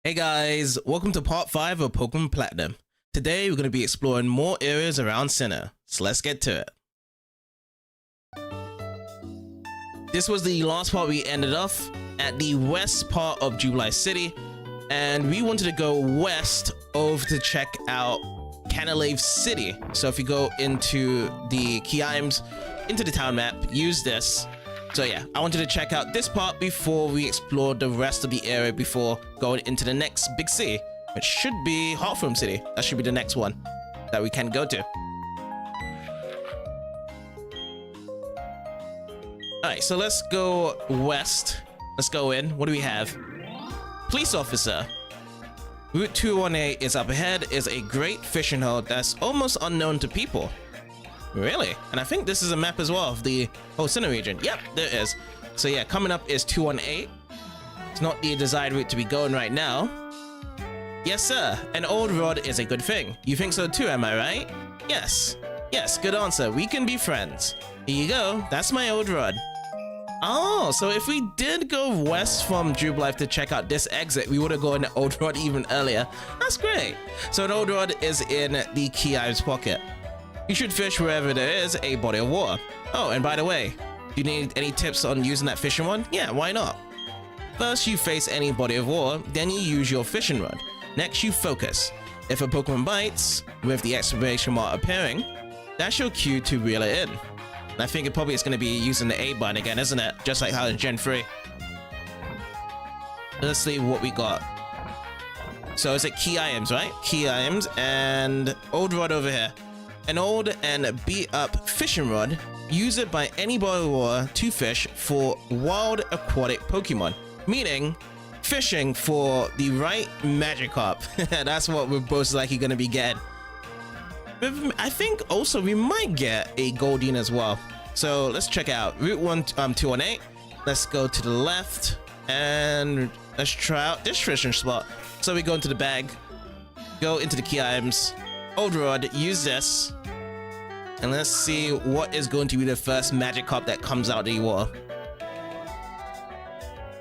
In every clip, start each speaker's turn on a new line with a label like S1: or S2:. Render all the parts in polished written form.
S1: Hey guys, welcome to part 5 of Pokemon Platinum. Today we're going to be exploring more areas around Sinnoh, so let's get to it. This was the last part. We ended off at the west part of Jubilee City, and we wanted to go west over to check out Canalave City. So if you go into the key items, into the town map, use this. So yeah, I wanted to check out this part before we explore the rest of the area before going into the next big city, which should be Heartthrob City. That should be the next one that we can go to. Alright, so let's go west. Let's go in. What do we have? Police officer. Route 218 is up ahead, is a great fishing hole that's almost unknown to people. Really? And I think this is a map as well of the whole Sinnoh region. Yep, there is. So yeah, coming up is 218. It's not the desired route to be going right now. Yes, sir. An old rod is a good thing. You think so too, am I right? Yes. Yes, good answer. We can be friends. Here you go. That's my old rod. Oh, so if we did go west from Jubilee to check out this exit, we would have gone to old rod even earlier. That's great. So an old rod is in the key items pocket. You should fish wherever there is a body of water. Oh, and by the way, do you need any tips on using that fishing rod? Yeah, why not? First, you face any body of water, then you use your fishing rod. Next, you focus. If a Pokemon bites, with the exclamation mark appearing, that's your cue to reel it in. And I think it probably is going to be using the A button again, isn't it? Just like how in Gen 3. Let's see what we got. So is it key items, right? Key items and old rod over here. An old and beat up fishing rod, use it by any body of water to fish for wild aquatic Pokemon, meaning fishing for the right Magikarp. That's what we're most likely going to be getting. I think also we might get a Goldeen as well. So let's check out Route 218. Let's go to the left and let's try out this fishing spot. So we go into the bag, go into the key items. Old rod, use this, and let's see what is going to be the first Magikarp that comes out of the water.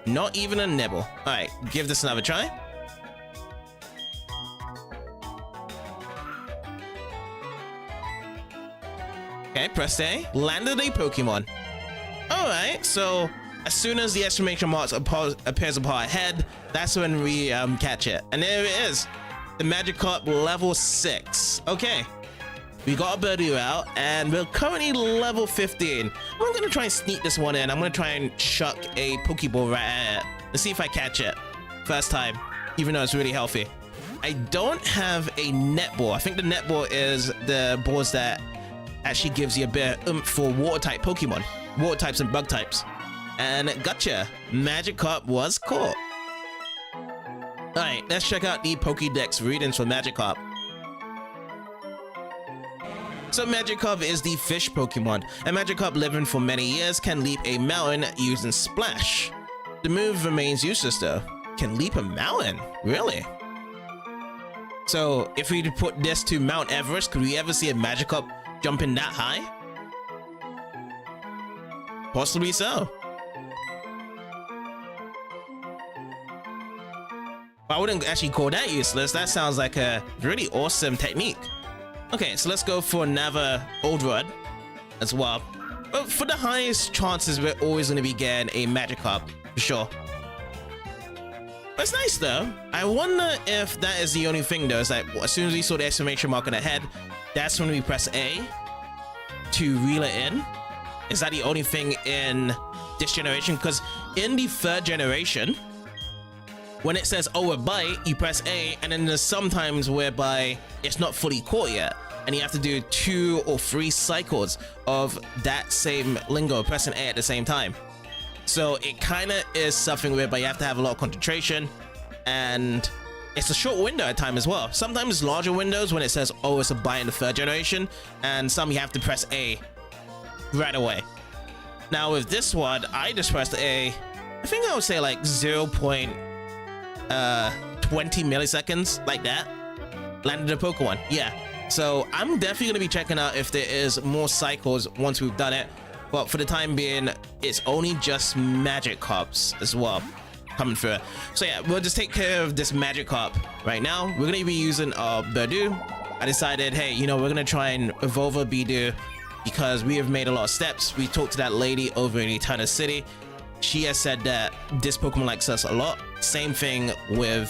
S1: Not even a nibble. Alright, give this another try. Okay, press A. Landed a Pokemon. Alright, so as soon as the exclamation mark appears upon our head, that's when we catch it. And there it is. The Magikarp level 6. Okay, we got a birdie out and we're currently level 15. I'm gonna try and sneak this one in. I'm gonna try and chuck a Pokeball right at it. Let's see if I catch it first time, even though it's really healthy. I don't have a netball. I think the netball is the balls that actually gives you a bit of oomph for water type Pokemon, water types and bug types. And gotcha, Magikarp was caught. Alright, let's check out the Pokédex readings for Magikarp. So Magikarp is the fish Pokemon, and Magikarp living for many years can leap a mountain using Splash. The move remains useless though. Can leap a mountain? Really? So if we put this to Mount Everest, could we ever see a Magikarp jumping that high? Possibly so. I wouldn't actually call that useless. That sounds like a really awesome technique. Okay, so let's go for another old rod as well. But for the highest chances, we're always going to be getting a Magikarp, for sure. But it's nice though. I wonder if that is the only thing though. It's like as soon as we saw the exclamation mark on the head, that's when we press A to reel it in. Is that the only thing in this generation? Because in the 3rd generation, when it says, oh, a bite, you press A, and then there's sometimes whereby it's not fully caught yet, and you have to do 2 or 3 cycles of that same lingo, pressing A at the same time. So it kind of is something whereby you have to have a lot of concentration, and it's a short window at time as well. Sometimes larger windows when it says, oh, it's a bite in the 3rd generation, and some you have to press A right away. Now with this one, I just pressed A, I think I would say like 0.20 milliseconds, like that. Landed a Pokemon. Yeah, so I'm definitely gonna be checking out if there is more cycles once we've done it, but for the time being it's only just Magikarps as well. coming through. So yeah, we'll just take care of this Magikarp right now. We're gonna be using our Bidoof. I decided, hey, you know, we're gonna try and evolve a Bidoof because we have made a lot of steps. We talked to that lady over in Eterna City. She has said that this Pokemon likes us a lot. Same thing with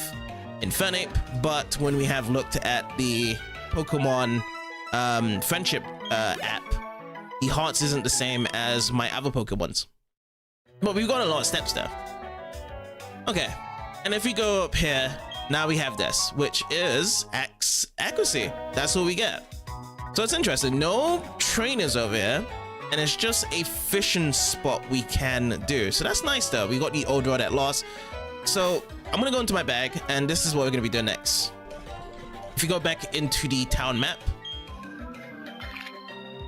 S1: Infernape, but when we have looked at the Pokemon friendship app, the hearts isn't the same as my other Pokemons. But we've got a lot of steps there. Okay, and if we go up here, now we have this, which is accuracy. That's what we get. So it's interesting. No trainers over here, and it's just a fishing spot we can do. So that's nice though. We got the old rod at loss. So I'm gonna go into my bag, and this is what we're gonna be doing next. If you go back into the town map,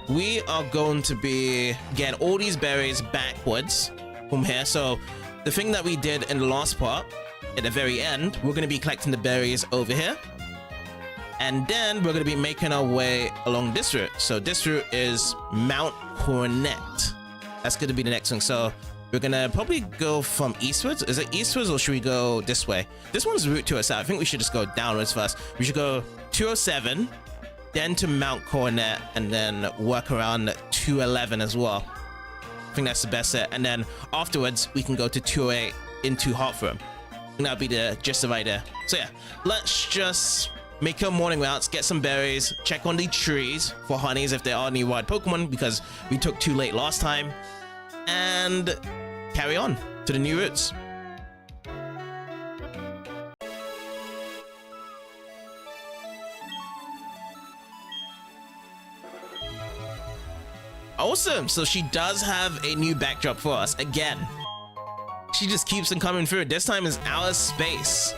S1: we are going to be getting all these berries backwards from here. So the thing that we did in the last part, at the very end, we're going to be collecting the berries over here, and then we're going to be making our way along this route. So this route is Mount Coronet. That's going to be the next one. So we're going to probably go from eastwards. Is it eastwards, or should we go this way? This one's route 207. I think we should just go downwards first. We should go 207, then to Mount Coronet, and then work around 211 as well. I think that's the best set. And then afterwards, we can go to 208 into Heartthrob. That'll be the gist of idea. So yeah, let's just make our morning routes, get some berries, check on the trees for honeys if there are any wild Pokemon, because we took too late last time, and carry on to the new routes. Awesome, so she does have a new backdrop for us again. She just keeps on coming through. This time is our space.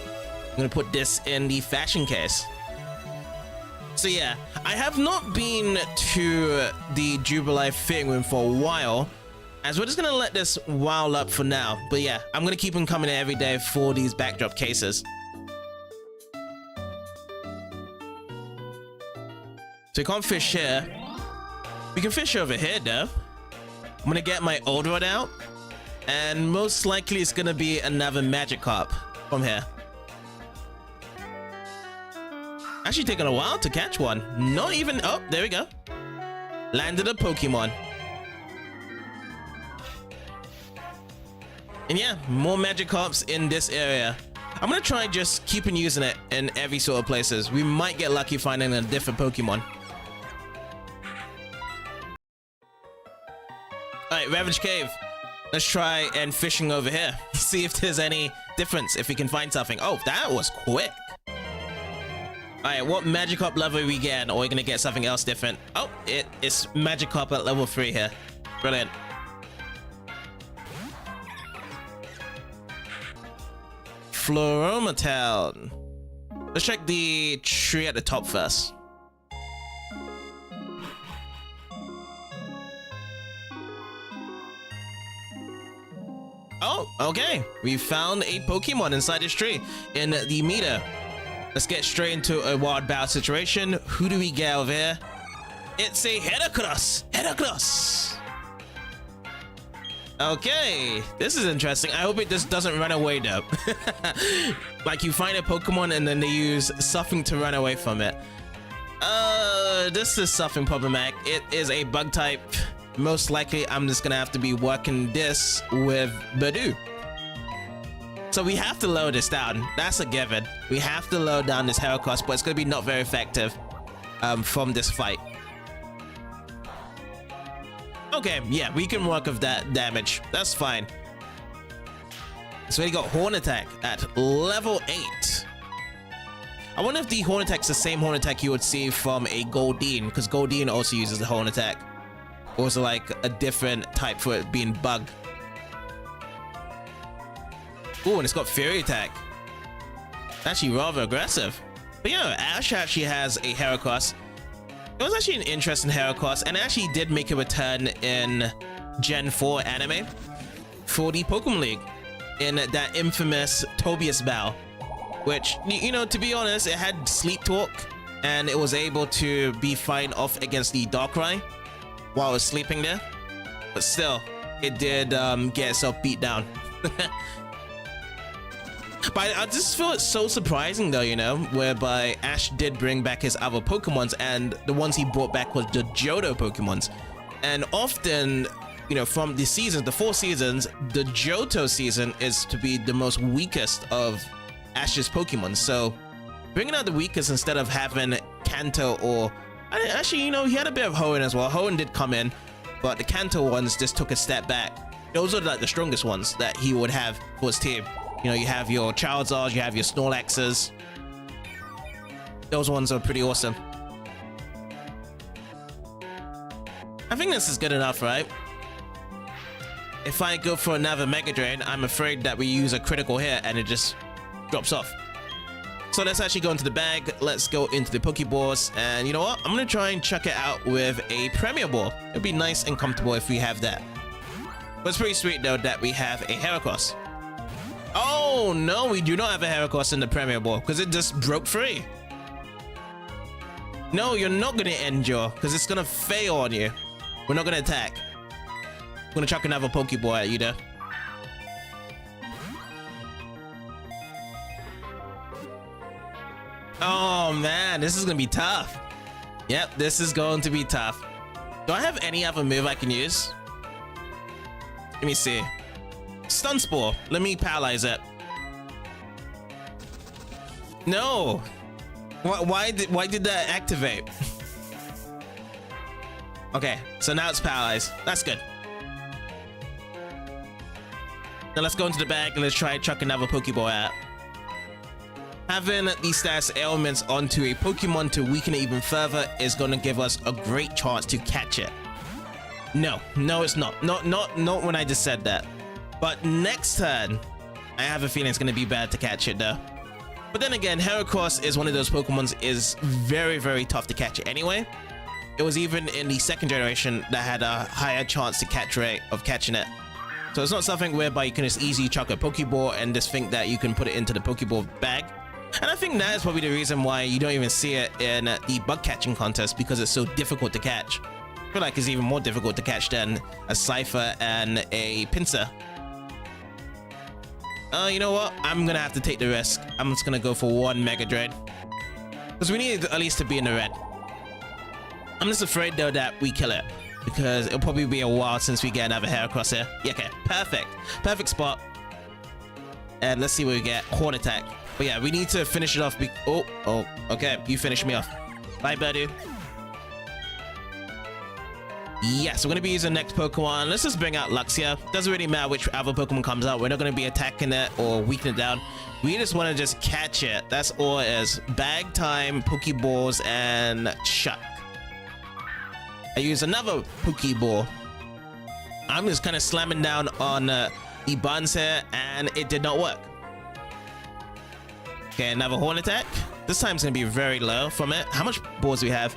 S1: I'm gonna put this in the fashion case. So yeah, I have not been to the Jubilife fitting room for a while, as we're just gonna let this while up for now. But yeah, I'm gonna keep on coming in every day for these backdrop cases. So you can't fish here. We can fish over here though. I'm gonna get my old rod out, and most likely it's gonna be another Magikarp from here. Actually taking a while to catch one. Not even, oh, there we go. Landed a Pokemon. And yeah, more Magikarps in this area. I'm gonna try just keeping using it in every sort of places. We might get lucky finding a different Pokemon. Alright, Wayward Cave. Let's try and fishing over here. See if there's any difference, if we can find something. Oh, that was quick. Alright, what Magikarp level are we getting? Or are we gonna get something else different? Oh, it's Magikarp at level 3 here. Brilliant. Floromatown. Let's check the tree at the top first. Oh, okay. We found a Pokemon inside this tree in the meter. Let's get straight into a wild battle situation. Who do we get over here? It's a Heracross. Heracross. Okay, this is interesting. I hope it just doesn't run away though. Like you find a Pokemon and then they use something to run away from it. This is something problematic. It is a bug type. Most likely I'm just gonna have to be working this with Bidoof. So we have to lower this down. That's a given. We have to lower down this Heracross, but it's gonna be not very effective from this fight. Okay, yeah, we can work with that damage. That's fine. So we got Horn Attack at level 8. I wonder if the Horn Attack's the same Horn Attack you would see from a Goldeen, because Goldeen also uses the Horn Attack. Or is it like a different type for it being bug? Ooh, and it's got Fury Attack. Actually rather aggressive. But yeah, Ash actually has a Heracross. It was actually an interesting Heracross, and it actually did make a return in Gen 4 anime for the Pokemon League in that infamous Tobias battle, which, you know, to be honest, it had Sleep Talk, and it was able to be fine off against the Darkrai while it was sleeping there, but still, it did get itself beat down. But I just feel it's so surprising though, you know, whereby Ash did bring back his other Pokemons, and the ones he brought back was the Johto Pokemons. And often, you know, from the seasons, the 4 seasons, the Johto season is to be the most weakest of Ash's Pokemon. So bringing out the weakest instead of having Kanto or... Actually, you know, he had a bit of Hoenn as well. Hoenn did come in, but the Kanto ones just took a step back. Those are like the strongest ones that he would have for his team. You know, you have your Charizards, you have your Snorlaxes. Those ones are pretty awesome. I think this is good enough, right? If I go for another Mega Drain, I'm afraid that we use a critical hit and it just drops off. So let's actually go into the bag. Let's go into the Pokeballs. And you know what? I'm going to try and chuck it out with a Premier Ball. It'd be nice and comfortable if we have that. But it's pretty sweet though that we have a Heracross. Oh no, we do not have a Heracross in the Premier Ball because it just broke free. No, you're not going to endure because it's going to fail on you. We're not going to attack. I'm going to chuck another Pokeball at you though. Oh man, this is going to be tough. Yep, this is going to be tough. Do I have any other move I can use? Let me see. Stun Spore. Let me paralyze it. No. Why did that activate? Okay, so now it's paralyzed. That's good. Now let's go into the bag and let's try chuck another Pokeball out. Having these status ailments onto a Pokemon to weaken it even further is going to give us a great chance to catch it. No, it's not. Not when I just said that. But next turn, I have a feeling it's going to be bad to catch it though. But then again, Heracross is one of those Pokemons is very, very tough to catch it anyway. It was even in the second generation that had a higher chance to catch rate of catching it. So it's not something whereby you can just easily chuck a Pokeball and just think that you can put it into the Pokeball bag. And I think that is probably the reason why you don't even see it in the bug catching contest, because it's so difficult to catch. I feel like it's even more difficult to catch than a Cypher and a Pinsir. You know what? I'm gonna have to take the risk. I'm just gonna go for one Mega Drain, because we need at least to be in the red. I'm just afraid though that we kill it, because it'll probably be a while since we get another Heracross here. Yeah, okay, perfect spot. And let's see what we get. Horn attack. But yeah, we need to finish it off. Oh, okay, you finish me off. Bye, buddy. Yes, we're going to be using the next Pokemon. Let's just bring out Luxia. Doesn't really matter which other Pokemon comes out. We're not going to be attacking it or weakening it down. We just want to just catch it. That's all it is. Bag time, Pokeballs, and chuck. I use another Pokeball. I'm just kind of slamming down on the buttons here, and it did not work. Okay, another Horn attack. This time's going to be very low from it. How much balls do we have?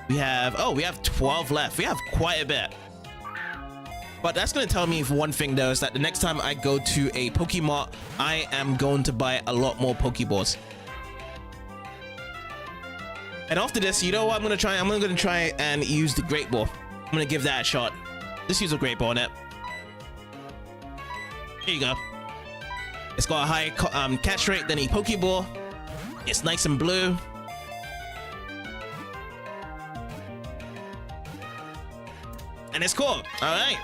S1: We have 12 left. We have quite a bit. But that's going to tell me one thing though, is that the next time I go to a Pokemon, I am going to buy a lot more Pokeballs. And after this, you know what I'm going to try? I'm going to try and use the Great Ball. I'm going to give that a shot. Just use a Great Ball on it. Here you go. It's got a high catch rate than a Pokeball. It's nice and blue. And it's cool. Alright.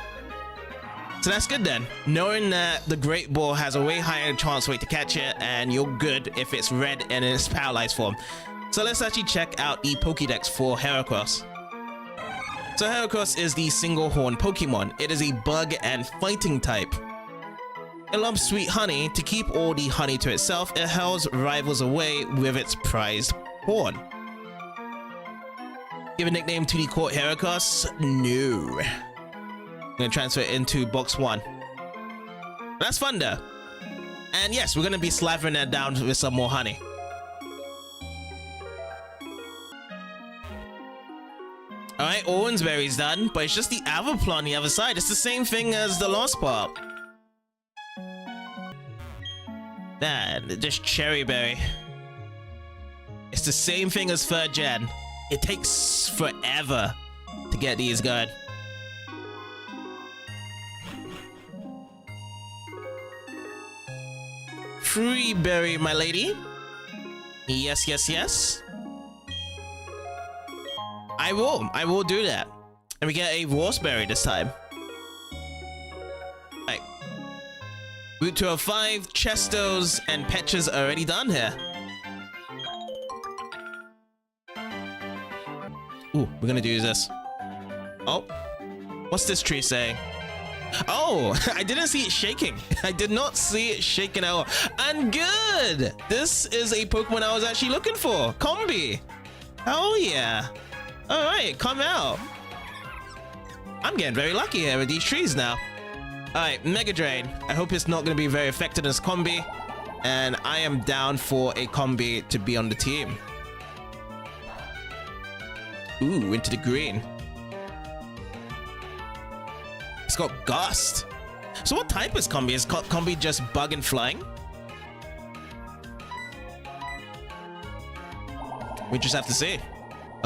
S1: So that's good then. Knowing that the Great Ball has a way higher chance rate to catch it, and you're good if it's red and in its paralyzed form. So let's actually check out the Pokédex for Heracross. So Heracross is the single horn Pokemon. It is a bug and fighting type. It loves sweet honey. To keep all the honey to itself, it hurls rivals away with its prized horn. Give a nickname to the court Heracross? No. I'm gonna transfer it into box 1. That's fun though. And yes, we're gonna be slathering that down with some more honey. Alright, Orangeberry's done, but it's just the Avapla on the other side. It's the same thing as the last part. Man, just Cherry Berry. It's the same thing as 3rd gen. It takes forever to get these going. tree berry, my lady. Yes, yes, yes. I will do that. And we get a raspberry this time. Right. Route 205, Chestos and Petras are already done here. Ooh, we're gonna do this. Oh, what's this tree saying? Oh, I didn't see it shaking. I did not see it shaking at all. And good! This is a Pokemon I was actually looking for. Combi. Oh yeah. Alright, come out. I'm getting very lucky here with these trees now. Alright, Mega Drain. I hope it's not going to be very effective as Combi. And I am down for a Combi to be on the team. Ooh, into the green. It's got Gust. So what type is Combi? Is Combi just bug and flying? We just have to see.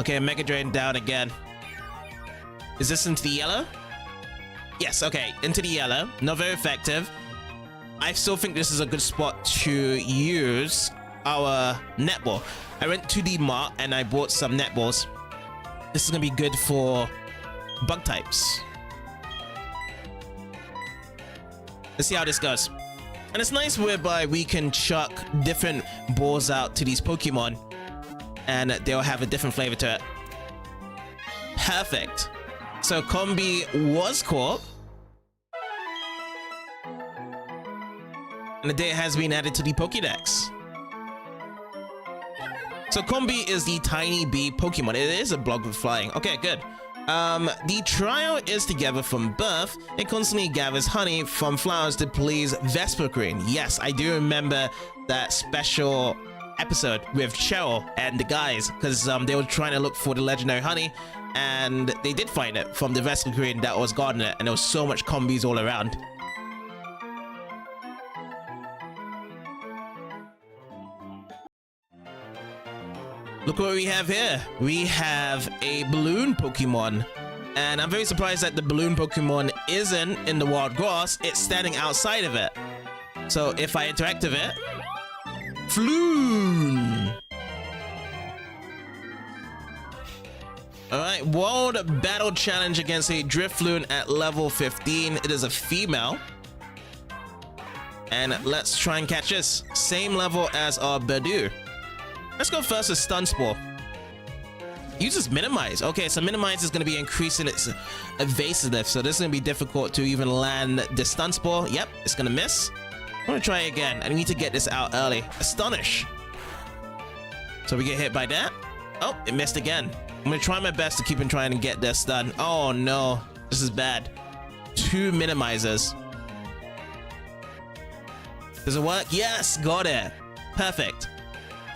S1: Okay, Mega Drain down again. Is this into the yellow? Yes, okay, into the yellow. Not very effective. I still think this is a good spot to use our netball. I went to the mart and I bought some netballs. This is gonna be good for bug types. Let's see how this goes. And it's nice whereby we can chuck different balls out to these Pokemon and they'll have a different flavor to it. Perfect. So Combi was caught. And the date has been added to the Pokédex. So Combi is the tiny bee Pokemon. It is a block with flying. Okay, good. The trio is together from birth. It constantly gathers honey from flowers to please Vesper Queen. Yes, I do remember that special episode with Cheryl and the guys, because they were trying to look for the legendary honey, and they did find it from the Vesper Queen that was guarding it, and there was so much Combis all around. Look what we have here. We have a balloon Pokemon. And I'm very surprised that the balloon Pokemon isn't in the wild grass. It's standing outside of it. So if I interact with it... Floon! Alright, World Battle Challenge against a Drifloon at level 15. It is a female. And let's try and catch this. Same level as our Bidoof. Let's go first with Stun Spore. Uses Minimize. Okay, so Minimize is going to be increasing its evasiveness, so this is going to be difficult to even land the Stun Spore. Yep, it's going to miss. I'm going to try again. I need to get this out early. Astonish. So we get hit by that. Oh, it missed again. I'm going to try my best to keep on trying to get this done. Oh no, this is bad. 2 Minimizers. Does it work? Yes, got it. Perfect.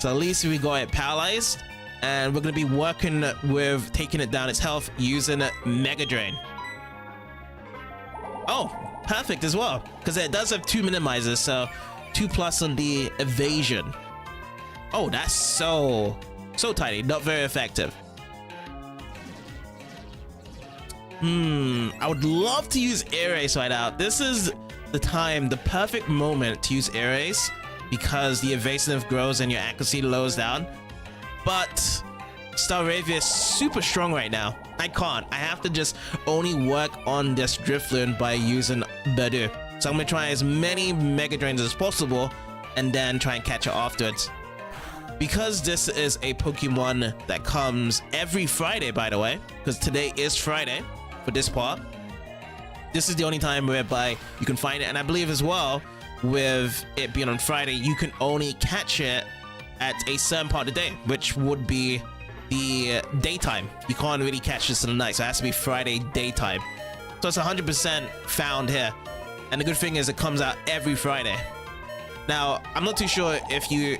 S1: So at least we got it paralyzed, and we're going to be working with taking it down its health using Mega Drain. Oh, perfect as well, because it does have 2 minimizers, so 2+ on the evasion. Oh, that's so tiny, not very effective. I would love to use Air Race right now. This is the time, the perfect moment to use Air Race, because the evasive grows and your accuracy lowers down. But Staravia is super strong right now. I can't. I have to just only work on this Drifloon by using Bidoof. So I'm going to try as many Mega Drains as possible and then try and catch it afterwards. Because this is a Pokemon that comes every Friday, by the way, because today is Friday for this part. This is the only time whereby you can find it. And I believe as well, with it being on Friday, you can only catch it at a certain part of the day, which would be the daytime. You can't really catch this in the night, so it has to be Friday daytime. So it's 100% found here. And the good thing is it comes out every Friday. Now, I'm not too sure if you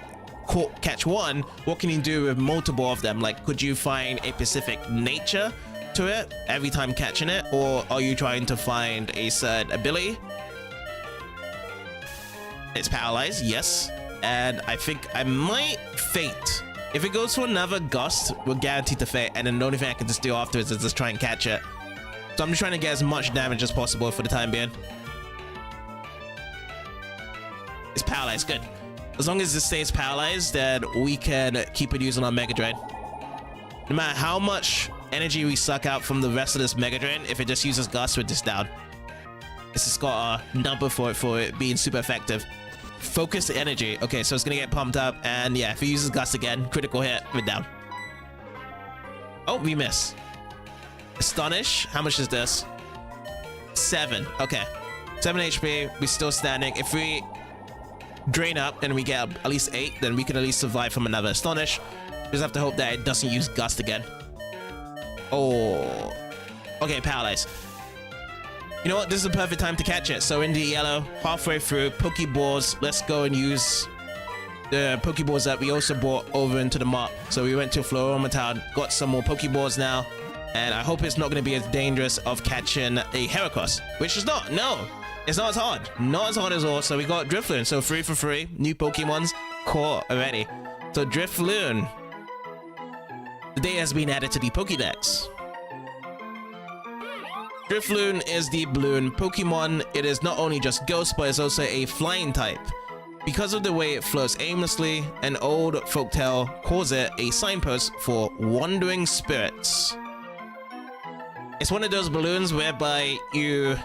S1: catch one, what can you do with multiple of them? Like, could you find a specific nature to it every time catching it? Or are you trying to find a certain ability? It's paralyzed, yes. And I think I might Fate. If it goes to another Gust, we're guaranteed to Fate. And then the only thing I can just do afterwards is just try and catch it. So I'm just trying to get as much damage as possible for the time being. It's paralyzed, good. As long as it stays paralyzed, then we can keep it using our Mega Drain. No matter how much energy we suck out from the rest of this Mega Drain, if it just uses Gust, we're just down. This has got a number for it being super effective. Focused energy. Okay, so it's gonna get pumped up, and yeah, if it uses Gust again, critical hit, we're down. Oh, we miss. Astonish. How much is this? 7. Okay. 7 HP. We're still standing. If we drain up and we get at least 8, then we can at least survive from another Astonish. Just have to hope that it doesn't use Gust again. Oh. Okay, paralyzed. You know what? This is the perfect time to catch it. So in the yellow, halfway through, Pokeballs. Let's go and use the Pokeballs that we also brought over into the map. So we went to Floroma Town, got some more Pokeballs now, and I hope it's not going to be as dangerous of catching a Heracross, which is not. No, it's not as hard. Not as hard as all. So we got Drifloon. So 3 for 3. New Pokemons caught already. So Drifloon. The data has been added to the Pokédex. Drifloon is the balloon Pokemon. It is not only just ghost, but it's also a flying type. Because of the way it floats aimlessly, an old folktale calls it a signpost for wandering spirits. It's one of those balloons whereby you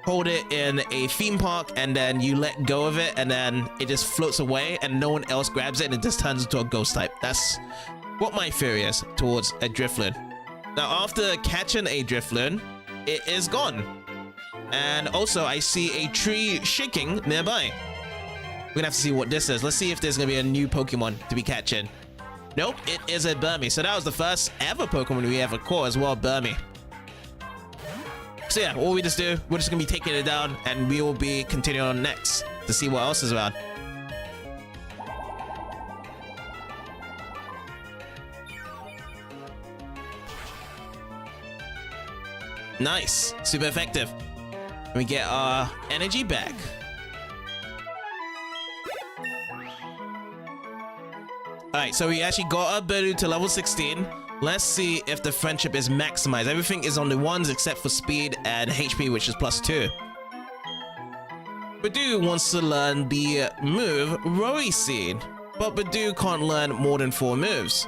S1: hold it in a theme park and then you let go of it and then it just floats away and no one else grabs it and it just turns into a ghost type. That's what my theory is towards a Drifloon. Now after catching a Drifloon, it is gone. And also I see a tree shaking nearby. We're gonna have to see what this is. Let's see if there's gonna be a new Pokemon to be catching. Nope, it is a Burmy. So that was the first ever Pokemon we ever caught as well, Burmy. So yeah, all we just do, we're just gonna be taking it down and we will be continuing on next to see what else is around. Nice, super effective. And we get our energy back. Alright, so we actually got our Bidoof to level 16. Let's see if the friendship is maximized. Everything is on the 1s except for speed and HP, which is +2. Bidoof wants to learn the move Rowy Seed, but Bidoof can't learn more than 4 moves.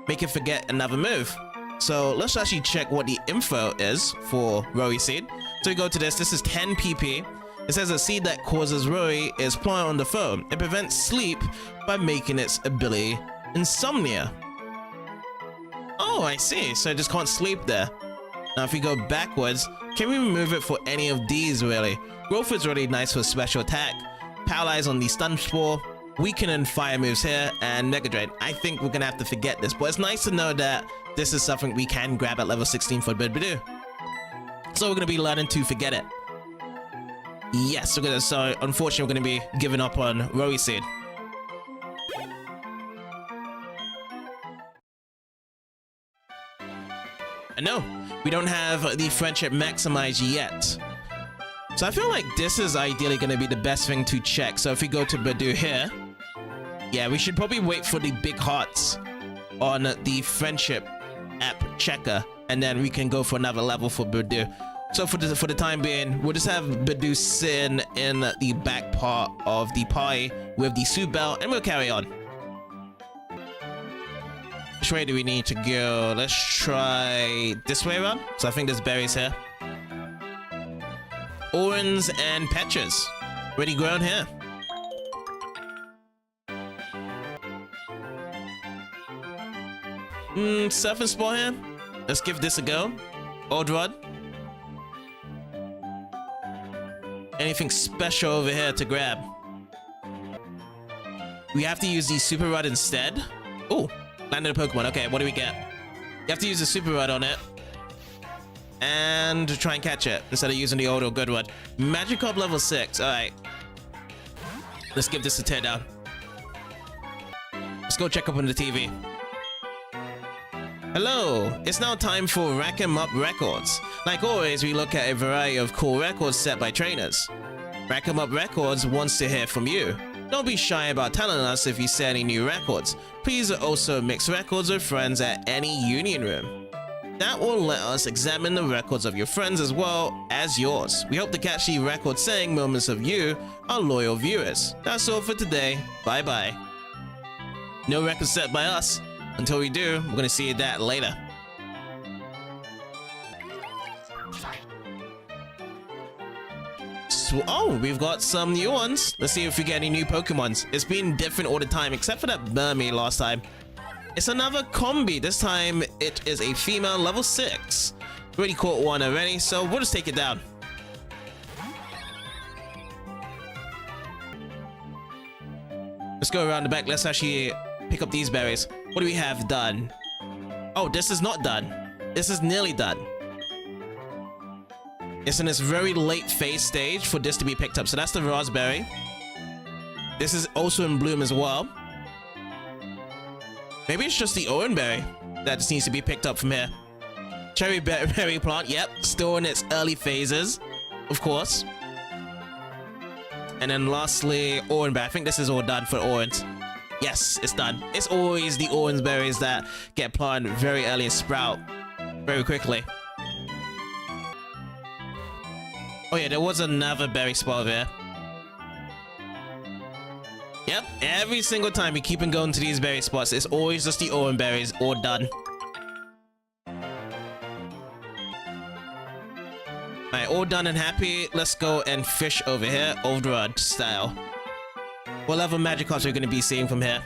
S1: Make it forget another move. So let's actually check what the info is for Rowy Seed. So we go to this. This is 10 PP. It says a seed that causes Rowy is planted on the foe. It prevents sleep by making its ability insomnia. Oh, I see. So it just can't sleep there. Now, if we go backwards, can we remove it for any of these, really? Growth is really nice for special attack. Paralyze on the stun spore. Weaken and fire moves here. And Mega Drain. I think we're going to have to forget this. But it's nice to know that this is something we can grab at level 16 for Bidoof. So we're going to be learning to forget it. Yes, so unfortunately we're going to be giving up on Rowy Seed. And no, we don't have the friendship maximized yet. So I feel like this is ideally going to be the best thing to check. So if we go to Bidoof here, yeah, we should probably wait for the big hearts on the friendship app checker, and then we can go for another level for Bidoof. So for the time being, we'll just have Bidoof sitting in the back part of the pie with the suit belt, and we'll carry on. Which way do we need to go? Let's try this way around. So I think there's berries here. Orans and Petras. Already grown here. Surfing spot here. Let's give this a go. Old Rod. Anything special over here to grab? We have to use the Super Rod instead. Oh, landed a Pokemon. Okay, what do we get? You have to use the Super Rod on it and try and catch it instead of using the old or good one. Magikarp level 6. All right, let's give this a tear down. Let's go check up on the TV. Hello, it's now time for Rack 'em Up Records. Like always, we look at a variety of cool records set by trainers. Rack 'em Up Records wants to hear from you. Don't be shy about telling us if you set any new records. Please also mix records with friends at any union room. That will let us examine the records of your friends as well as yours. We hope to catch the record-saying moments of you, our loyal viewers. That's all for today. Bye-bye. No record set by us. Until we do, we're gonna see that later. So, oh, we've got some new ones. Let's see if we get any new Pokemons. It's been different all the time, except for that Burmy last time. It's another combi. This time it is a female level 6. Already caught one already, so we'll just take it down. Let's go around the back. Let's actually pick up these berries. What do we have done? Oh, this is not done. This is nearly done. It's in this very late phase stage for this to be picked up. So that's the raspberry. This is also in bloom as well. Maybe it's just the oranberry that just needs to be picked up from here. Cherry berry plant, yep, still in its early phases, of course. And then lastly, oranberry. I think this is all done for orange. Yes, it's done. It's always the orange berries that get planted very early and sprout very quickly. Oh yeah, there was another berry spot over here. Yep, every single time we keep on going to these berry spots, it's always just the orange berries all done. Alright, all done and happy. Let's go and fish over here, Oreburgh style. What level Magikarps are we going to be seeing from here?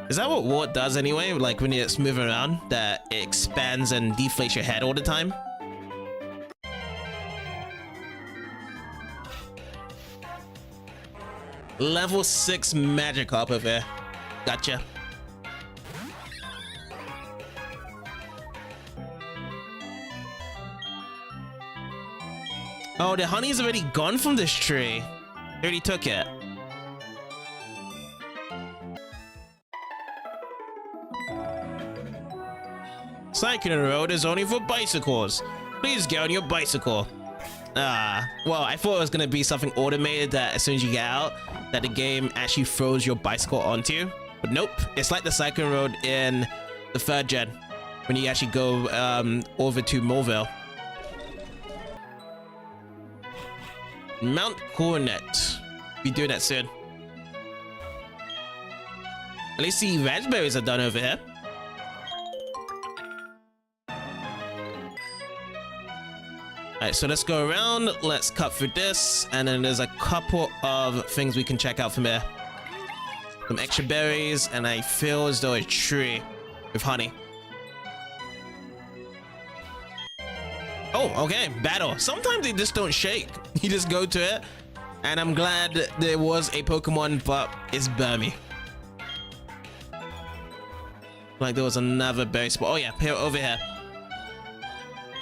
S1: Is that what Wart does anyway? Like when it's moving around, that it expands and deflates your head all the time? Level 6 Magikarp over here. Gotcha. Oh, the honey's already gone from this tree. He already took it. Cycling road is only for bicycles. Please get on your bicycle. Well, I thought it was gonna be something automated that as soon as you get out, that the game actually throws your bicycle onto you. But nope, it's like the cycling road in the 3rd gen, when you actually go over to Morville. Mount Coronet. Be doing that soon. At least the raspberries are done over here. Alright, so let's go around, let's cut through this, and then there's a couple of things we can check out from here. Some extra berries, and I feel as though a tree with honey. Oh, okay, battle. Sometimes they just don't shake. You just go to it, and I'm glad there was a Pokemon, but it's Burmy. Like there was another berry spot. Oh yeah, here, over here.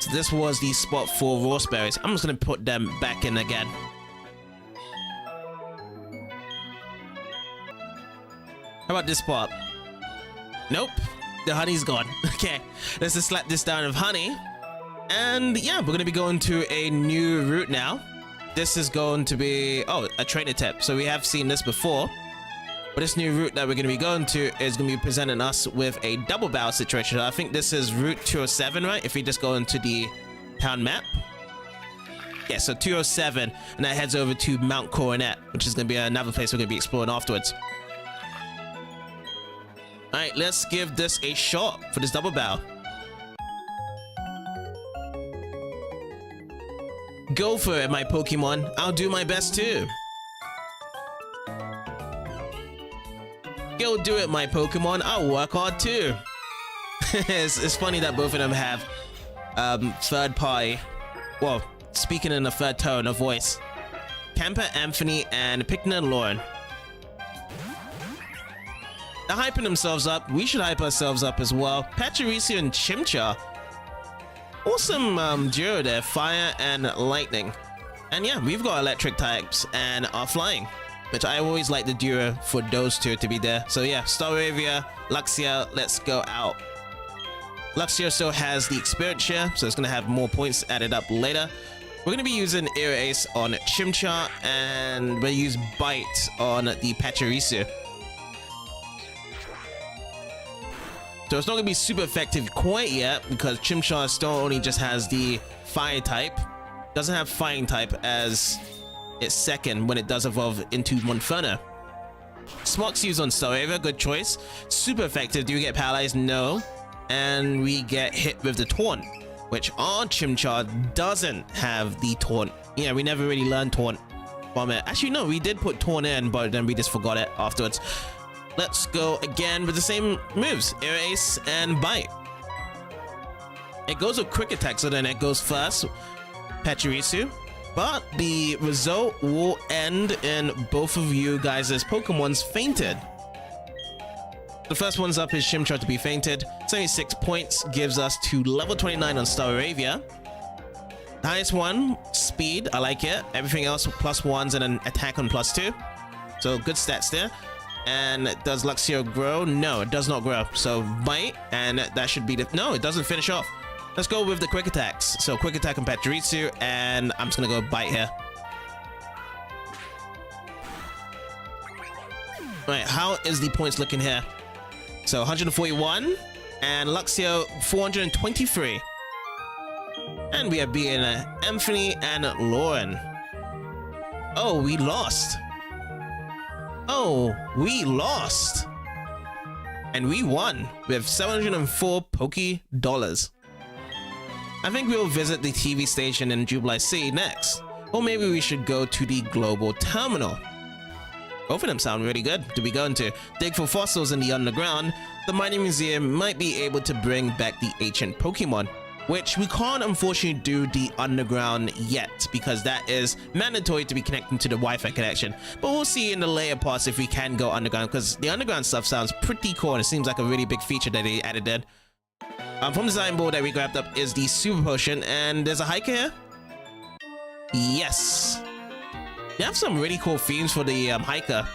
S1: So this was the spot for raspberries. I'm just gonna put them back in again. How about this spot? Nope, the honey's gone. Okay, let's just slap this down with honey. And yeah, we're gonna be going to a new route now. This is going to be, oh, a trainer tip. So we have seen this before. But this new route that we're going to be going to is going to be presenting us with a double battle situation. I think this is Route 207, right? If we just go into the town map. Yeah, so 207, and that heads over to Mount Coronet, which is going to be another place we're going to be exploring afterwards. Alright, let's give this a shot for this double battle. Go for it, my Pokemon. I'll do my best too. Go do it, my Pokemon. I'll work hard too. It's funny that both of them have third party. Well, speaking in a third tone of voice. Camper, Anthony, and Picton and Lauren. They're hyping themselves up. We should hype ourselves up as well. Pachirisu and Chimchar. Awesome duo there, fire and lightning. And yeah, we've got electric types and are flying, which I always like the duo for those two to be there. So yeah, Staravia, Luxia, let's go out. Luxia still has the experience share, so it's going to have more points added up later. We're going to be using Air Ace on Chimchar, and we'll use Bite on the Pachirisu. So it's not going to be super effective quite yet because Chimchar still only just has the fire type. Doesn't have fighting type as its second when it does evolve into Monferno. Smox used on Starraver, good choice. Super effective. Do we get paralyzed? No. And we get hit with the taunt, which our Chimchar doesn't have the taunt. Yeah, we never really learned taunt from it. Actually, no, we did put taunt in, but then we just forgot it afterwards. Let's go again with the same moves, Air Ace and Bite. It goes with Quick Attack, so then it goes first, Pachirisu. But the result will end in both of you guys' Pokemon's fainted. The first one's up is Chimchar to be fainted. 76 points gives us to level 29 on Staravia. The highest one, speed, I like it. Everything else +1s and an attack on +2. So good stats there. And does Luxio grow? No, it does not grow. So Bite, and that should be the... No, it doesn't finish off. Let's go with the quick attacks. So quick attack on Pachirisu, and I'm just gonna go Bite here. Right, how is the points looking here? So 141, and Luxio 423. And we are beating Anthony and Lauren. Oh, we lost. Oh, we lost. And we won with 704 Poke Dollars. I think we'll visit the TV station in Jubilee City next. Or maybe we should go to the global terminal. Both of them sound really good to be going to. Dig for fossils in the underground. The mining museum might be able to bring back the ancient Pokemon, which we can't unfortunately do the underground yet because that is mandatory to be connected to the Wi-Fi connection. But we'll see in the later parts if we can go underground, because the underground stuff sounds pretty cool and it seems like a really big feature that they added in. From the design board that we grabbed up is the Super Potion, and there's a hiker here. Yes. They have some really cool themes for the hiker.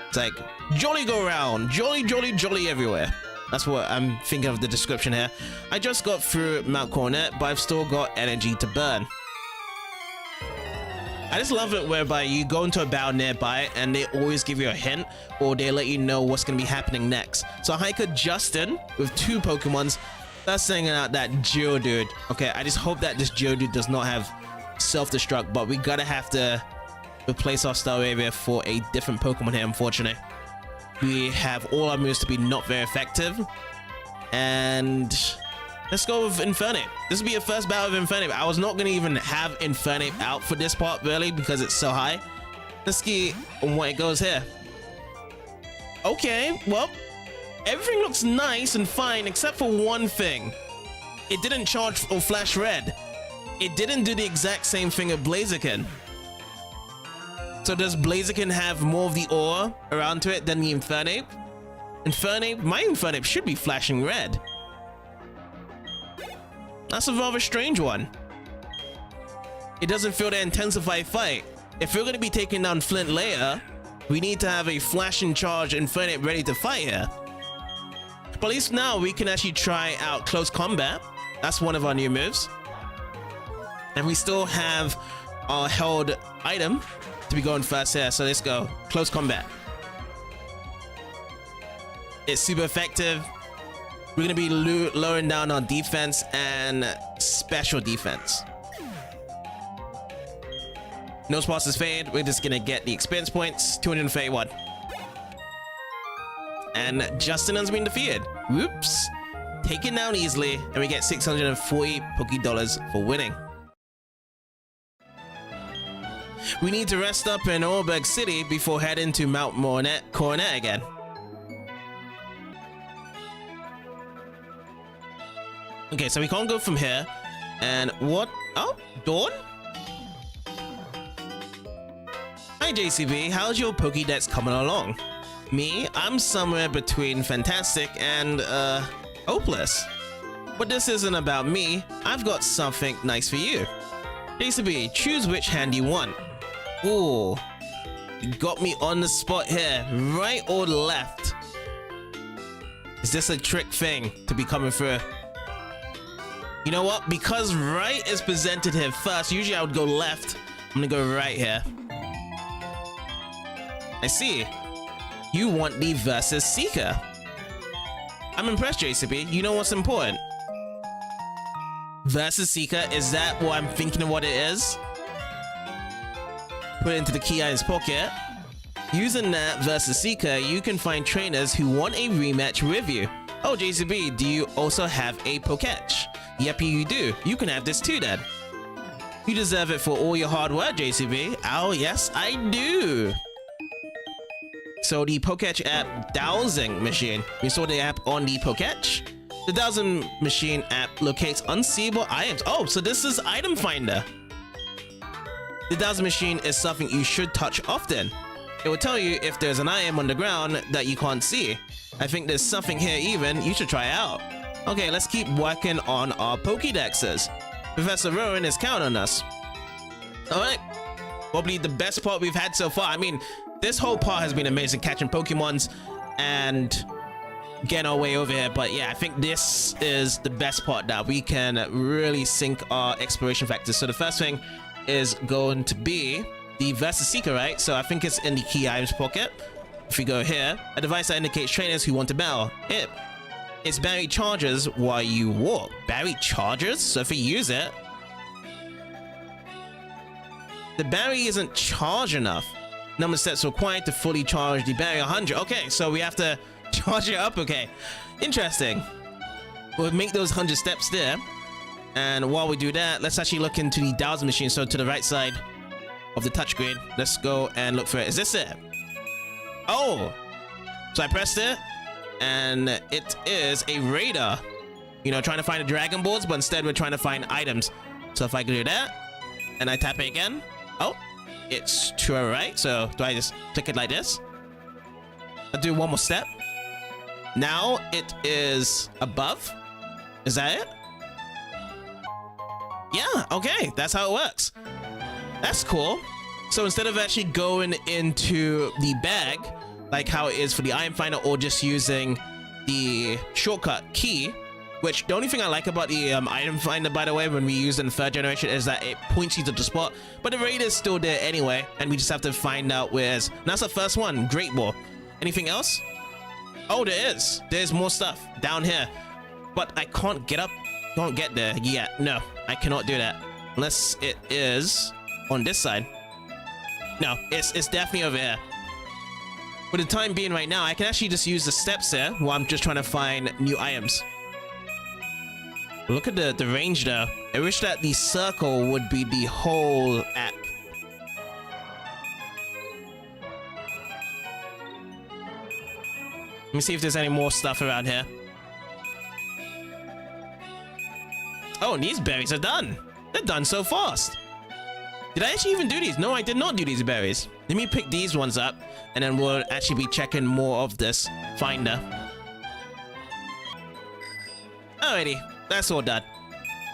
S1: It's like, jolly go round, jolly, jolly, jolly everywhere. That's what I'm thinking of the description here. I just got through Mount Coronet, but I've still got energy to burn. I just love it whereby you go into a battle nearby and they always give you a hint, or they let you know what's going to be happening next. So hiker Justin with 2 Pokemons. That's saying out that Geodude. Okay, I just hope that this Geodude does not have self-destruct, but we gotta have to replace our Staravia for a different Pokemon here, unfortunately. We have all our moves to be not very effective. And let's go with Infernape. This will be a first battle of Infernape. I was not going to even have Infernape out for this part, really, because it's so high. Let's see what it goes here. Okay, well, everything looks nice and fine, except for one thing. It didn't charge or flash red. It didn't do the exact same thing as Blaziken. So does Blaziken have more of the aura around to it than the Infernape? My Infernape should be flashing red. That's a rather strange one. It doesn't feel the intensified fight. If we're going to be taking down Flint later, we need to have a flashing charge Infernape ready to fight here. But at least now we can actually try out close combat. That's one of our new moves. And we still have our held item to be going first here, so let's go close combat. It's super effective. We're gonna be lowering down on defense and special defense. No passes fade. We're just gonna get the experience points. 231. And Justin has been defeated. Whoops. Taken down easily, and we get 640 Poke Dollars for winning. We need to rest up in Oreburgh City before heading to Mount Coronet again. Okay, so we can't go from here. And what? Oh, Dawn? Hi JCB, how's your Pokédex coming along? Me, I'm somewhere between fantastic and, hopeless. But this isn't about me. I've got something nice for you. JCB, choose which hand you want. Ooh, you got me on the spot here. Right or left? Is this a trick thing to be coming through? You know what? Because right is presented here first, usually I would go left. I'm gonna go right here. I see. You want the Versus Seeker. I'm impressed, JCB. You know what's important? Versus Seeker, is that what I'm thinking of what it is? Put it into the key items pocket. Using that Versus Seeker, you can find trainers who want a rematch with you. Oh, JCB, do you also have a Poketch? Yep, you do. You can have this too then. You deserve it for all your hard work, JCB. Oh, yes, I do. So the Poketch app dowsing machine. We saw the app on the Poketch. The dowsing machine app locates unseeable items. Oh, so this is item finder. The dowsing machine is something you should touch often. It will tell you if there's an item on the ground that you can't see. I think there's something here even. You should try it out. Okay, let's keep working on our Pokédexes. Professor Rowan is counting on us. Alright. Probably the best part we've had so far. I mean, this whole part has been amazing, catching Pokemons and getting our way over here. But yeah, I think this is the best part that we can really sink our exploration factors. So the first thing is going to be the Versus Seeker, right? So I think it's in the key items pocket. If we go here, a device that indicates trainers who want to battle. Its battery charges while you walk. Battery charges? So if we use it, the battery isn't charged enough. Number of steps required to fully charge the battery 100. Okay, so we have to charge it up. Okay, interesting. We'll make those 100 steps there. And while we do that, let's actually look into the dowsing machine. So to the right side of the touchscreen, let's go and look for it. Is this it? Oh, so I pressed it and it is a radar. You know, trying to find the Dragon Balls, but instead we're trying to find items. So if I do that and I tap it again, oh, it's to our right. So do I just click it like this? I'll do one more step. Now it is above. Is that it? Yeah, okay, that's how it works. That's cool. So instead of actually going into the bag, like how it is for the item finder, or just using the shortcut key, which the only thing I like about the item finder, by the way, when we use it in 3rd generation, is that it points you to the spot, but the radar is still there anyway, and we just have to find out where it is. And that's the first one, Great Ball. Anything else? Oh, there is. There's more stuff down here, but I can't get up. Can't get there yet. No, I cannot do that unless it is on this side. No, it's definitely over here. For the time being right now, I can actually just use the steps there while I'm just trying to find new items. Look at the range though. I wish that the circle would be the whole app. Let me see if there's any more stuff around here. Oh, and these berries are done. They're done so fast. Did I actually even do these? No, I did not do these berries. Let me pick these ones up, and then we'll actually be checking more of this finder. Alrighty, that's all done.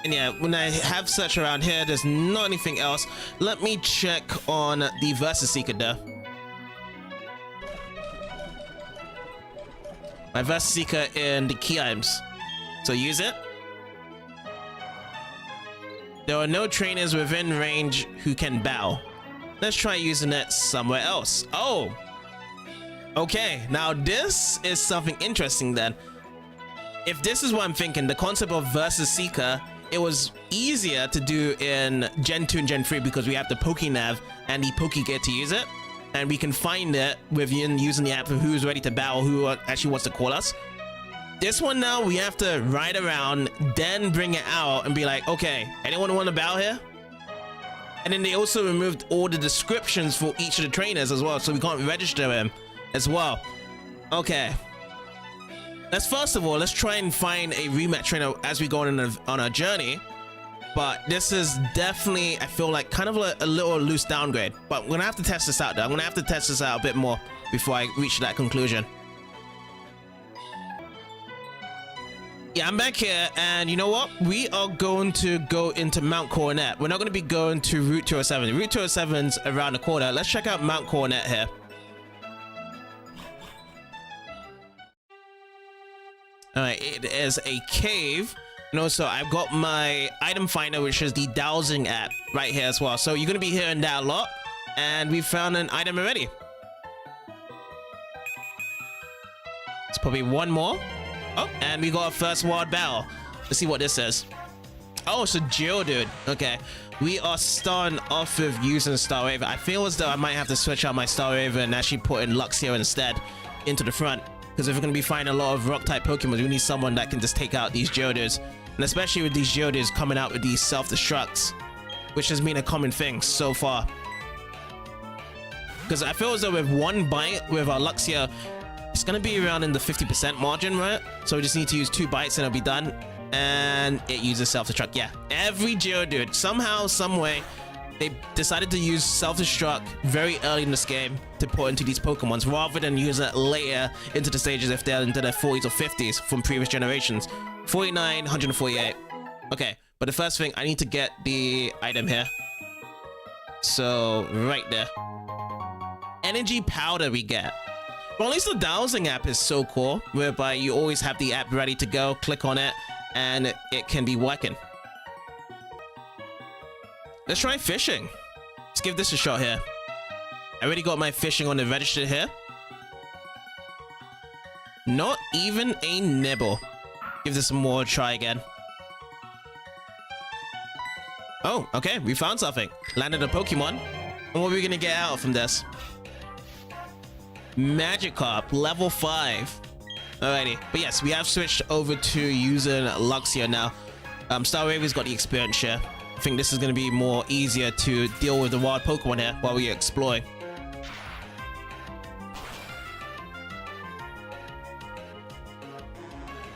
S1: And yeah, when I have search around here, there's not anything else. Let me check on the Versus Seeker though. My Versus Seeker in the key items. So use it. There are no trainers within range who can battle. Let's try using it somewhere else. Oh, okay. Now this is something interesting then. If this is what I'm thinking, the concept of Versus Seeker, it was easier to do in Gen 2 and Gen 3 because we have the Pokénav and the Pokégear to use it. And we can find it within using the app for who's ready to battle, who actually wants to call us. This one now, we have to ride around, then bring it out and be like, okay, anyone want to battle here? And then they also removed all the descriptions for each of the trainers as well, so we can't register him as well. Okay. Let's first of all, let's try and find a rematch trainer as we go on our journey. But this is definitely, I feel like, kind of a little loose downgrade. But we're going to have to test this out though. I'm going to have to test this out a bit more before I reach that conclusion. Yeah, I'm back here, and you know what? We are going to go into Mount Coronet. We're not going to be going to Route 207. Route 207's around the corner. Let's check out Mount Coronet here. Alright, it is a cave. And also, I've got my item finder, which is the dowsing app right here as well. So you're going to be hearing that a lot. And we found an item already. It's probably one more. Oh, and we got our first wild battle. Let's see what this is. Oh, it's a Geodude. Okay. We are starting off with using Starraver. I feel as though I might have to switch out my Starraver and actually put in Luxio instead into the front. Because if we're going to be finding a lot of rock-type Pokemon, we need someone that can just take out these Geodudes. And especially with these Geodudes coming out with these self-destructs, which has been a common thing so far. Because I feel as though with one bite with our Luxio, it's going to be around in the 50% margin, right? So we just need to use 2 bites and it'll be done. And it uses self-destruct. Yeah, every Geodude, somehow, someway, they decided to use self-destruct very early in this game to put into these Pokemons rather than use it later into the stages if they're into their 40s or 50s from previous generations. 49, 148. Okay, but the first thing, I need to get the item here. So, right there. Energy powder we get. Well, at least the dowsing app is so cool, whereby you always have the app ready to go, click on it, and it can be working. Let's try fishing. Let's give this a shot here. I already got my fishing on the register here. Not even a nibble. Give this some more try again. Oh, okay, we found something. Landed a Pokemon. And what are we gonna get out from this? Magikarp, level 5. Alrighty, but yes, we have switched over to using Luxio now. Starraver's got the experience share. I think this is going to be more easier to deal with the wild Pokemon here while we explore.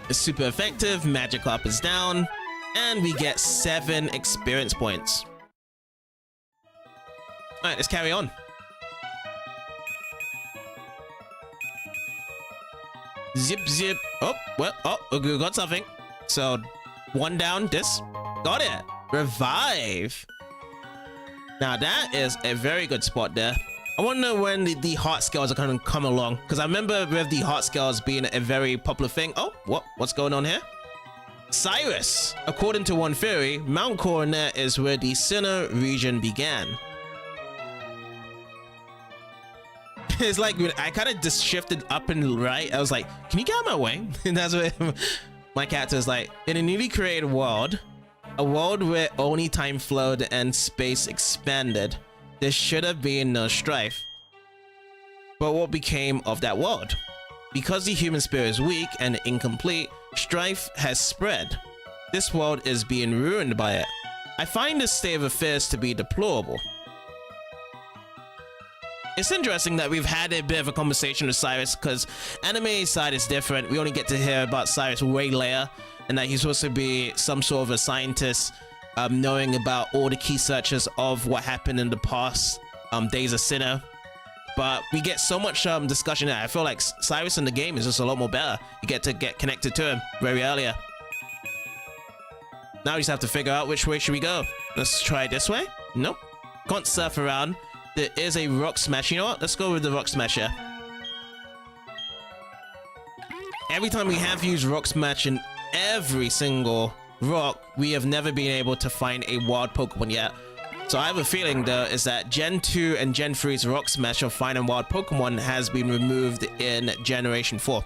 S1: It's super effective, Magikarp is down, and we get 7 experience points. Alright, let's carry on. Zip, zip. Oh, well, oh, we got something. So, 1 down, this. Got it. Revive. Now, that is a very good spot there. I wonder when the heart scales are going to come along. Because I remember with the heart scales being a very popular thing. Oh, what's going on here? Cyrus. According to one theory, Mount Coronet is where the Sinnoh region began. It's like I kind of just shifted up and right. I was like, can you get out of my way? And that's what my character is like. In a newly created world, a world where only time flowed and space expanded, there should have been no strife. But what became of that world? Because the human spirit is weak and incomplete, strife has spread. This world is being ruined by it. I find this state of affairs to be deplorable. It's interesting that we've had a bit of a conversation with Cyrus because anime side is different. We only get to hear about Cyrus way later and that he's supposed to be some sort of a scientist knowing about all the key searches of what happened in the past days of Sinnoh. But we get so much discussion there. I feel like Cyrus in the game is just a lot more better. You get to get connected to him very earlier. Now we just have to figure out which way should we go. Let's try it this way. Nope. Can't surf around. There is a rock smash. You know what? Let's go with the rock smasher. Every time we have used rock smash in every single rock, we have never been able to find a wild Pokemon yet. So I have a feeling though is that Gen 2 and Gen 3's rock smash of finding wild Pokemon has been removed in Generation 4.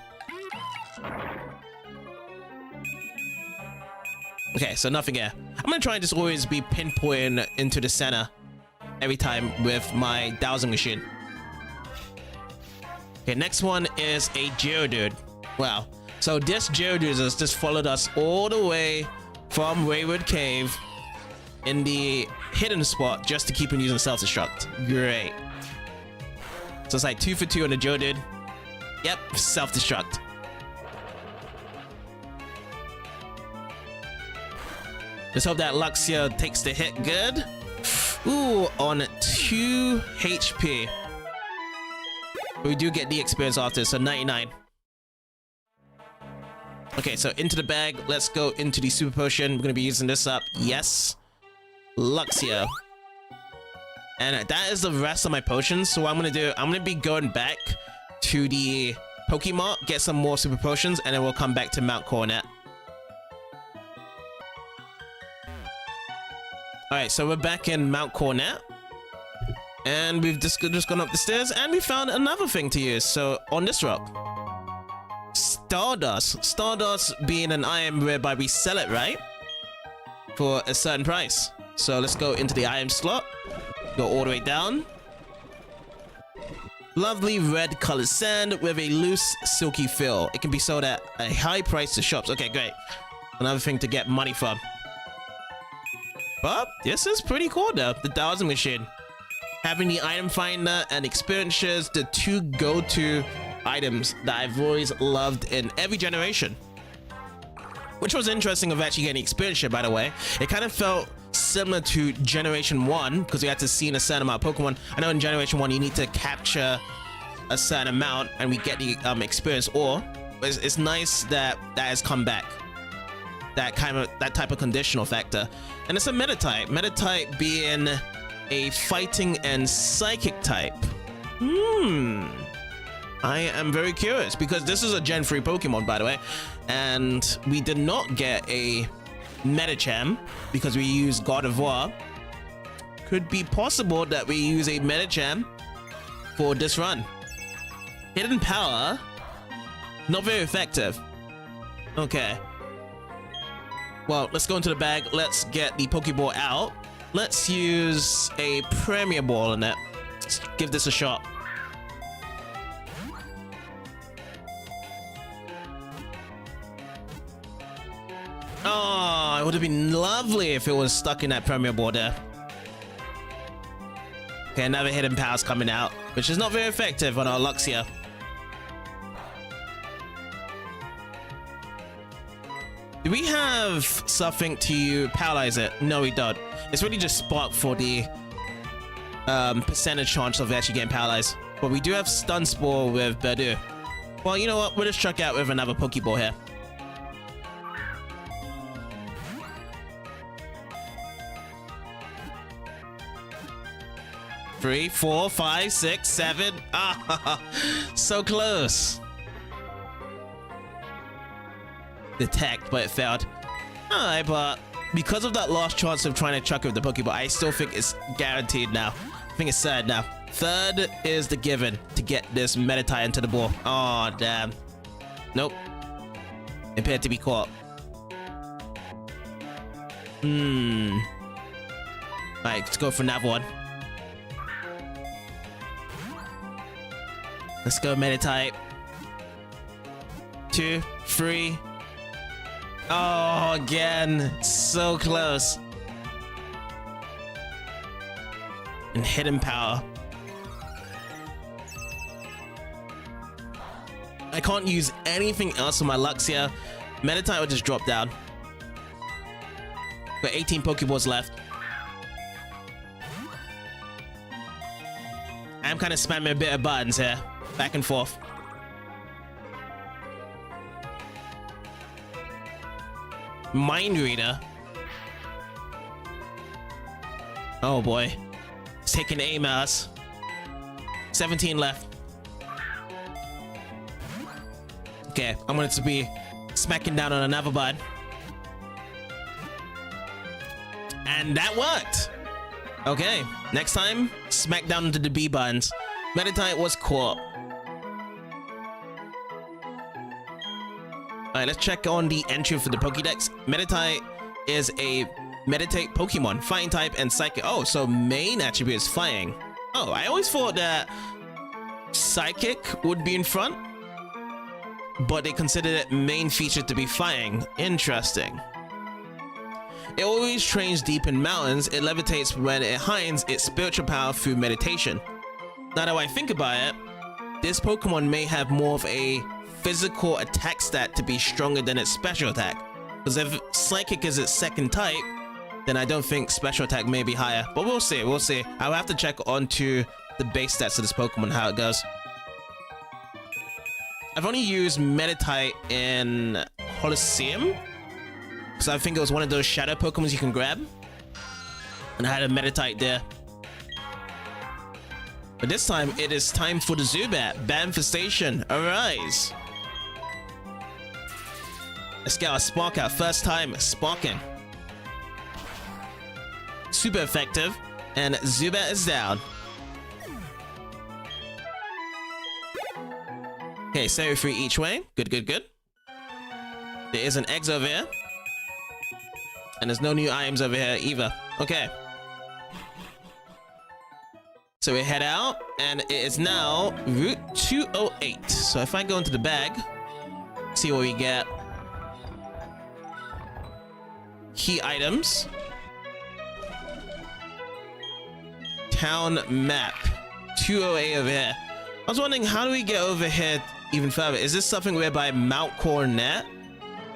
S1: Okay, so nothing here. I'm gonna try and just always be pinpointing into the center every time with my dowsing machine. Okay, next one is a Geodude. Wow. So this Geodude has just followed us all the way from Wayward Cave in the hidden spot just to keep him using self-destruct. Great. So it's like 2 for 2 on the Geodude. Yep, self-destruct. Let's hope that Luxio takes the hit good. Ooh, on 2 HP. But we do get the experience after, so 99. Okay, so into the bag. Let's go into the super potion. We're going to be using this up. Yes. Luxio. And that is the rest of my potions. So what I'm going to do, I'm going to be going back to the Pokemon, get some more super potions, and then we'll come back to Mount Coronet. Alright, so we're back in Mount Coronet. And we've just gone up the stairs, and we found another thing to use. So, on this rock. Stardust. Stardust being an item whereby we sell it, right? For a certain price. So let's go into the item slot. Go all the way down. Lovely red colored sand with a loose silky feel. It can be sold at a high price to shops. Okay, great. Another thing to get money from. But this is pretty cool though. The dowsing machine. Having the item finder and experiences, the two go-to items that I've always loved in every generation. Which was interesting of actually getting experience, by the way. It kind of felt similar to Generation 1 because we had to see in a certain amount of Pokemon. I know in Generation 1 you need to capture a certain amount and we get the experience ore. It's nice that that has come back. That type of conditional factor. And it's a meta type. Meta type being a fighting and psychic type. I am very curious because this is a Gen 3 Pokemon, by the way, and we did not get a Medicham because we use God of War. Could be possible that we use a Medicham for this run. Hidden Power, not very effective. Okay. Well, let's go into the bag. Let's get the Pokeball out. Let's use a Premier Ball in it. Let's give this a shot. Oh, it would have been lovely if it was stuck in that Premier Ball there. Okay, another Hidden Power's coming out, which is not very effective on our Luxia. Do we have something to paralyze it? No, we don't. It's really just Spark for the percentage chance of actually getting paralyzed. But we do have Stun Spore with Birdu. Well, you know what? We'll just chuck out with another Pokeball here. Three, 4, 5, 6, 7. Ah, so close. Detect, but it failed. Alright, but because of that last chance of trying to chuck it with the Pokeball, I still think it's guaranteed now. I think it's sad now. Third is the given to get this Meditite into the ball. Oh, damn. Nope. Appeared to be caught. Alright, let's go for another one. Let's go Meditite. 2, 3. Oh, again. So close. And Hidden Power. I can't use anything else on my Luxia. Meditite will just drop down. Got 18 Pokeballs left. I'm kind of spamming a bit of buttons here. Back and forth. Mind Reader. Oh boy. It's taking aim at us. 17 left. Okay, I'm going to be smacking down on another button. And that worked. Okay, next time, smack down into the B buttons. Meditite was caught. Alright, let's check on the entry for the Pokédex. Meditite is a Meditate Pokemon, Fighting type and Psychic. Oh, so main attribute is Fighting. Oh, I always thought that Psychic would be in front, but they considered it main feature to be Fighting. Interesting. It always trains deep in mountains. It levitates when it hides its spiritual power through meditation. Now that I think about it, this Pokemon may have more of a physical attack stat to be stronger than its special attack. Because if Psychic is its second type, then I don't think special attack may be higher. But we'll see, we'll see. I'll have to check onto the base stats of this Pokemon, how it goes. I've only used Meditite in Colosseum, because I think it was one of those shadow Pokemons you can grab. And I had a Meditite there. But this time, it is time for the Zubat. Banfestation, arise. Let's get our Spark out. First time sparking. Super effective. And Zubat is down. Okay, 73 each way. Good, good, good. There is an eggs over here. And there's no new items over here either. Okay. So we head out, and it is now Route 208. So if I go into the bag, see what we get. Key items. Town map. 208 over here. I was wondering, how do we get over here even further? Is this something whereby Mount Coronet,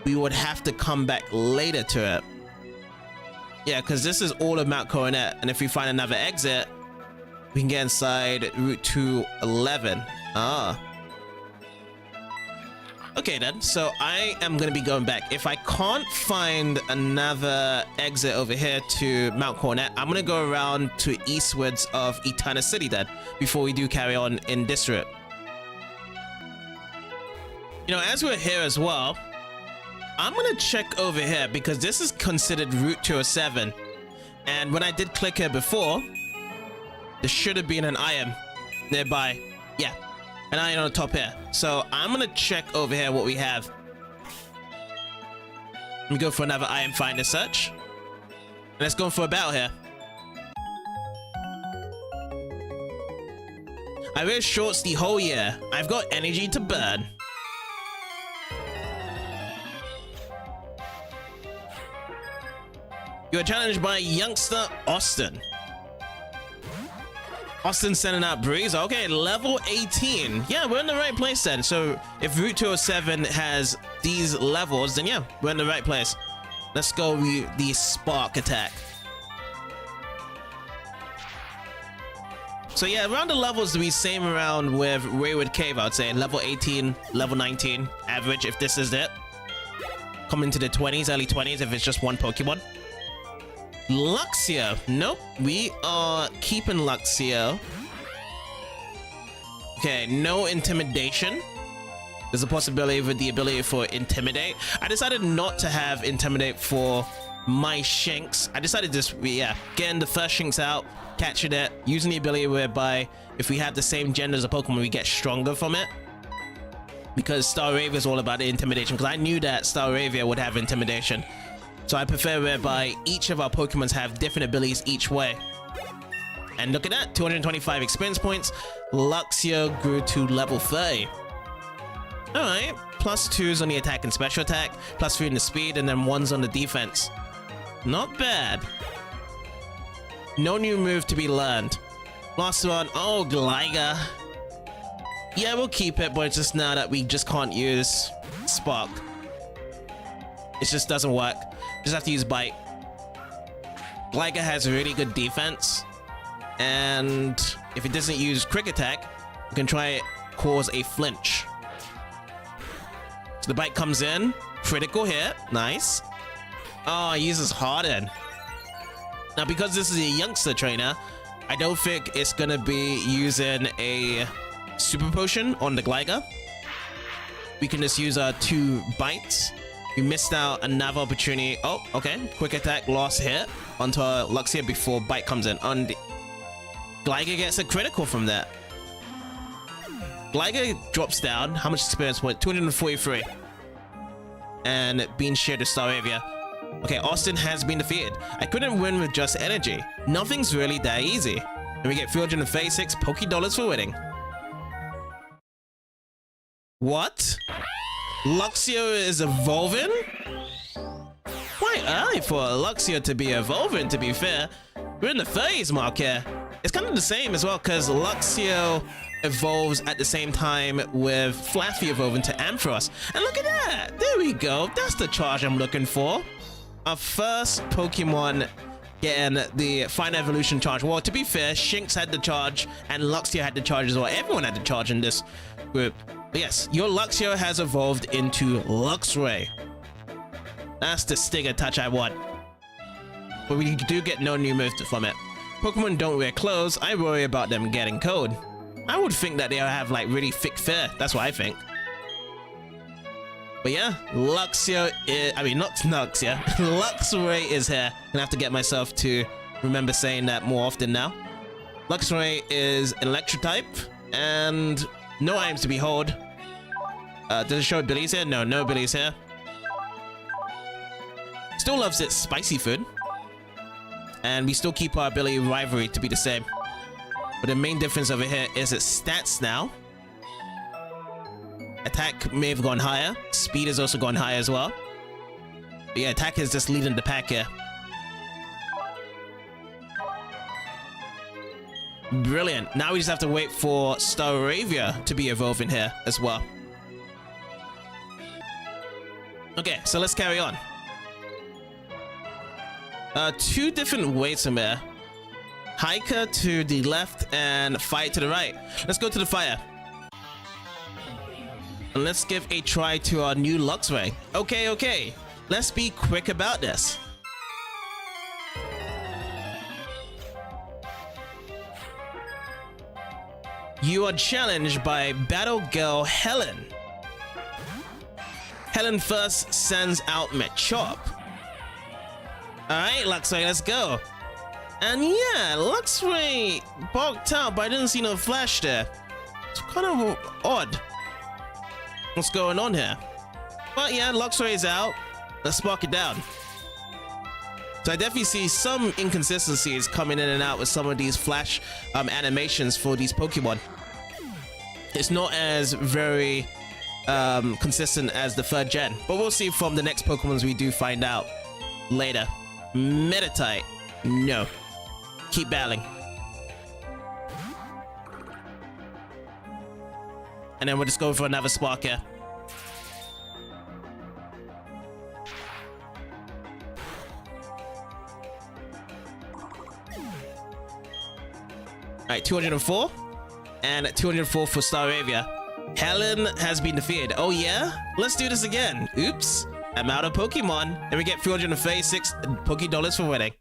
S1: we would have to come back later to it? Yeah, because this is all of Mount Coronet, and if we find another exit, we can get inside Route 211. Ah. Okay then, so I am going to be going back. If I can't find another exit over here to Mount Coronet, I'm going to go around to eastwards of Eterna City then, before we do carry on in this route. You know, as we're here as well, I'm going to check over here because this is considered Route 207. And when I did click here before, there should have been an item nearby. Yeah, an item on the top here. So I'm gonna check over here what we have. Let me go for another item finder search. Let's go for a battle here. I wear shorts the whole year. I've got energy to burn. You are challenged by youngster Austin. Austin sending out Breeze. Okay, level 18. Yeah, we're in the right place then. So if Route 207 has these levels, then yeah, we're in the right place. Let's go with the spark attack. So yeah, around the levels to be same around with Wayward Cave, I would say. Level 18, level 19, average if this is it. Coming to the 20s, early 20s if it's just one Pokemon. Luxio. Nope. We are keeping Luxio. Okay, no intimidation. There's a possibility with the ability for intimidate. I decided not to have intimidate for my Shinx. I decided just, yeah, getting the first Shinx out, catching it, using the ability whereby if we have the same gender as a Pokemon, we get stronger from it. Because Staravia is all about the intimidation. Because I knew that Staravia would have intimidation. So I prefer whereby each of our Pokemons have different abilities each way. And look at that, 225 experience points. Luxio grew to level 30. Alright, plus 2s on the attack and special attack, plus 3 in the speed, and then 1s on the defense. Not bad. No new move to be learned. Last one, oh, Gligar. Yeah, we'll keep it, but it's just now that we just can't use Spark. It just doesn't work. Just have to use Bite. Gligar has really good defense. And if it doesn't use Quick Attack, you can try it cause a flinch. So the Bite comes in. Critical hit. Nice. Oh, he uses Harden. Now, because this is a youngster trainer, I don't think it's going to be using a Super Potion on the Gligar. We can just use our 2 bites. We missed out another opportunity. Oh, okay. Quick attack, lost hit onto our Luxio before Bite comes in. And Gligar gets a critical from that. Gligar drops down. How much experience point? 243. And being shared to Staravia. Okay, Austin has been defeated. I couldn't win with just energy. Nothing's really that easy. And we get 336 Poké-Dollars for winning. What? Luxio is evolving? Quite early for Luxio to be evolving, to be fair. We're in the 30s mark here. It's kind of the same as well, because Luxio evolves at the same time with Flaffy evolving to Ampharos. And look at that! There we go. That's the charge I'm looking for. Our first Pokemon getting the Final Evolution charge. Well, to be fair, Shinx had the charge, and Luxio had the charge as well. Everyone had the charge in this group. But yes, your Luxio has evolved into Luxray. That's the Stinger touch I want. But we do get no new moves from it. Pokemon don't wear clothes. I worry about them getting cold. I would think that they'll have like really thick fur. That's what I think. But yeah, Luxio is, I mean, not Luxio. Luxray is here. Gonna have to get myself to remember saying that more often now. Luxray is electric type and no items to behold. Does it show abilities here? No, no abilities here. Still loves its spicy food. And we still keep our ability rivalry to be the same. But the main difference over here is its stats now. Attack may have gone higher. Speed has also gone higher as well. But yeah, attack is just leading the pack here. Brilliant. Now we just have to wait for Staravia to be evolving here as well. Okay, so let's carry on. Two different ways from here. Hiker to the left and fire to the right. Let's go to the fire. And let's give a try to our new Luxray. Okay. Let's be quick about this. You are challenged by Battle Girl Helen. Helen first sends out Machop. Alright, Luxray, let's go. And yeah, Luxray barked out, but I didn't see no flash there. It's kind of odd. What's going on here? But yeah, Luxray is out. Let's spark it down. So I definitely see some inconsistencies coming in and out with some of these flash animations for these Pokemon. It's not as very consistent as the 3rd gen, but we'll see from the next Pokemons we do find out later. Meditite. No. Keep battling. And then we'll just go for another spark here. Alright, 204. And 204 for Staravia. Helen has been defeated. Oh yeah? Let's do this again. Oops. I'm out of Pokemon. And we get 336 Poké-Dollars for winning.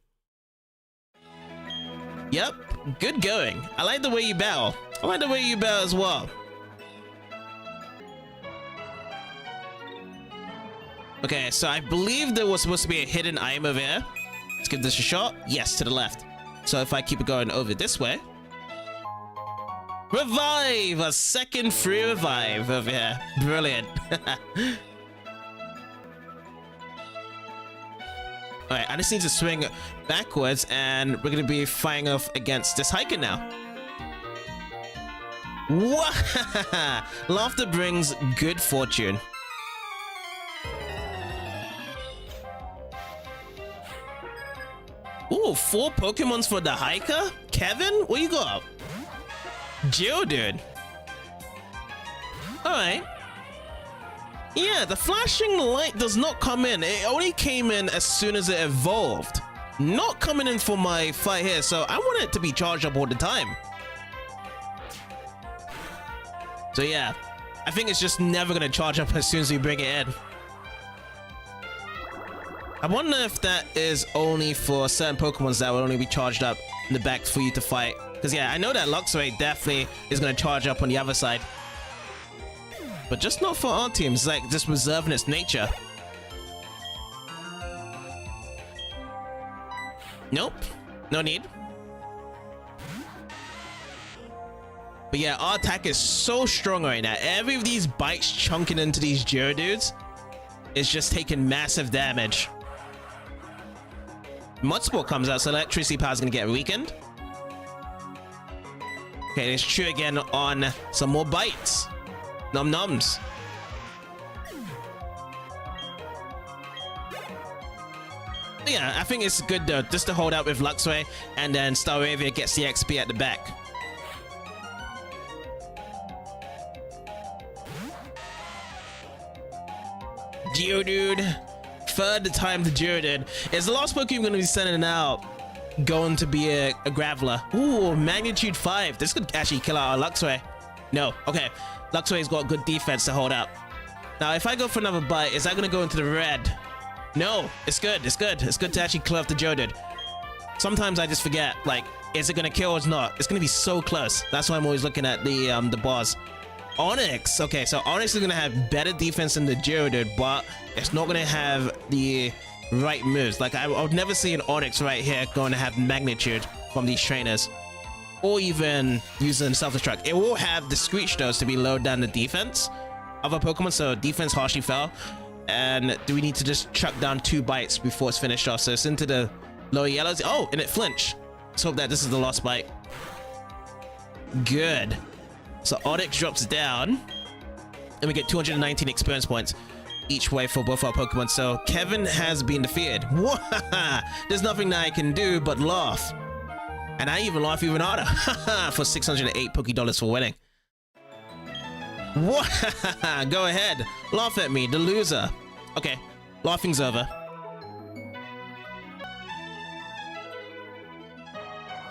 S1: Yep. Good going. I like the way you battle. I like the way you battle as well. Okay, so I believe there was supposed to be a hidden item over here. Let's give this a shot. Yes, to the left. So if I keep it going over this way. Revive! A second free revive over here. Brilliant. Alright, I just need to swing backwards and we're gonna be firing off against this hiker now. Wah! Laughter brings good fortune. Ooh, 4 Pokemons for the hiker? Kevin, what you got? Geodude. Alright. Yeah, the flashing light does not come in. It only came in as soon as it evolved. Not coming in for my fight here, so I want it to be charged up all the time. So yeah, I think it's just never gonna charge up as soon as we bring it in. I wonder if that is only for certain Pokemons that will only be charged up in the back for you to fight. Because yeah, I know that Luxray definitely is going to charge up on the other side. But just not for our teams. It's like just reserving its nature. Nope. No need. But yeah, our attack is so strong right now. Every of these bites chunking into these Geodudes is just taking massive damage. Mudsport comes out, so electricity power is going to get weakened. Okay, let's chew again on some more bites. Num nums. Yeah, I think it's good though, just to hold out with Luxray, and then Staravia gets the XP at the back. Geodude. 3rd time the Geodude. Is the last Pokemon going to be sending out going to be a Graveler? Ooh, magnitude 5. This could actually kill our Luxray. No. Okay. Luxray's got good defense to hold up. Now, if I go for another bite, is that going to go into the red? No. It's good. It's good. It's good to actually clear off the Geodude. Sometimes I just forget, like, is it going to kill or not? It's going to be so close. That's why I'm always looking at the bars. Onyx. Okay, so Onyx is going to have better defense than the Geodude, but it's not going to have the right moves. Like, I would never see an Onyx right here going to have magnitude from these trainers. Or even using self-destruct. It will have the Screech Dose to be lowered down the defense of a Pokemon, so defense harshly fell. And do we need to just chuck down 2 bites before it's finished off? So it's into the lower yellows. Oh, and it flinched. Let's hope that this is the last bite. Good. So Onyx drops down. And we get 219 experience points each way for both our Pokemon. So Kevin has been defeated. There's nothing that I can do but laugh. And I even laugh even harder. For 608 Poké-Dollars for winning. Go ahead. Laugh at me, the loser. Okay, laughing's over.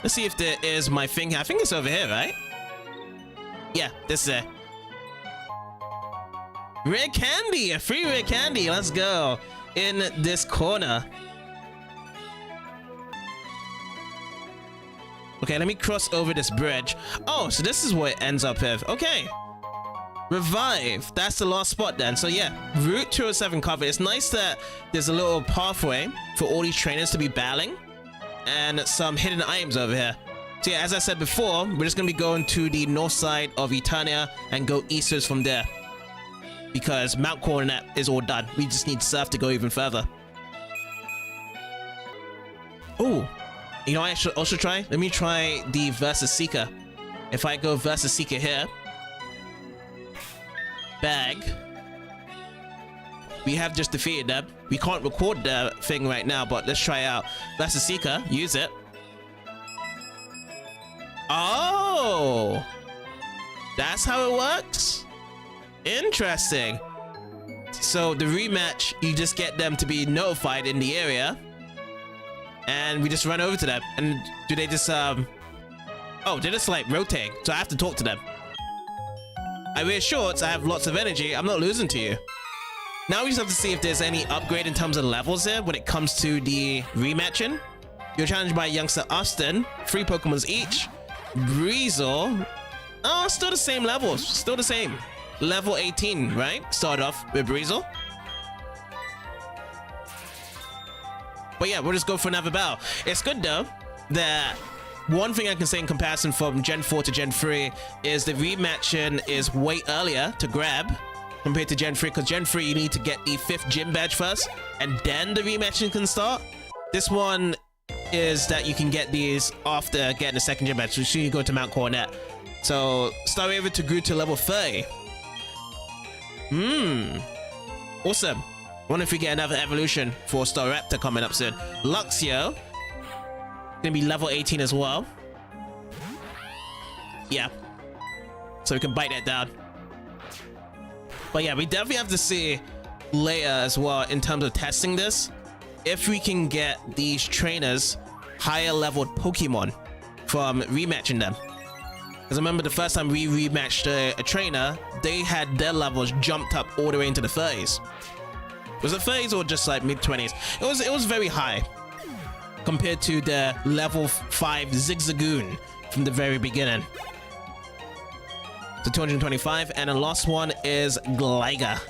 S1: Let's see if there is my thing. I think it's over here, right? Yeah, this is it. Rare candy, a free rare candy. Let's go. In this corner. Okay, let me cross over this bridge. Oh, so this is where it ends up with. Okay. Revive. That's the last spot then. So yeah, Route 207 covered. It's nice that there's a little pathway for all these trainers to be battling. And some hidden items over here. So yeah, as I said before, we're just going to be going to the north side of Eterna and go eastwards from there. Because Mount Coronet is all done. We just need Surf to go even further. Oh, you know what I should also try? Let me try the Versus Seeker. If I go Versus Seeker here. Bag. We have just defeated them. We can't record the thing right now, but let's try out Versus Seeker. Use it. Oh! That's how it works? Interesting. So the rematch, you just get them to be notified in the area, and we just run over to them. And do they just oh, they're just like rotating, so I have to talk to them. I wear shorts, I have lots of energy, I'm not losing to you. Now we just have to see if there's any upgrade in terms of levels there when it comes to the rematching. You're challenged by youngster Austin, 3 Pokemons each. Breezel, oh, still the same levels, still the same. Level 18, right? Start off with Breezel. But yeah, we'll just go for another battle. It's good though that one thing I can say in comparison from Gen 4 to Gen 3 is the rematching is way earlier to grab compared to Gen 3, because Gen 3 you need to get the 5th gym badge first and then the rematching can start. This one is that you can get these after getting the 2nd gym badge, so soon you go to Mount Coronet. So Staraptor to grew to level 30. Awesome. Wonder if we get another evolution for Staraptor coming up soon. Luxio gonna be level 18 as well. Yeah, so we can bite that down. But yeah, we definitely have to see later as well in terms of testing this, if we can get these trainers higher leveled Pokemon from rematching them. Because I remember the first time we rematched a trainer, they had their levels jumped up all the way into the 30s. Was it 30s or just like mid-20s? It was very high compared to the level 5 Zigzagoon from the very beginning. So 225, and the last one is Gligar.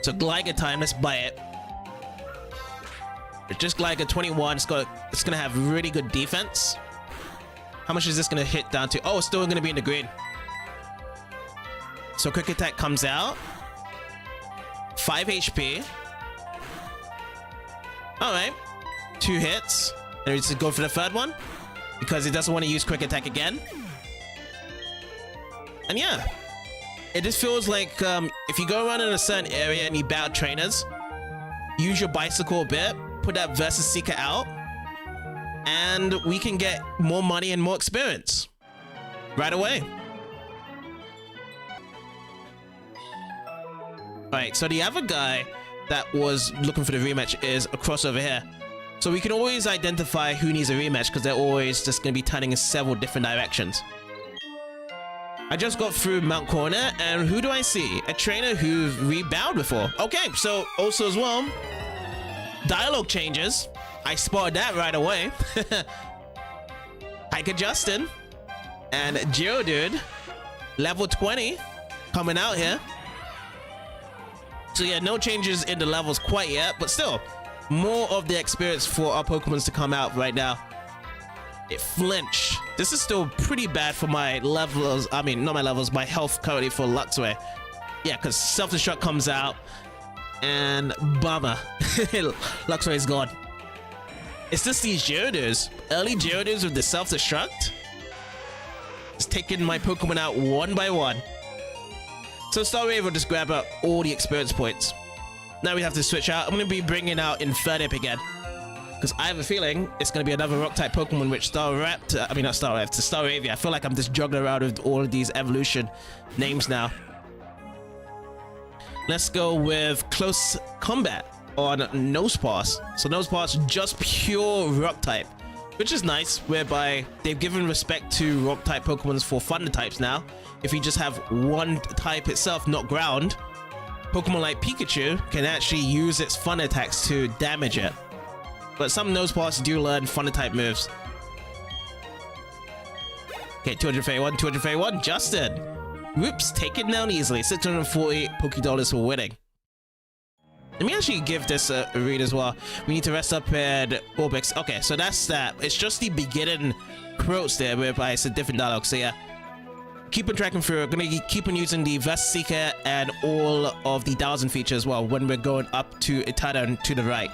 S1: So Gligar time, let's buy it. It's just Gligar 21. It's gonna have really good defense. How much is this gonna hit down to? Oh, it's still gonna be in the green. So Quick Attack comes out. 5 HP. Alright. 2 hits. And we just go for the 3rd one because it doesn't want to use Quick Attack again. And yeah, it just feels like if you go around in a certain area and you battle trainers, use your bicycle a bit, put that Versus Seeker out, and we can get more money and more experience right away. Alright, so the other guy that was looking for the rematch is across over here. So we can always identify who needs a rematch because they're always just going to be turning in several different directions. I just got through Mount Coronet, and who do I see? A trainer who's rebound before. Okay, so also as well, dialogue changes. I spotted that right away. Hiker Justin and Geodude, level 20, coming out here. So yeah, no changes in the levels quite yet, but still, more of the experience for our Pokemons to come out right now. It flinched. This is still pretty bad for my levels. I mean, not my levels, my health currently for Luxray. Yeah, because self-destruct comes out and bummer. Luxray is gone. It's just these Gyarados. Early Gyarados with the self-destruct. It's taking my Pokemon out one by one. So Starwave will just grab up all the experience points. Now we have to switch out. I'm going to be bringing out Infernape again. Because I have a feeling it's going to be another rock-type Pokemon which Staravia. I feel like I'm just juggling around with all of these evolution names now. Let's go with Close Combat on Nosepass. So Nosepass just pure rock-type, which is nice, whereby they've given respect to rock-type Pokemons for Thunder types now. If you just have one type itself, not ground, Pokemon like Pikachu can actually use its Thunder attacks to damage it. But some Nosepass do learn Thunder type moves. Okay, 231, 231, Justin. Whoops, take it down easily. 640 Pokédollars for winning. Let me actually give this a read as well. We need to rest up at Orbix. Okay, so that's that. It's just the beginning quotes there, whereby it's a different dialogue. So yeah, keep on tracking through. We're gonna keep on using the Vest Seeker and all of the Thousand feature as well when we're going up to Eterna and to the right.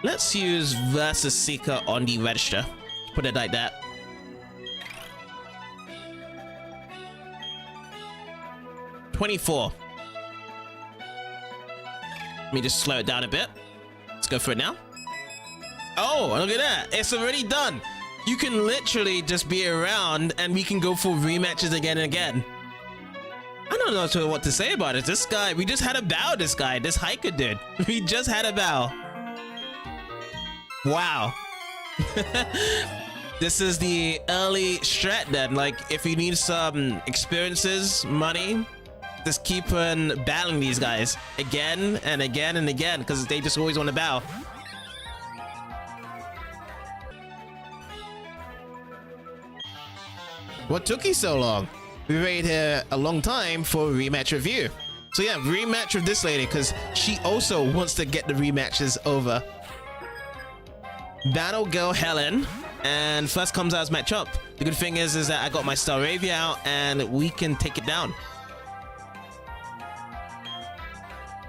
S1: Let's use Versus Seeker on the register. Put it like that. $24. Let me just slow it down a bit. Let's go for it now. Oh, look at that. It's already done. You can literally just be around and we can go for rematches again and again. I don't know what to say about it. This guy, we just had a bow, this hiker dude. We just had a bow. Wow. This is the early strat then. Like, if you need some experiences, money, just keep on battling these guys again and again and again, because they just always want to bow. What took you so long? We waited here a long time for a rematch review. So yeah, rematch with this lady, because she also wants to get the rematches over. Battle Girl Helen, and first comes out as Machop. The good thing is that I got my Staravia out and we can take it down.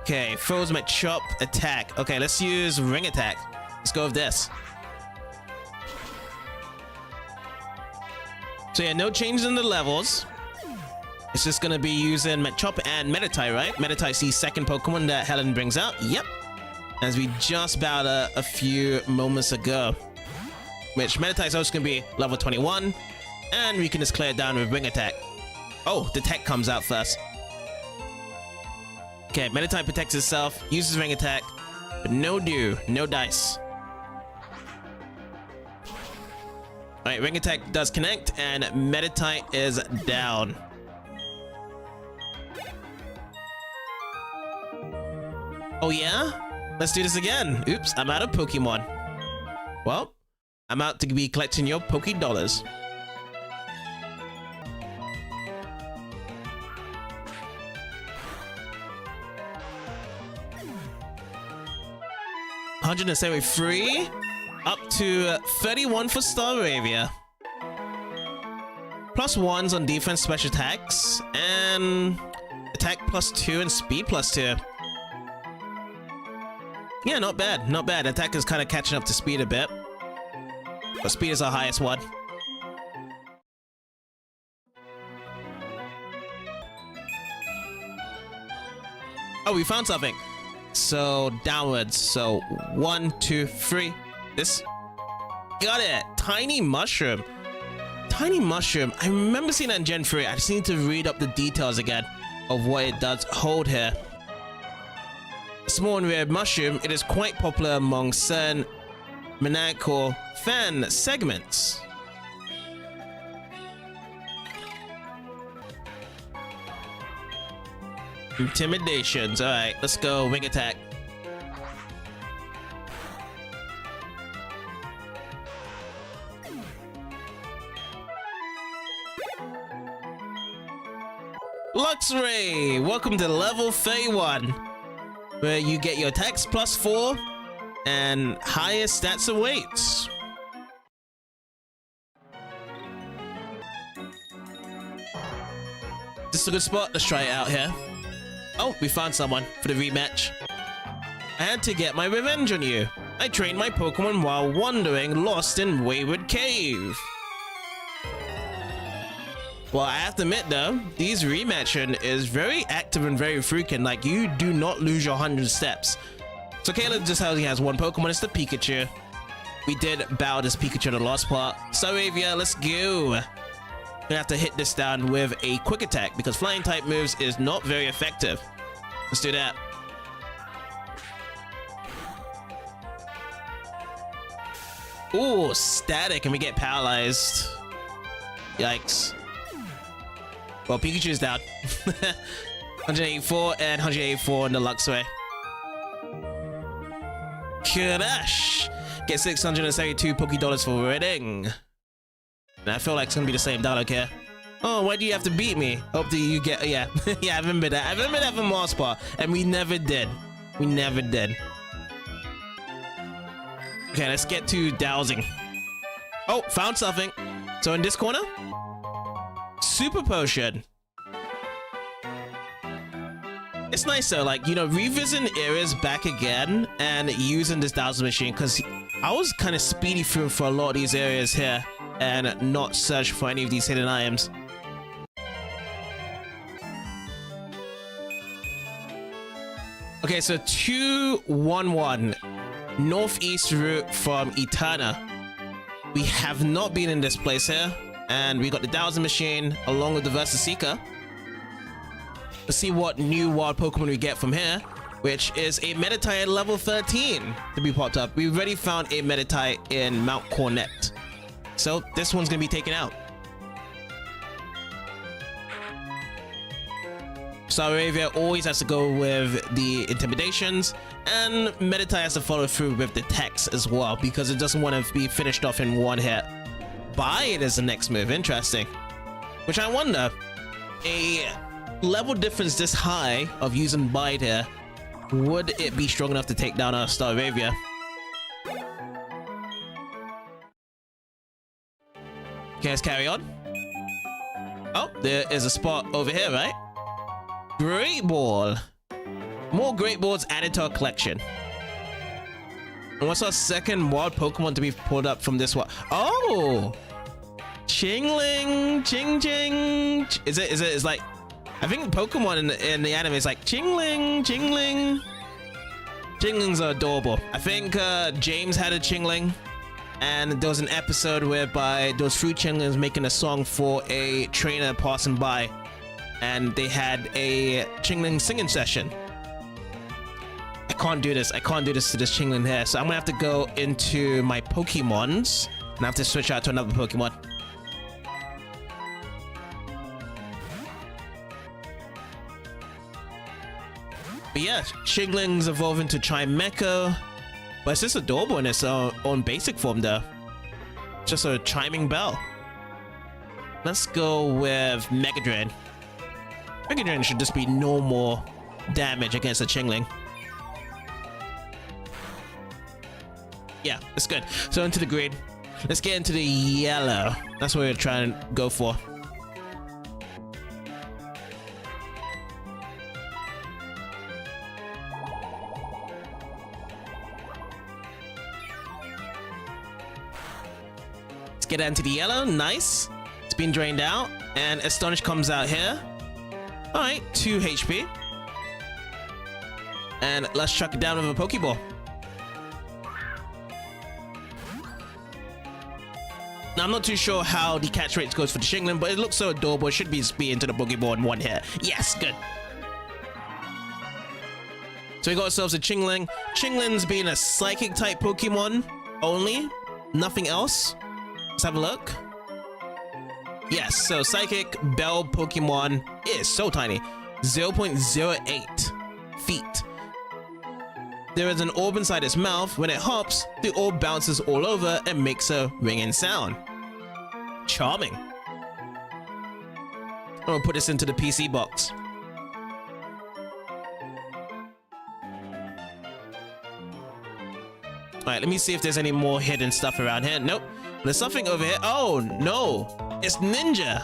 S1: Okay, throws Machop, attack. Okay, let's use Ring Attack. Let's go with this. So yeah, no changes in the levels. It's just gonna be using Machop and Meditite, right? Meditite's the second Pokemon that Helen brings out. Yep. As we just bowed a few moments ago. Which Meditite's also gonna be level 21. And we can just clear it down with Ring Attack. Oh, the tech comes out first. Okay, Meditite protects itself, uses Ring Attack, but no dice. Alright, Ring Attack does connect, and Meditite is down. Oh yeah? Let's do this again. Oops, I'm out of Pokemon. Well, I'm out to be collecting your Pokédollars. $173 up to 31 for Staravia. +1s on defense, special attacks, and attack +2 and speed +2. Yeah, not bad, not bad. Attack is kind of catching up to speed a bit, but speed is our highest one. Oh, we found something. So downwards. So 1, 2, 3. This. Got it. Tiny Mushroom. Tiny Mushroom. I remember seeing that in Gen 3. I just need to read up the details again of what it does hold here. Small and rare mushroom. It is quite popular among certain maniacal fan segments. Intimidations. Alright, let's go. Wing attack. Luxray! Welcome to level 31, where you get your attacks +4 and higher stats awaits. This is a good spot. Let's try it out here. Oh, we found someone for the rematch. I had to get my revenge on you. I trained my Pokemon while wandering lost in Wayward Cave. Well, I have to admit though, these rematching is very active and very freaking. Like, you do not lose your 100 steps. So Caleb just only has one Pokemon. It's the Pikachu. We did bow this Pikachu in the last part. Staravia, let's go. Gonna have to hit this down with a quick attack because flying type moves is not very effective. Let's do that. Ooh, static, and we get paralyzed. Yikes. Well, Pikachu's down. 184 and 184 in the Luxray. Crash! Get 672 Pokédollars for winning. And I feel like it's gonna be the same dollar here. Oh, why do you have to beat me? Hope that you get, yeah. Yeah, I remember that. I remember that from last part. And we never did. We never did. Okay, let's get to dowsing. Oh, found something. So in this corner, Super Potion. It's nice though, like, you know, revisiting areas back again and using this dowsing machine, because I was kind of speedy through for a lot of these areas here and not search for any of these hidden items. Okay, so 211 northeast route from Eterna. We have not been in this place here, and we got the dowsing machine along with the Versus Seeker. Let's see what new wild Pokemon we get from here, which is a Meditite at level 13 to be popped up. We already found a Meditite in Mount Cornet, so this one's gonna be taken out. Staravia always has to go with the intimidations, and Meditite has to follow through with the text as well because it doesn't want to be finished off in one hit. Bite is the next move. Interesting. Which I wonder, a level difference this high of using Bite here, would it be strong enough to take down our Staravia? Okay, let's carry on. Oh, there is a spot over here, right? Great Ball. More Great Balls added to our collection. And what's our second wild Pokemon to be pulled up from this one? Oh! Chingling! Ching Ching! It's like, I think Pokemon in the anime is like Chingling! Chingling! Chinglings are adorable. I think James had a Chingling, and there was an episode whereby those fruit Chinglings making a song for a trainer passing by, and they had a Chingling singing session. I can't do this. I can't do this to this Chingling here. So I'm gonna have to go into my Pokemons and I have to switch out to another Pokemon. But yeah, Chinglings evolve into Chimecho, but it's just adorable in its own basic form though. Just a chiming bell. Let's go with Mega Drain. Mega Drain should just be normal damage against a Chingling. Yeah, that's good. So into the green. Let's get into the yellow. That's what we're trying to go for. Let's get into the yellow. Nice. It's been drained out. And Astonish comes out here. Alright, 2 HP. And let's chuck it down with a Pokeball. Now, I'm not too sure how the catch rate goes for the Chingling, but it looks so adorable. It should be into the Pokeball in one hit. Yes, good. So we got ourselves a Chingling. Chingling's being a Psychic type Pokemon only. Nothing else. Let's have a look. Yes, so Psychic Bell Pokemon is so tiny. 0.08 feet. There is an orb inside its mouth. When it hops, the orb bounces all over and makes a ringing sound. Charming. I'm gonna put this into the PC box. Alright, let me see if there's any more hidden stuff around here. Nope. There's something over here. Oh, no. It's Ninja.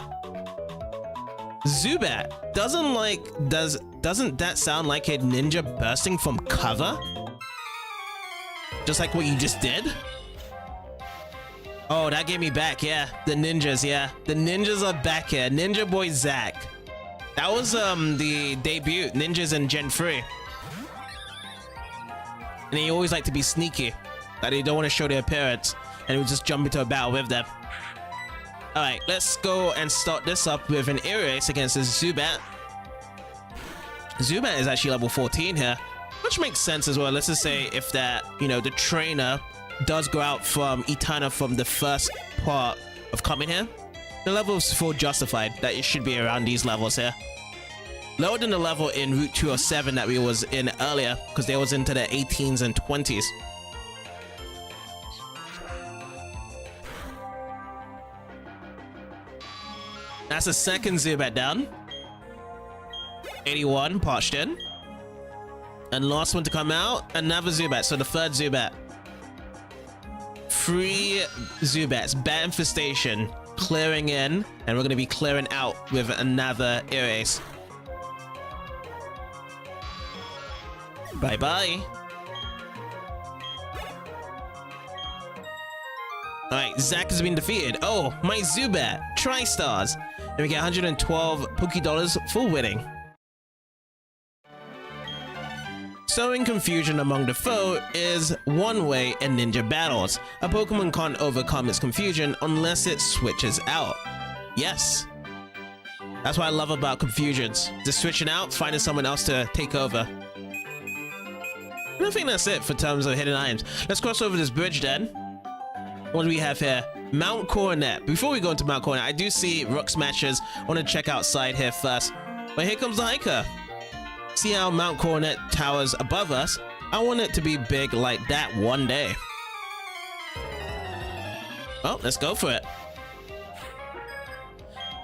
S1: Zubat. Doesn't that sound like a ninja bursting from cover? Just like what you just did? Oh, that gave me back, yeah. The ninjas, yeah. The ninjas are back here. Ninja Boy Zach. That was the debut, ninjas in Gen 3. And they always like to be sneaky. That they don't want to show their appearance. And we just jump into a battle with them. Alright, let's go and start this up with an air race against this Zubat. Zubat is actually level 14 here, which makes sense as well. Let's just say if that, you know, the trainer does go out from Eterna from the first part of coming here, the levels feel justified that it should be around these levels here. Lower than the level in Route 207 that we was in earlier, because they was into the 18s and 20s. That's the second Zubat down. 81 parched in. And last one to come out, another Zubat. So the third Zubat. 3 Zubats. Bat infestation. Clearing in. And we're going to be clearing out with another Ace. Bye-bye. Alright, Zack has been defeated. Oh, my Zubat. Tri-stars. And we get 112 Poké Dollars for winning. Sowing confusion among the foe is one way in ninja battles. A Pokemon can't overcome its confusion unless it switches out. Yes. That's what I love about confusions. Just switching out, finding someone else to take over. And I think that's it for terms of hidden items. Let's cross over this bridge then. What do we have here? Mount Coronet. Before we go into Mount Coronet, I do see rock smashers. I want to check outside here first. But here comes the hiker. See how Mount Coronet towers above us? I want it to be big like that one day. Well, let's go for it.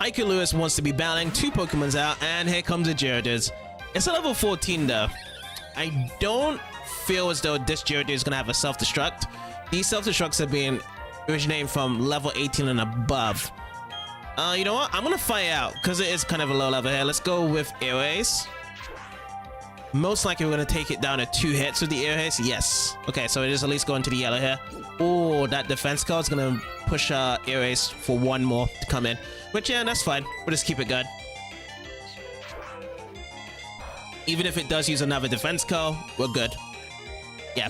S1: Hiker Lewis wants to be battling 2 Pokemons out, and here comes a Gyarados. It's a level 14 though. I don't feel as though this Gyarados is going to have a self-destruct. These self-destructs are being originating from level 18 and above. You know what? I'm going to fight out because it is kind of a low level here. Let's go with Air Ace. Most likely we're going to take it down to 2 hits with the Air Ace. Yes. Okay, so it is at least going to the yellow here. Oh, that defense card is going to push Air Ace for 1 more to come in. Which, yeah, that's fine. We'll just keep it good. Even if it does use another defense card, we're good. Yeah.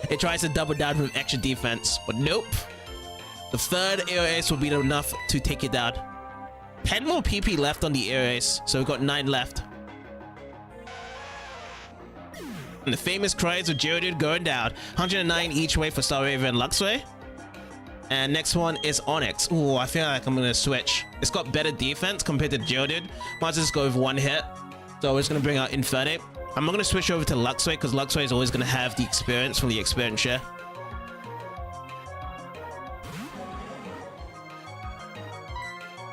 S1: It tries to double down with extra defense, but nope. The third Air Ace will be enough to take it down. 10 more PP left on the Air Ace, so we've got 9 left. And the famous cries of Geodude going down. 109 each way for Staravia and Luxray. And next one is Onyx. Ooh, I feel like I'm going to switch. It's got better defense compared to Geodude. Might as well just go with 1 hit. So we're just going to bring out Infernape. I'm not going to switch over to Luxray because Luxray is always going to have the experience from the experience share.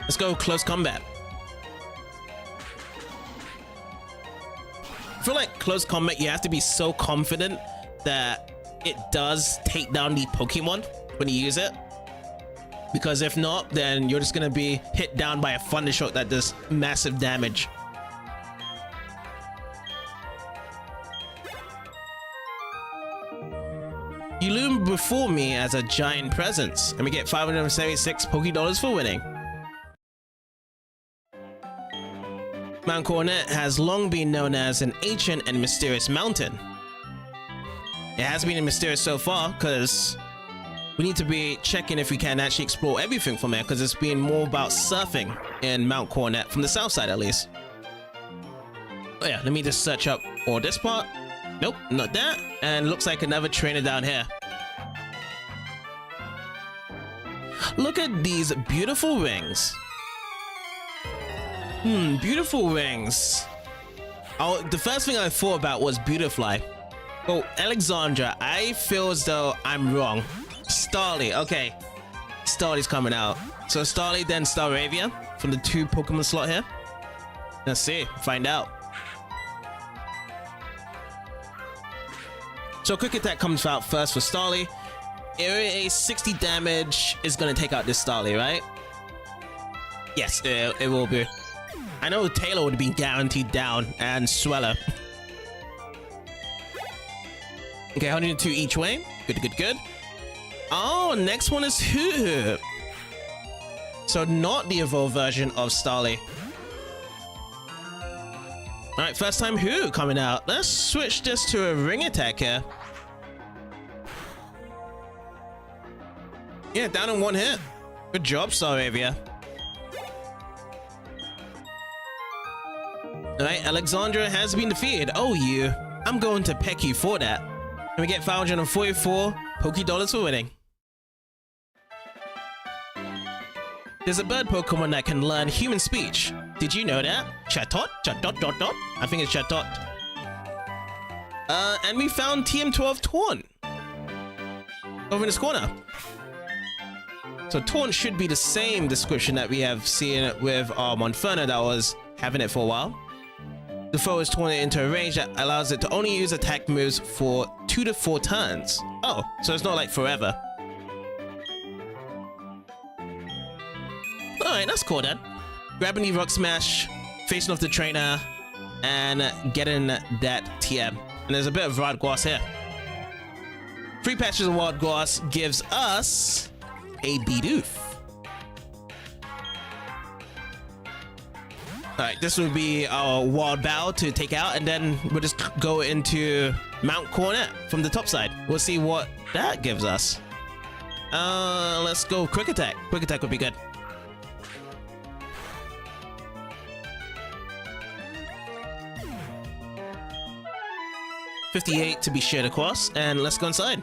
S1: Let's go close combat. I feel like close combat, you have to be so confident that it does take down the Pokemon when you use it. Because if not, then you're just going to be hit down by a Thundershock that does massive damage. You loom before me as a giant presence, and we get 576 Poké Dollars for winning. Mount Coronet has long been known as an ancient and mysterious mountain. It has been mysterious so far because we need to be checking if we can actually explore everything from there, because it's been more about surfing in Mount Coronet, from the south side at least. Oh yeah, let me just search up all this part. Nope, not that. And looks like another trainer down here. Look at these beautiful rings. Beautiful rings. Oh, the first thing I thought about was Beautifly. Oh, Alexandra, I feel as though I'm wrong. Starly, okay. Starly's coming out. So Starly, then Staravia from the 2 Pokemon slot here. Let's see, find out. So Quick Attack comes out first for Starly. Area Ace 60 damage is going to take out this Starly, right? Yes, it will be. I know Taylor would be guaranteed down, and Sweller. Okay, 102 each way. Good, good, good. Oh, next one is Hoo. So not the evolved version of Starly. All right, first time Hoo coming out. Let's switch this to a ring attack here. Yeah, down in one hit. Good job, Staravia. All right, Alexandra has been defeated. Oh, you. I'm going to peck you for that. And we get 544 Poké-Dollars for winning. There's a bird Pokemon that can learn human speech. Did you know that? Chatot? Chatot. I think it's Chatot. And we found TM12 Taunt over in this corner. So Taunt should be the same description that we have seen with Monferno that was having it for a while. The foe is taunted into a range that allows it to only use attack moves for 2 to 4 turns. Oh, so it's not like forever. Alright, that's cool then. Grabbing the Rock Smash, facing off the trainer, and getting that TM. And there's a bit of Wild Grass here. 3 patches of Wild Grass gives us a Bidoof. Alright, this will be our Wild Bow to take out, and then we'll just go into Mount Cornet from the top side. We'll see what that gives us. Let's go Quick Attack. Quick Attack would be good. $58 to be shared across, and let's go inside.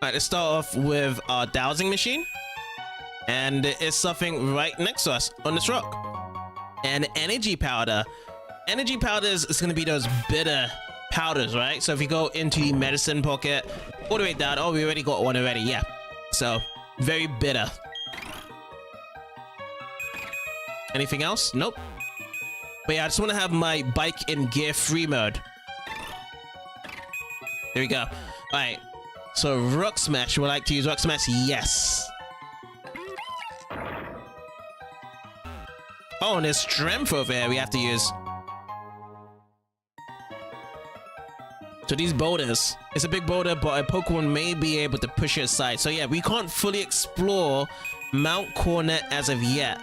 S1: Alright, let's start off with our dowsing machine. And it's something right next to us on this rock. An energy powder. Energy powders is going to be those bitter powders, right? So if you go into the medicine pocket, all the way down. Oh, we already got one already. Yeah. So, very bitter. Anything else? Nope. But yeah, I just want to have my bike in gear free mode. There we go. Alright. So, Rock Smash. Would I like to use Rock Smash? Yes. Oh, and there's Strength over here we have to use. So these boulders. It's a big boulder, but a Pokemon may be able to push it aside. So yeah, we can't fully explore Mount Cornet as of yet.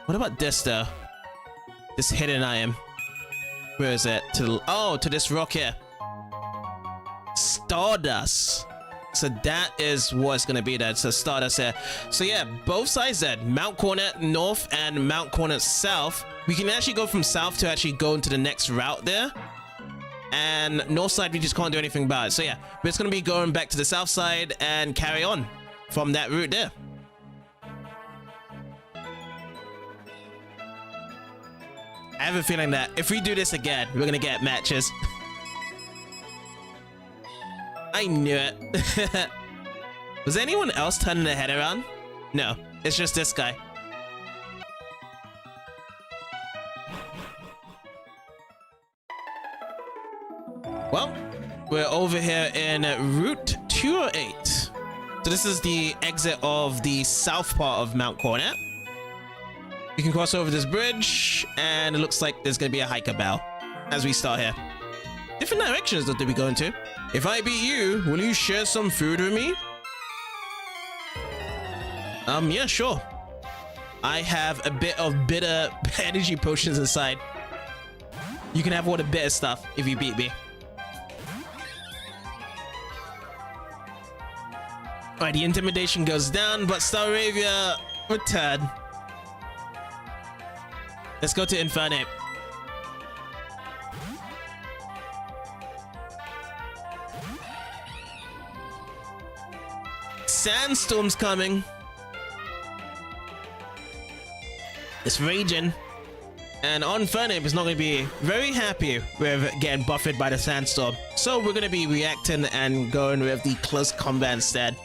S1: What about this, though? This hidden item. Where is it? To this rock here. Stardust. So that is what's going to be there. So Stardust here. So yeah, both sides there. Mount Cornet North and Mount Cornet South. We can actually go from south to actually go into the next route there. And north side, we just can't do anything about it. So yeah, we're just going to be going back to the south side and carry on from that route there. I have a feeling that if we do this again, we're gonna get matches. I knew it. Was anyone else turning their head around? No, it's just this guy. Well, we're over here in Route 208. So this is the exit of the south part of Mount Cornet. You can cross over this bridge, and it looks like there's going to be a hiker bell as we start here. Different directions that we go into. If I beat you, will you share some food with me? Yeah, sure. I have a bit of bitter energy potions inside. You can have all the bitter stuff if you beat me. Alright, the intimidation goes down, but Staravia returned. Let's go to Infernape. Sandstorm's coming. It's raging. And Infernape is not going to be very happy with getting buffeted by the sandstorm. So we're going to be reacting and going with the close combat instead.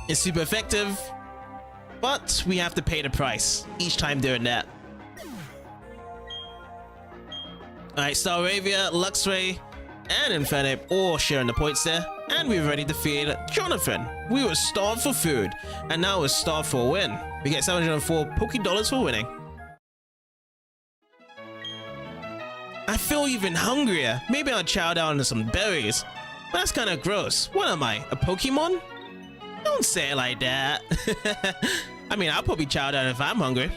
S1: It's super effective. But we have to pay the price each time doing that. Alright, Staravia, Luxray, and Infernape all sharing the points there. And we've already defeated Jonathan. We were starved for food, and now we're starved for a win. We get 704 Poké Dollars for winning. I feel even hungrier. Maybe I'll chow down to some berries. But that's kind of gross. What am I, a Pokemon? Don't say it like that. I mean, I'll probably chow down if I'm hungry.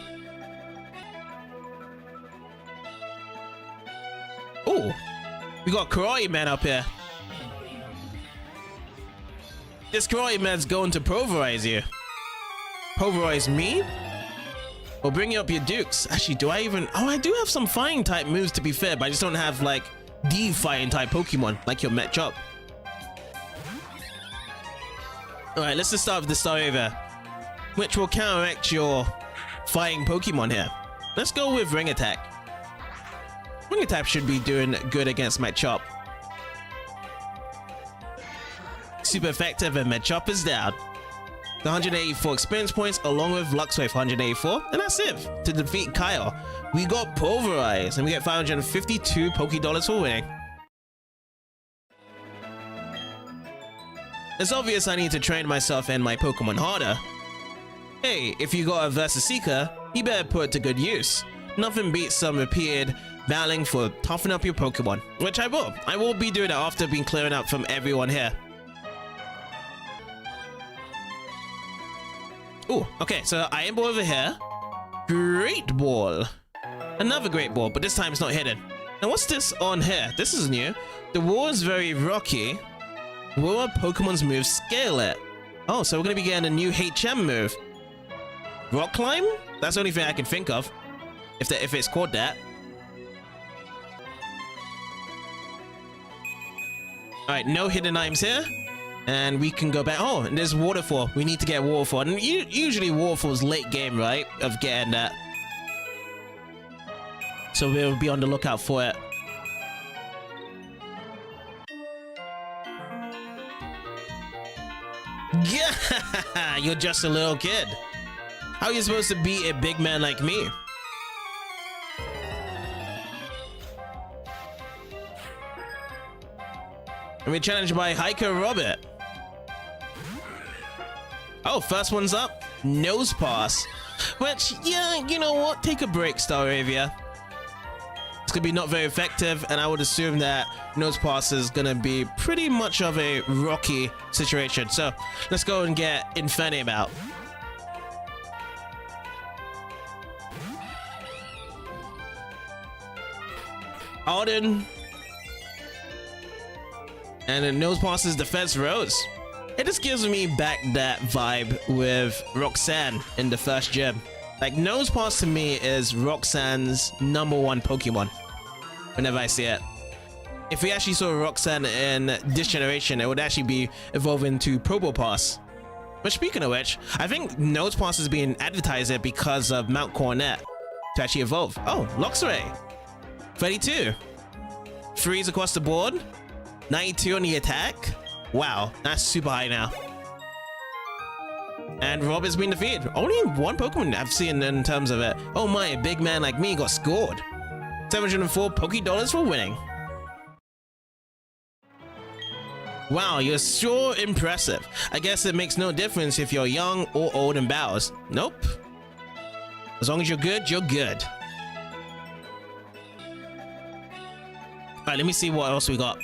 S1: Oh, we got Karate Man up here. This Karate Man's going to pulverize you. Pulverize me? Or bring you up your dukes. Actually, do I even... Oh, I do have some fighting type moves, to be fair, but I just don't have, like, the fighting type Pokemon, like your Metchop. Alright, let's just start with the Staravia, which will counteract your fighting Pokemon here. Let's go with Ring Attack. Ring Attack should be doing good against Metchop. Super effective, and Metchop is down. The 184 experience points along with Luxray for 184, and that's it to defeat Kyle. We got pulverized, and we get 552 Poké Dollars for winning. It's obvious I need to train myself and my Pokemon harder. Hey, if you got a Versus Seeker, you better put it to good use. Nothing beats some repeated battling for toughen up your Pokemon, which I will. I will be doing it after being clearing up from everyone here. Oh, okay, so Iron Ball over here. Great Ball. Another Great Ball, but this time it's not hidden. Now what's this on here? This is new. The wall is very rocky. Will our Pokemon's moves scale it? Oh, so we're going to be getting a new HM move. Rock Climb? That's the only thing I can think of. If it's called that. Alright, no hidden items here. And we can go back. Oh, and there's Waterfall. We need to get Waterfall. And usually Waterfall's late game, right? Of getting that. So we'll be on the lookout for it. Yeah, you're just a little kid. How are you supposed to beat a big man like me? And we're challenged by Hiker Robert. Oh, first one's up. Nose Pass. Which, yeah, you know what? Take a break, Staravia. It's gonna be not very effective, and I would assume that Nose Pass is gonna be pretty much of a rocky situation. So let's go and get Infernape out. Alden. And then Nose Pass's defense rose. It just gives me back that vibe with Roxanne in the first gym. Like, Nose Pass to me is Roxanne's #1 Pokemon whenever I see it. If we actually saw Roxanne in this generation, it would actually be evolving to Probopass. But speaking of which, I think Nose Pass is being advertised there because of Mount Coronet to actually evolve. Oh, Luxray. 32. 3s across the board. 92 on the attack. Wow, that's super high now. And Rob has been defeated. Only one Pokemon I've seen in terms of it. Oh my, a big man like me got scored. 704 Poké Dollars for winning. Wow, you're sure impressive. I guess it makes no difference if you're young or old in battles. Nope. As long as you're good, you're good. Alright, let me see what else we got.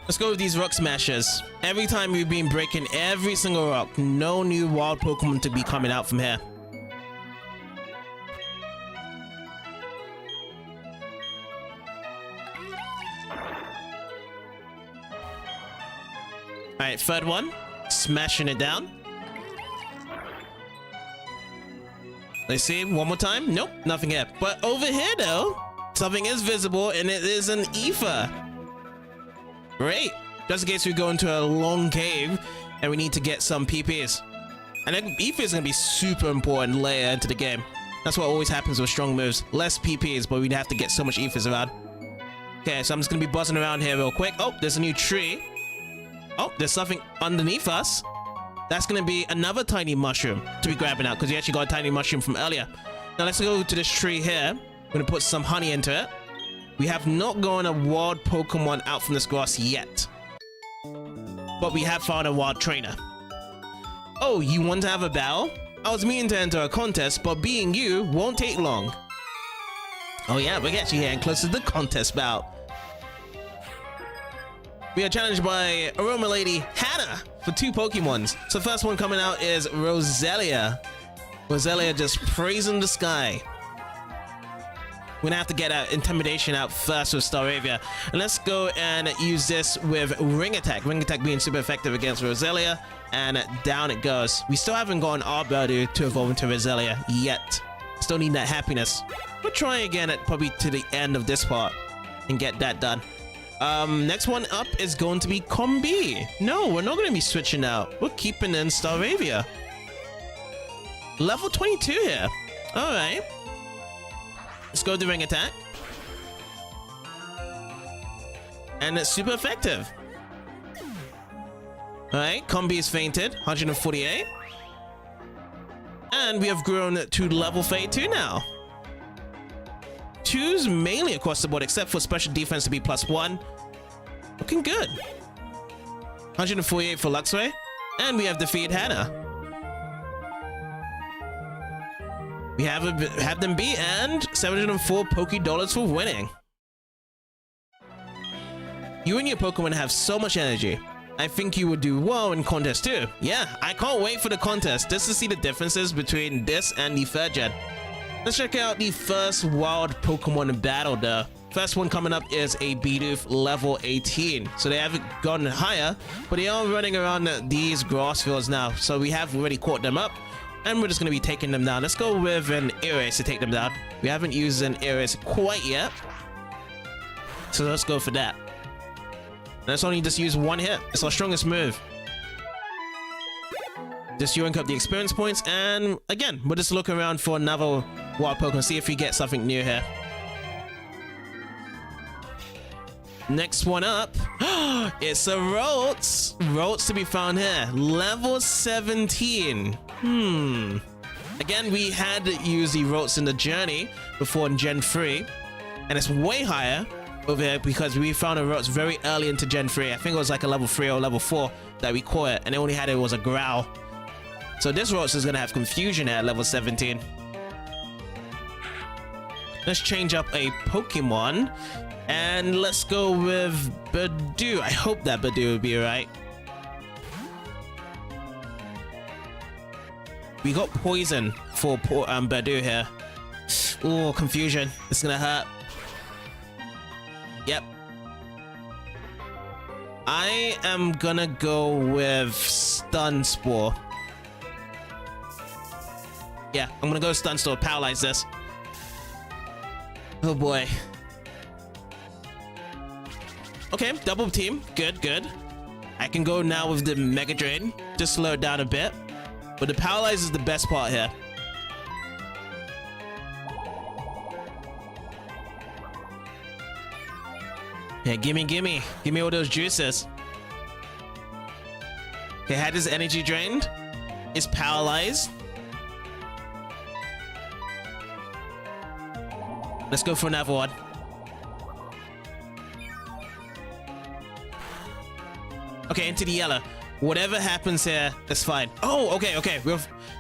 S1: Let's go with these Rock Smashers. Every time we've been breaking every single rock, no new wild Pokemon to be coming out from here. Alright, third one. Smashing it down. Let's see, one more time. Nope, nothing here. But over here though, something is visible, and it is an Ether. Great. Just in case we go into a long cave and we need to get some PPs. And then Ether is going to be super important later into the game. That's what always happens with strong moves. Less PPs, but we'd have to get so much Ethers around. Okay, so I'm just going to be buzzing around here real quick. Oh, there's a new tree. Oh, there's something underneath us. That's going to be another tiny mushroom to be grabbing out, because we actually got a tiny mushroom from earlier. Now let's go to this tree here. We're gonna put some honey into it. We have not gotten a wild Pokemon out from this grass yet, but we have found a wild trainer. Oh, you want to have a battle? I was meaning to enter a contest, but being you won't take long. Oh yeah, we're actually getting close to the contest bout. We are challenged by Aroma Lady Hannah for 2 Pokemons. So first one coming out is Roselia. Roselia just praising the sky. We're gonna have to get our intimidation out first with Staravia. And let's go and use this with Ring Attack. Ring Attack being super effective against Roselia. And down it goes. We still haven't gotten Oreburgh to evolve into Roselia yet. Still need that happiness. We'll try again at probably to the end of this part and get that done. Next one up is going to be Combi. No, we're not going to be switching out. We're keeping in Staravia. Level 22 here. All right. Let's go to Ring Attack. And it's super effective. All right, Combi is fainted, 148. And we have grown to level 32 now. 2s mainly across the board, except for special defense to be +1. Looking good. 148 for Luxray. And we have defeated Hannah. We have them beat, and 704 Poké-Dollars for winning. You and your Pokemon have so much energy. I think you would do well in contest too. Yeah, I can't wait for the contest just to see the differences between this and the 3rd gen. Let's check out the first wild Pokemon battle though. First one coming up is a Bidoof level 18. So they haven't gone higher, but they are running around these grass fields now. So we have already caught them up, and we're just going to be taking them down. Let's go with an Erase to take them down. We haven't used an Erase quite yet, so let's go for that. Let's only just use 1 hit. It's our strongest move. Just yoink up the experience points, and again, we'll just look around for another wild Pokemon, see if we get something new here. Next one up, it's a Ralts. Ralts to be found here, level 17. Again, we had used the Ralts in the journey before in Gen 3, and it's way higher over here because we found a Ralts very early into Gen 3. I think it was like a level 3 or level 4 that we caught it, and it only had it was a growl. So this Ralts is gonna have confusion at level 17. Let's change up a Pokemon, and let's go with Badoo. I hope that Badoo will be alright. We got poison for Badoo here. Oh, confusion. It's gonna hurt. Yep. I am gonna go with Stun Spore. Yeah, I'm gonna go Stun Spore, paralyze this. Oh boy. Okay, double team. Good, good. I can go now with the Mega Drain. Just slow it down a bit. But the paralyze is the best part here. Yeah, gimme all those juices. Okay, had his energy drained. Is paralyzed. Let's go for another one. Okay, into the yellow. Whatever happens here, that's fine. Oh, okay.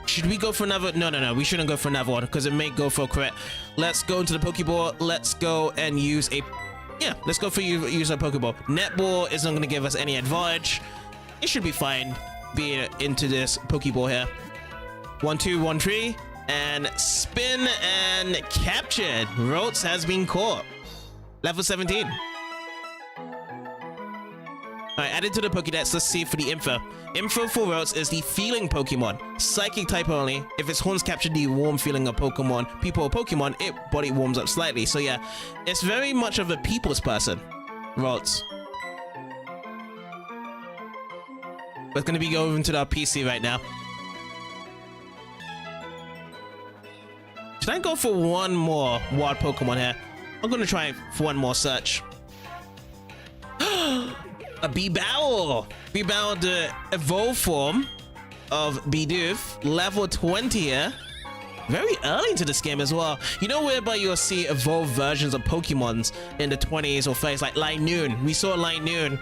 S1: Should we go for another? No. We shouldn't go for another one because it may go for a crit. Let's go into the Pokeball. Let's go and use a... Yeah, let's go for use a Pokeball. Netball isn't going to give us any advantage. It should be fine being into this Pokeball here. 1, 2, 1, 3. And spin and captured. Ralts has been caught. Level 17. Alright, added to the Pokédex. Let's see for the info. Info for Ralts is the feeling Pokemon. Psychic type only. If its horns capture the warm feeling of Pokemon, people or Pokemon, its body warms up slightly. So yeah, it's very much of a people's person. Ralts. We're going to be going to our PC right now. Should I go for one more wild Pokemon here? I'm going to try for one more search. A Bibarel! Bibarel, the evolved form of Bidoof, level 20 here. very early into this game as well. You know, whereby you'll see evolved versions of Pokemons in the 20s or 30s, like Linoon. We saw Linoon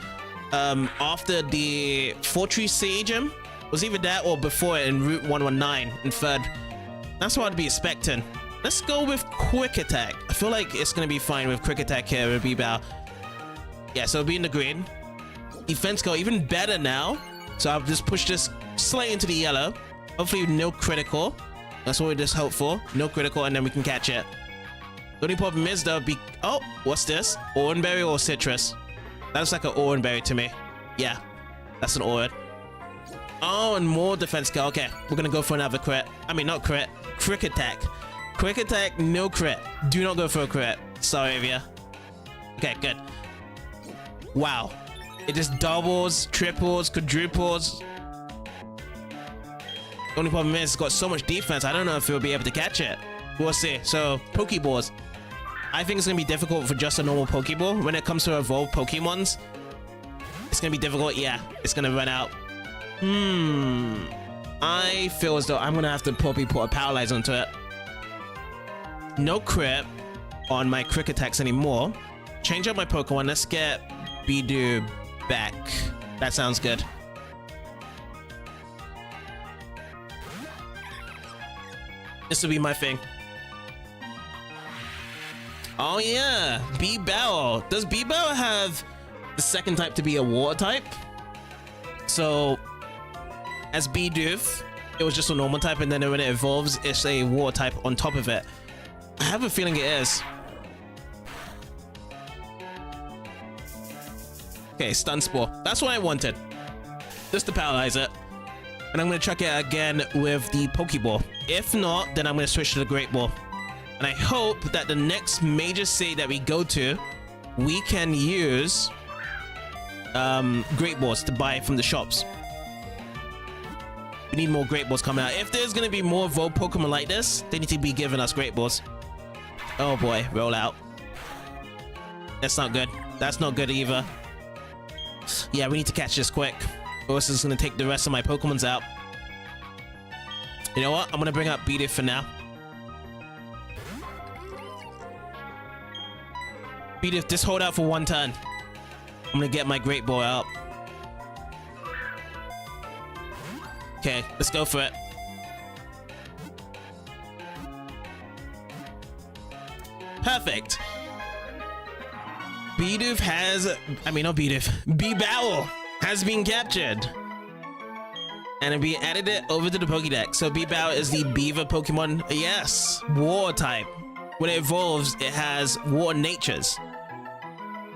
S1: after the Fortress Siegem. Was either that or before it in Route 119 in 3rd. That's what I'd be expecting. Let's go with Quick Attack. I feel like it's going to be fine with Quick Attack here with B-Bow. Yeah, so it'll be in the green. Defense go even better now. So I'll just push this slightly into the yellow. Hopefully no critical. That's what we just hope for. No critical, and then we can catch it. The only problem is though, oh, what's this? Oranberry or citrus? That looks like an Oranberry to me. Yeah, that's an Oran. Oh, and more defense go. Okay, we're gonna go for another crit. I mean, not crit. Quick Attack. Quick Attack, no crit. Do not go for a crit. Sorry, Avia. Okay, good. Wow. It just doubles, triples, quadruples. The only problem is it's got so much defense, I don't know if we'll be able to catch it. We'll see. So, Pokeballs. I think it's going to be difficult for just a normal Pokeball. When it comes to evolved Pokemons, it's going to be difficult. Yeah, it's going to run out. I feel as though I'm going to have to probably put a Paralyze onto it. No crit on my Quick Attacks anymore. Change up my Pokemon. Let's get Bidoof back. That sounds good. This will be my thing. Oh yeah, B-Bow. Does B-Bow have the second type to be a water type? So as Bidoof, it was just a normal type, and then when it evolves, it's a water type on top of it. I have a feeling it is. Okay, Stun Spore. That's what I wanted. Just to paralyze it. And I'm going to chuck it again with the Pokeball. If not, then I'm going to switch to the Great Ball. And I hope that the next major city that we go to, we can use Great Balls to buy from the shops. We need more Great Balls coming out. If there's going to be more evolved Pokemon like this, they need to be giving us Great Balls. Oh boy, roll out. That's not good. That's not good either. Yeah, we need to catch this quick, or else it's going to take the rest of my Pokemons out. You know what? I'm going to bring up Bidoof for now. Bidoof, just hold out for one turn. I'm going to get my Great Ball out. Okay, let's go for it. Perfect. Bidoof has, I mean, not Bidoof, B-Bow has been captured. And we added it over to the Pokédex. So B-Bow is the beaver Pokemon. Yes, water type. When it evolves, it has water natures.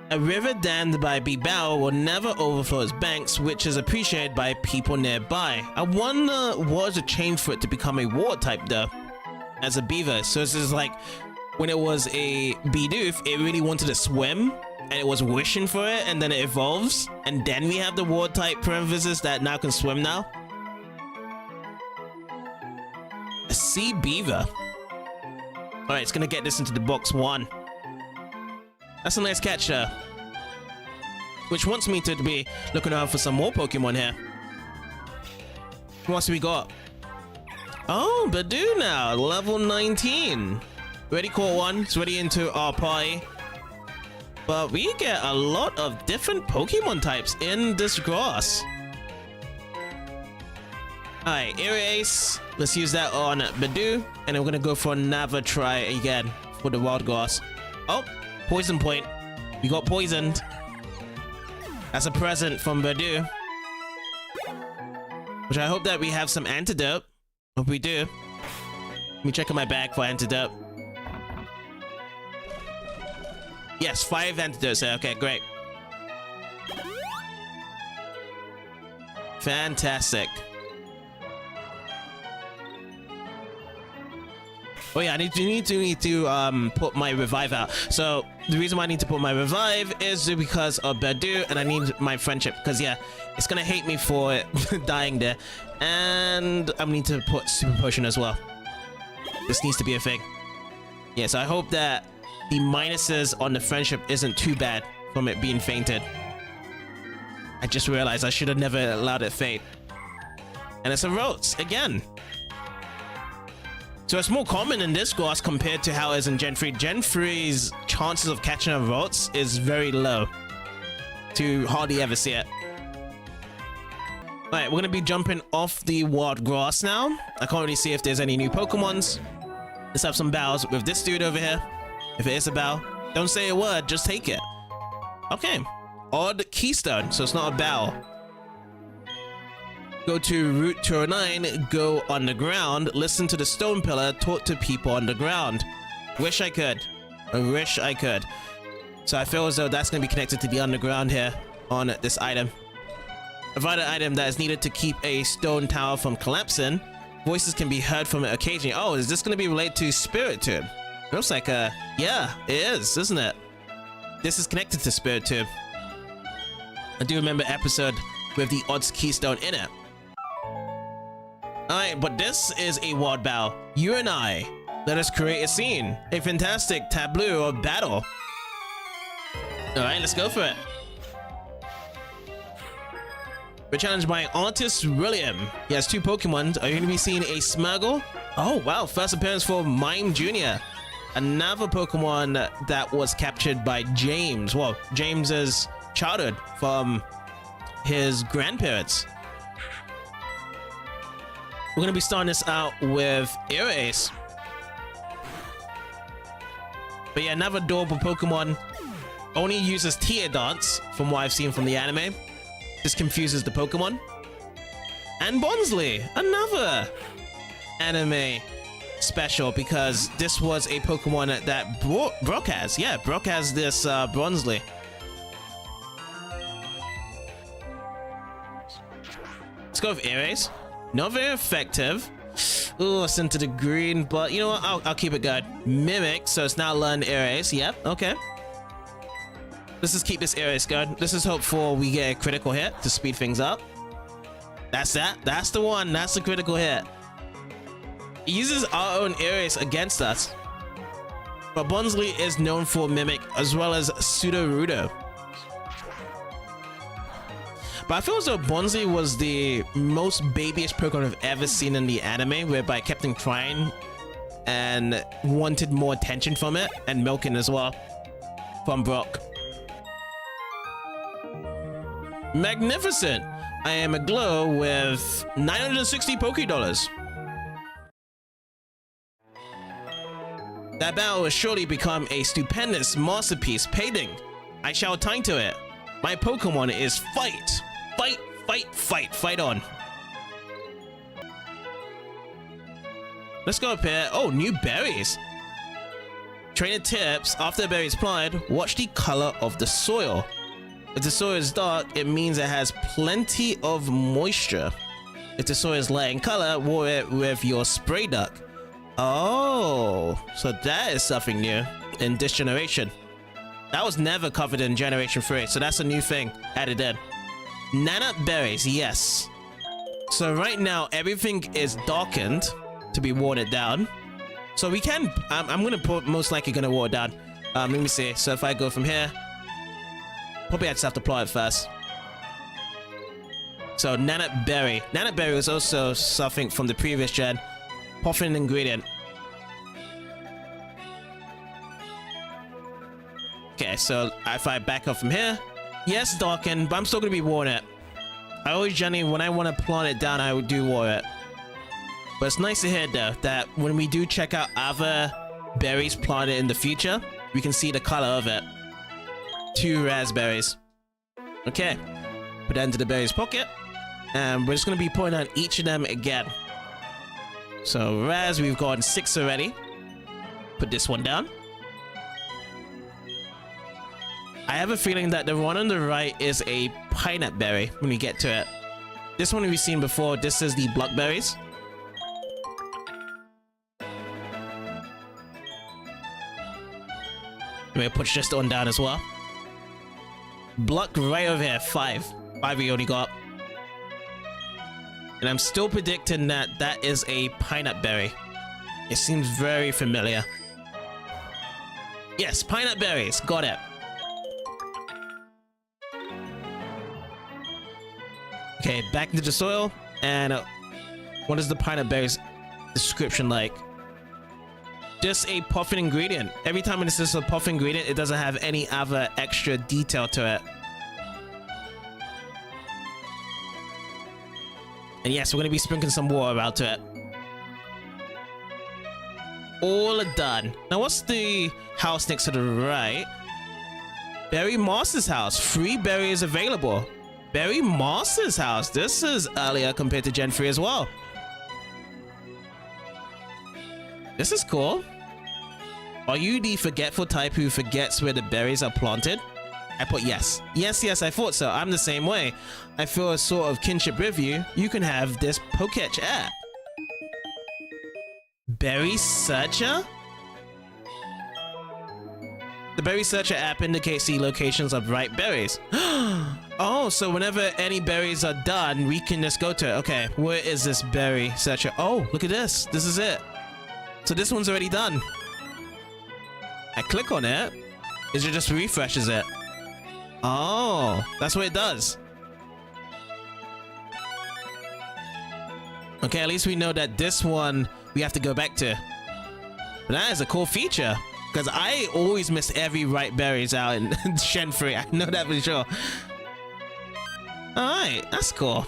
S1: A river dammed by B-Bow will never overflow its banks, which is appreciated by people nearby. I wonder what is the change for it to become a water type though, as a beaver. So this is like, when it was a Bidoof, it really wanted to swim, and it was wishing for it, and then it evolves, and then we have the water type parenthesis that now can swim now. A sea beaver. Alright, it's gonna get this into the box 1. That's a nice catch there. Which wants me to be looking out for some more Pokemon here. What else we got? Oh, Bidoof now, level 19. Already caught one, it's already into our party. But we get a lot of different Pokemon types in this grass. Alright, Ace. Let's use that on Bidoof. And then we're gonna go for another try again for the wild grass. Oh, poison point. We got poisoned. That's a present from Bidoof. Which I hope that we have some antidote. Hope we do. Let me check in my bag for antidote. Yes, 5 antidotes there. Okay, great. Fantastic. Oh yeah, I need to put my revive out. So the reason why I need to put my revive is because of Bidoof, and I need my friendship, because yeah, it's gonna hate me for dying there. And I need to put super potion as well. This needs to be a thing. Yeah, so I hope that the minuses on the friendship isn't too bad from it being fainted. I just realized I should have never allowed it faint. And it's a Rotes again. So it's more common in this grass compared to how it is in Gen 3. Gen 3's chances of catching a Ralts is very low. To hardly ever see it. Alright, we're gonna be jumping off the wild grass now. I can't really see if there's any new Pokemons. Let's have some bows with this dude over here. If it is a bow, don't say a word, just take it. Okay. Odd Keystone, so it's not a bow. Go to Route 209, go underground, listen to the stone pillar, talk to people underground. Wish I could. I wish I could. So I feel as though that's going to be connected to the underground here on this item. A vital item that is needed to keep a stone tower from collapsing. Voices can be heard from it occasionally. Oh, is this going to be related to Spirit Tube? Looks like yeah, it is, isn't it? This is connected to Spirit Tube. I do remember episode with the Odds Keystone in it. Alright, but this is a wild bow. You and I. Let us create a scene. A fantastic tableau of battle. Alright, let's go for it. We're challenged by Artist William. He has 2 Pokemon. Are you going to be seeing a Smurgle? Oh, wow. First appearance for Mime Jr. Another Pokemon that was captured by James. Well, James's childhood from his grandparents. We're going to be starting this out with Ace. But yeah, another adorable Pokemon. Only uses Tear Dance from what I've seen from the anime. This confuses the Pokemon. And Bonsly, another anime special, because this was a Pokemon that Brock has. Yeah, Brock has this Bronzely. Let's go with Ace. Not very effective. Ooh, sent to the green, but you know what? I'll keep it good. Mimic, so it's now learned Ace. Yep, okay. Let's just keep this Ace good. Let's just hope for we get a critical hit to speed things up. That's that. That's the one. That's the critical hit. It uses our own Ace against us. But Bonsly is known for Mimic as well as Sudowoodo. But I feel as though Bonsly was the most babyish Pokemon I've ever seen in the anime, whereby I kept him crying and wanted more attention from it, and milking as well from Brock. Magnificent! I am aglow with 960 Pokédollars. That battle will surely become a stupendous masterpiece painting. I shall attend to it. My Pokemon is fight! Fight, fight, fight, fight on. Let's go up here. Oh, new berries. Trainer tips, after the berry is applied, watch the color of the soil. If the soil is dark, it means it has plenty of moisture. If the soil is light in color, water it with your spray duck. Oh, so that is something new in this generation. That was never covered in Generation 3, so that's a new thing added in. Nana berries, yes. So right now, everything is darkened to be watered down. So we can, I'm most likely gonna water down. Let me see. So if I go from here, probably I just have to apply it first. So Nana berry. Nana berry was also something from the previous gen. Puffin ingredient. Okay, so if I back up from here, yes, darken, but I'm still gonna be watering it. I always generally, when I want to plant it down, I would do water it. But it's nice to hear though that when we do check out other berries planted in the future, we can see the color of it. 2 raspberries. Okay, put that into the berries pocket, and we're just gonna be putting on each of them again. So raz, we've gotten 6 already. Put this one down. I have a feeling that the one on the right is a pineapple berry when we get to it. This one we've seen before. This is the blackberries. I'm gonna push this one down as well. Block right over here. 5 we only got. And I'm still predicting that that is a pineapple berry. It seems very familiar. Yes, pineapple berries. Got it. Okay, back into the soil. And what is the pineapple berries description like? just a puffin ingredient. Every time it's just a puff ingredient, it doesn't have any other extra detail to it. And yes, we're going to be sprinkling some water out to it. All done. Now, what's the house next to the right? Berry Master's house. Free berries available. Berry Master's house. This is earlier compared to Gen 3 as well. This is cool. Are you the forgetful type who forgets where the berries are planted? I put yes. Yes, I thought so. I'm the same way. I feel a sort of kinship with you. You can have this Poketch app. Berry Searcher? The Berry Searcher app indicates the locations of ripe berries. Oh, so whenever any berries are done, we can just go to it. Okay, where is this Berry Searcher? Oh, look at this. This is it. So this one's already done. I click on it. It just refreshes it. Oh, that's what it does. Okay, at least we know that this one we have to go back to. But that is a cool feature, because I always miss every ripe berries out in Gen 3. I know that for sure. Alright, that's cool.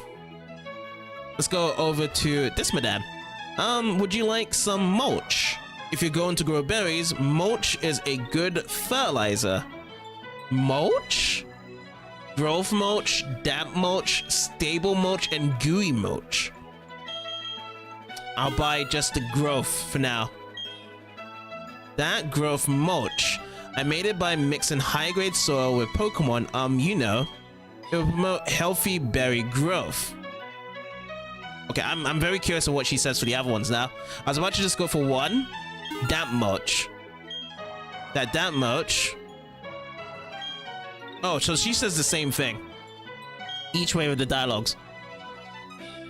S1: Let's go over to this madam. Would you like some mulch? If you're going to grow berries, mulch is a good fertilizer. Mulch? Growth mulch, damp mulch, stable mulch, and gooey mulch. I'll buy just the growth for now. That growth mulch. I made it by mixing high-grade soil with Pokemon, you know. It will promote healthy berry growth. Okay, I'm very curious of what she says for the other ones now. I was about to just go for one. Damp mulch. That damp mulch. Oh, so she says the same thing. Each way with the dialogues.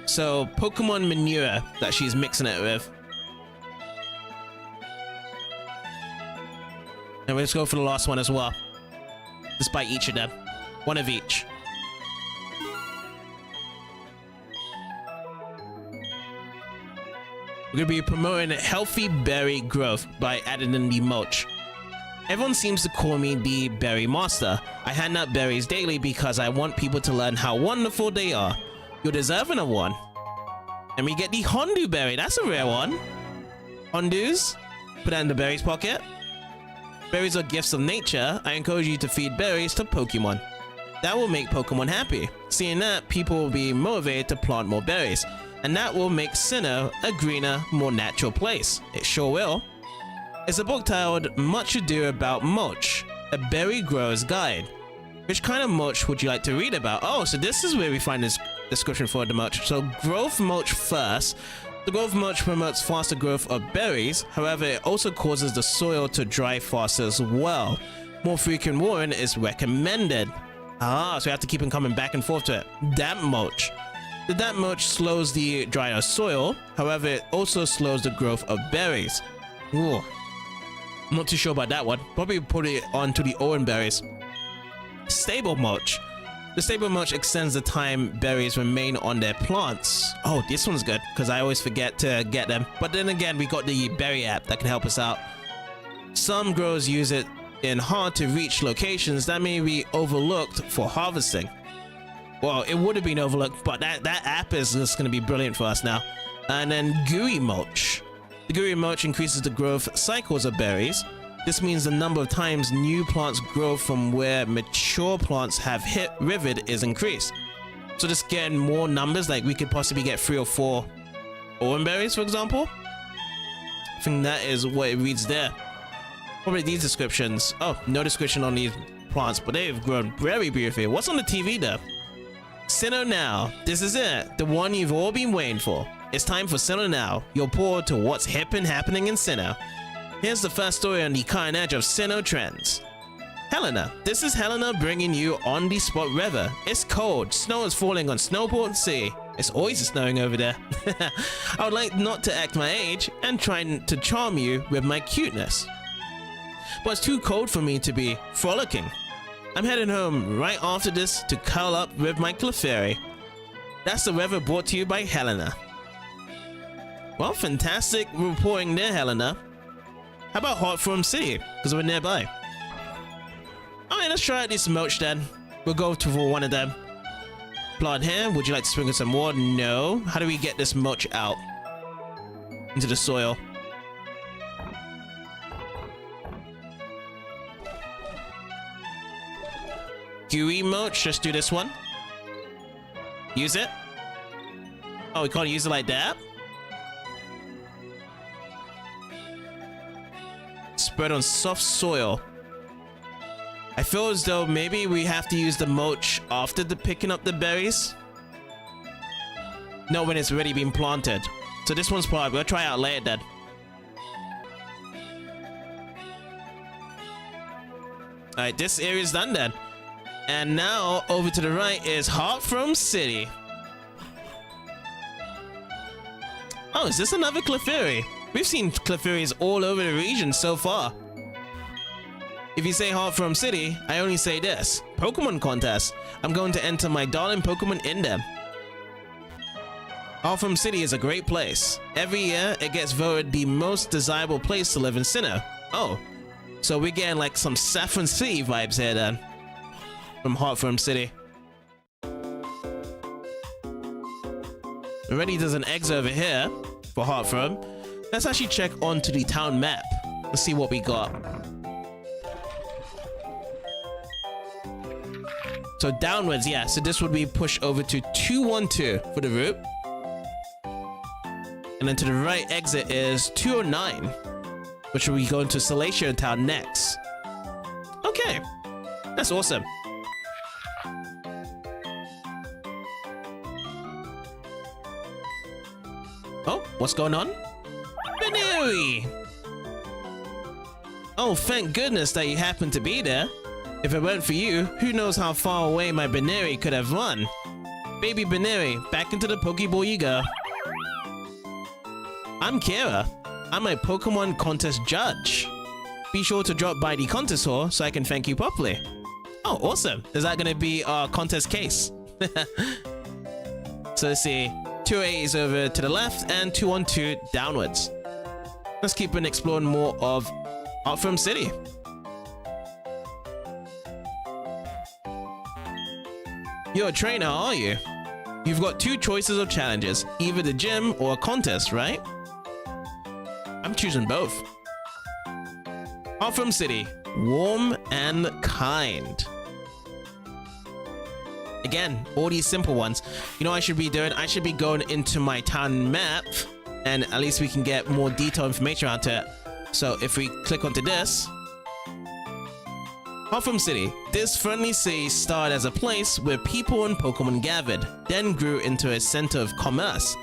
S1: So, Pokemon manure that she's mixing it with. And let's go for the last one as well. Just buy each of them. One of each. We're going to be promoting healthy berry growth by adding in the mulch. Everyone seems to call me the Berry Master. I hand out berries daily because I want people to learn how wonderful they are. You're deserving of one. And we get the Hondu berry. That's a rare one. Hondus. Put that in the berries pocket. Berries are gifts of nature. I encourage you to feed berries to Pokemon. That will make Pokemon happy. Seeing that, people will be motivated to plant more berries. And that will make Sinnoh a greener, more natural place. It sure will. It's a book titled Much Ado About Mulch, a berry grower's guide. Which kind of mulch would you like to read about? Oh, so this is where we find this description for the mulch. So growth mulch first. The growth mulch promotes faster growth of berries. However, it also causes the soil to dry faster as well. More frequent watering is recommended. Ah, so we have to keep on coming back and forth to it. Damp mulch. The damp mulch slows the drier soil. However, it also slows the growth of berries. Ooh. I'm not too sure about that one. Probably put it onto the Oreburgh berries. Stable mulch. The stable mulch extends the time berries remain on their plants. Oh, this one's good because I always forget to get them. But then again, we got the berry app that can help us out. Some growers use it in hard to reach locations that may be overlooked for harvesting. Well, it would have been overlooked, but that app is just going to be brilliant for us now. And then gooey mulch. The gooey mulch increases the growth cycles of berries. This means the number of times new plants grow from where mature plants have hit rivet is increased. So just getting more numbers, like we could possibly get 3 or 4 Oreburgh berries, for example. I think that is what it reads there. Probably these descriptions. Oh, no description on these plants, but they've grown very beautifully. What's on the TV though? Sinnoh Now. This is it. The one you've all been waiting for. It's time for Sinnoh Now. You're poured to what's hip and happening in Sinnoh. Here's the first story on the cutting edge of Sinnoh trends. Helena. This is Helena bringing you on the spot river. It's cold. Snow is falling on Snowport Sea. It's always snowing over there. I would like not to act my age and trying to charm you with my cuteness. But it's too cold for me to be frolicking. I'm heading home right after this to curl up with my Clefairy. That's the weather brought to you by Helena. Well, fantastic reporting there, Helena. How about Heartthrob City? Because we're nearby. Alright, let's try out this mulch then. We'll go for one of them. Plant here. Would you like to sprinkle some more? No. How do we get this mulch out? Into the soil. Gooey mulch. Just do this one. Use it. Oh, we can't use it like that? Spread on soft soil. I feel as though maybe we have to use the mulch after picking up the berries. No, when it's already been planted. So this one's probably, we'll try out later then. Alright, this area's done then. And now, over to the right is Heartthrob City. Oh, is this another Clefairy? We've seen Clefairies all over the region so far. If you say Heartthrob City, I only say this. Pokemon contest. I'm going to enter my darling Pokemon in them. Heartthrob City is a great place. Every year, it gets voted the most desirable place to live in Sinnoh. Oh, so we're getting like some Saffron City vibes here then. From Heartthrob City. Already there's an exit over here for Heartthrob. Let's actually check onto the town map. Let's see what we got. So downwards, yeah. So this would be pushed over to 212 for the route. And then to the right exit is 209, which will be going to Celestial Town next. Okay, that's awesome. Oh, what's going on? Baneri! Oh, thank goodness that you happened to be there. If it weren't for you, who knows how far away my Baneri could have run. Baby Baneri, back into the Pokeball you go. I'm Kira. I'm a Pokemon contest judge. Be sure to drop by the contest hall so I can thank you properly. Oh, awesome. Is that going to be our contest case? So let's see. 208 is over to the left and 212 downwards. Let's keep on exploring more of Heartthrob City. You're a trainer, are you? You've got two choices of challenges, either the gym or a contest, right? I'm choosing both. Heartthrob City, warm and kind. Again, all these simple ones. You know what I should be doing? I should be going into my town map, and at least we can get more detailed information out it. So if we click onto this, Heartthrob City. This friendly city started as a place where people and Pokemon gathered, then grew into a center of commerce.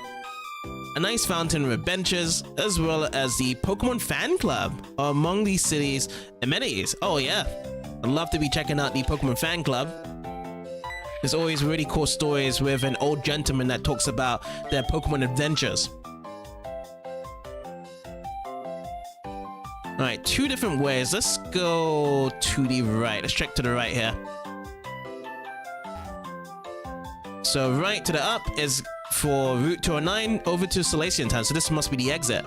S1: A nice fountain with benches, as well as the Pokemon fan club, are among the city's amenities. Oh yeah, I'd love to be checking out the Pokemon fan club. There's always really cool stories with an old gentleman that talks about their Pokemon adventures. Alright, two different ways. Let's go to the right. Let's check to the right here. So right to the up is for Route 209 over to Celestial Town. So this must be the exit.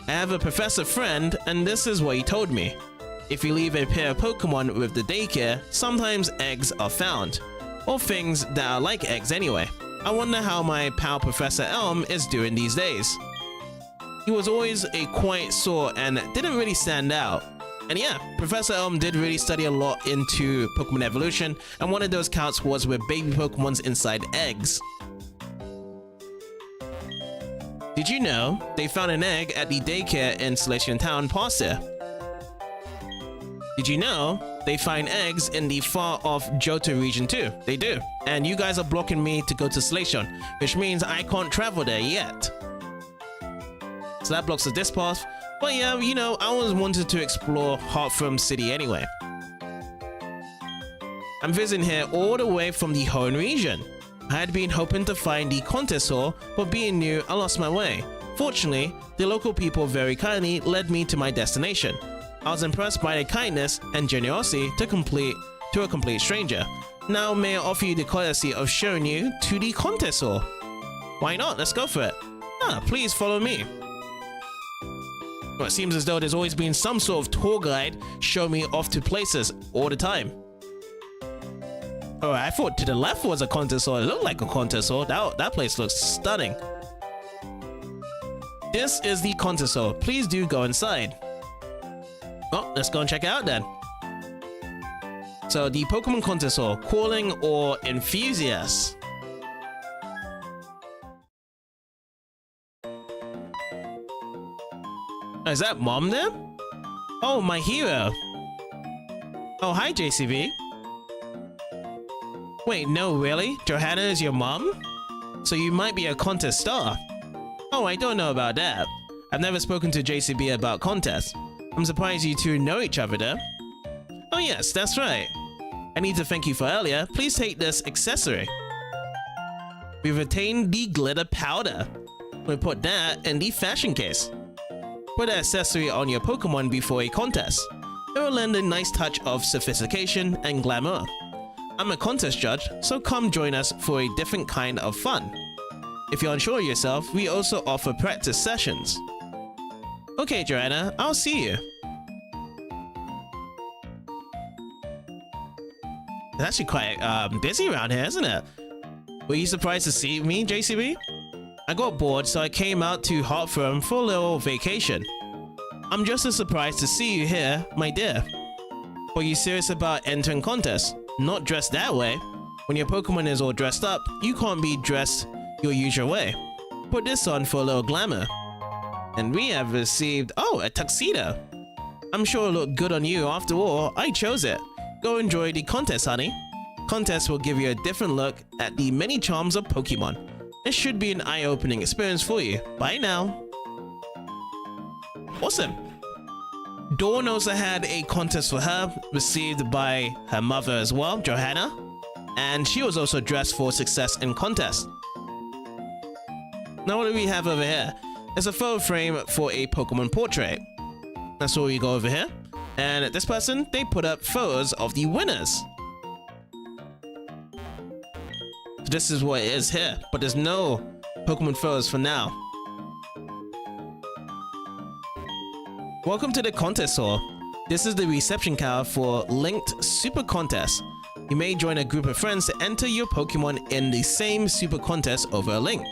S1: I have a professor friend, and this is what he told me. If you leave a pair of Pokemon with the daycare, sometimes eggs are found. Or things that are like eggs anyway. I wonder how my pal Professor Elm is doing these days. He was always a quiet sort and didn't really stand out. And yeah, Professor Elm did really study a lot into Pokemon evolution, and one of those counts was with baby Pokemon's inside eggs. Did you know they found an egg at the daycare in Celestial Town past here? Did you know they find eggs in the far-off Johto region too? They do. And you guys are blocking me to go to Celestial, which means I can't travel there yet. So that blocks this path. But yeah, you know, I always wanted to explore Heartthrob City anyway. I'm visiting here all the way from the Hoenn region. I had been hoping to find the contest hall, but being new, I lost my way. Fortunately, the local people very kindly led me to my destination. I was impressed by their kindness and generosity to a complete stranger. Now may I offer you the courtesy of showing you to the contest hall? Why not? Let's go for it. Ah, please follow me. Well, it seems as though there's always been some sort of tour guide showing me off to places all the time. Oh, I thought to the left was a contest hall. It looked like a contest hall. That place looks stunning. This is the contest hall. Please do go inside. Oh, let's go and check it out then. So the Pokemon contest hall, calling or enthusiasts. Is that Mom there? Oh, my hero. Oh, hi, JCB. Wait, no, really? Johanna is your mom? So you might be a contest star. Oh, I don't know about that. I've never spoken to JCB about contests. I'm surprised you two know each other there. Oh yes, that's right. I need to thank you for earlier. Please take this accessory. We've obtained the glitter powder. We'll put that in the fashion case. Put the accessory on your Pokemon before a contest. It will lend a nice touch of sophistication and glamour. I'm a contest judge, so come join us for a different kind of fun. If you're unsure of yourself, we also offer practice sessions. Okay, Joanna, I'll see you. It's actually quite busy around here, isn't it? Were you surprised to see me, JCB? I got bored, so I came out to Heartthrown for a little vacation. I'm just as surprised to see you here, my dear. Were you serious about entering contests? Not dressed that way. When your Pokemon is all dressed up, you can't be dressed your usual way. Put this on for a little glamour. And we have received, oh, a tuxedo. I'm sure it'll look good on you. After all, I chose it. Go enjoy the contest, honey. Contest will give you a different look at the many charms of Pokemon. It should be an eye-opening experience for you. Bye now. Awesome. Dawn also had a contest for her, received by her mother as well, Johanna. And she was also dressed for success in contest. Now what do we have over here? It's a photo frame for a Pokemon portrait. That's where we go over here. And this person, they put up photos of the winners. So this is what it is here, but there's no Pokemon photos for now. Welcome to the contest hall. This is the reception counter for Linked Super Contest. You may join a group of friends to enter your Pokemon in the same Super Contest over a link.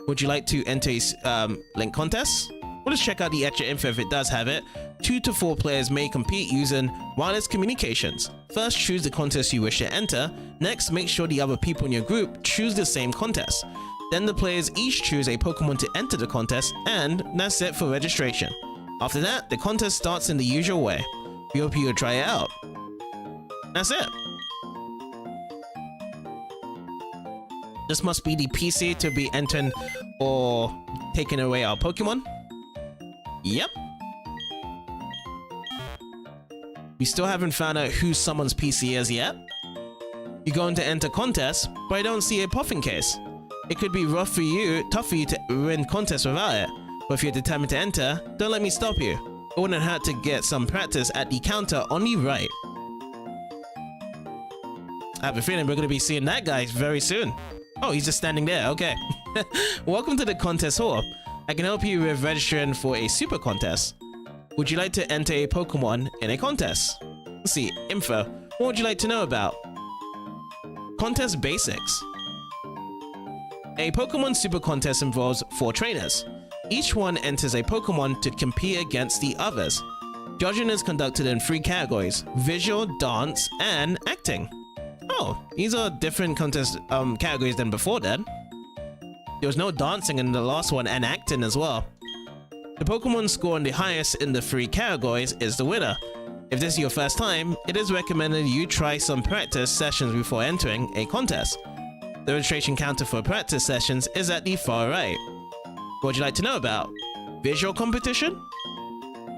S1: Would you like to enter a link contest? We'll just check out the extra info if it does have it. 2 to 4 players may compete using wireless communications. First, choose the contest you wish to enter. Next, make sure the other people in your group choose the same contest. Then the players each choose a Pokemon to enter the contest, and that's it for registration. After that, the contest starts in the usual way. We hope you'll try it out. That's it. This must be the PC to be entering or taking away our Pokemon. Yep. We still haven't found out who someone's PC is yet. You're going to enter contest, but I don't see a puffin case. It could be tough for you to win contests without it. But if you're determined to enter, don't let me stop you. It wouldn't hurt to get some practice at the counter on the right. I have a feeling we're going to be seeing that guy very soon. Oh, he's just standing there. Okay. Welcome to the contest hall. I can help you with registering for a super contest. Would you like to enter a Pokemon in a contest? Let's see. Info. What would you like to know about? Contest basics. A Pokemon Super Contest involves 4 trainers. Each one enters a Pokemon to compete against the others. Judging is conducted in 3 categories: visual, dance, and acting. Oh, these are different contest categories than before then. There was no dancing in the last one, and acting as well. The Pokemon scoring the highest in the 3 categories is the winner. If this is your first time, it is recommended you try some practice sessions before entering a contest. The registration counter for practice sessions is at the far right. What would you like to know about? Visual competition?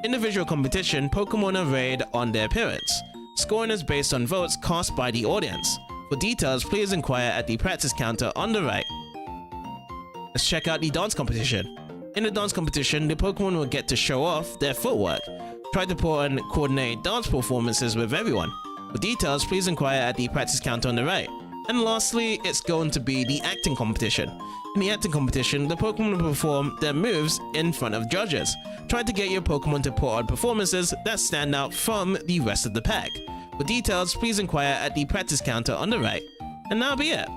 S1: In the visual competition, Pokemon are rated on their appearance. Scoring is based on votes cast by the audience. For details, please inquire at the practice counter on the right. Let's check out the dance competition. In the dance competition, the Pokemon will get to show off their footwork. Try to put on coordinated dance performances with everyone. For details, please inquire at the practice counter on the right. And lastly, it's going to be the acting competition. In the acting competition, the Pokemon will perform their moves in front of judges. Try to get your Pokemon to put on performances that stand out from the rest of the pack. For details, please inquire at the practice counter on the right. And that'll be it.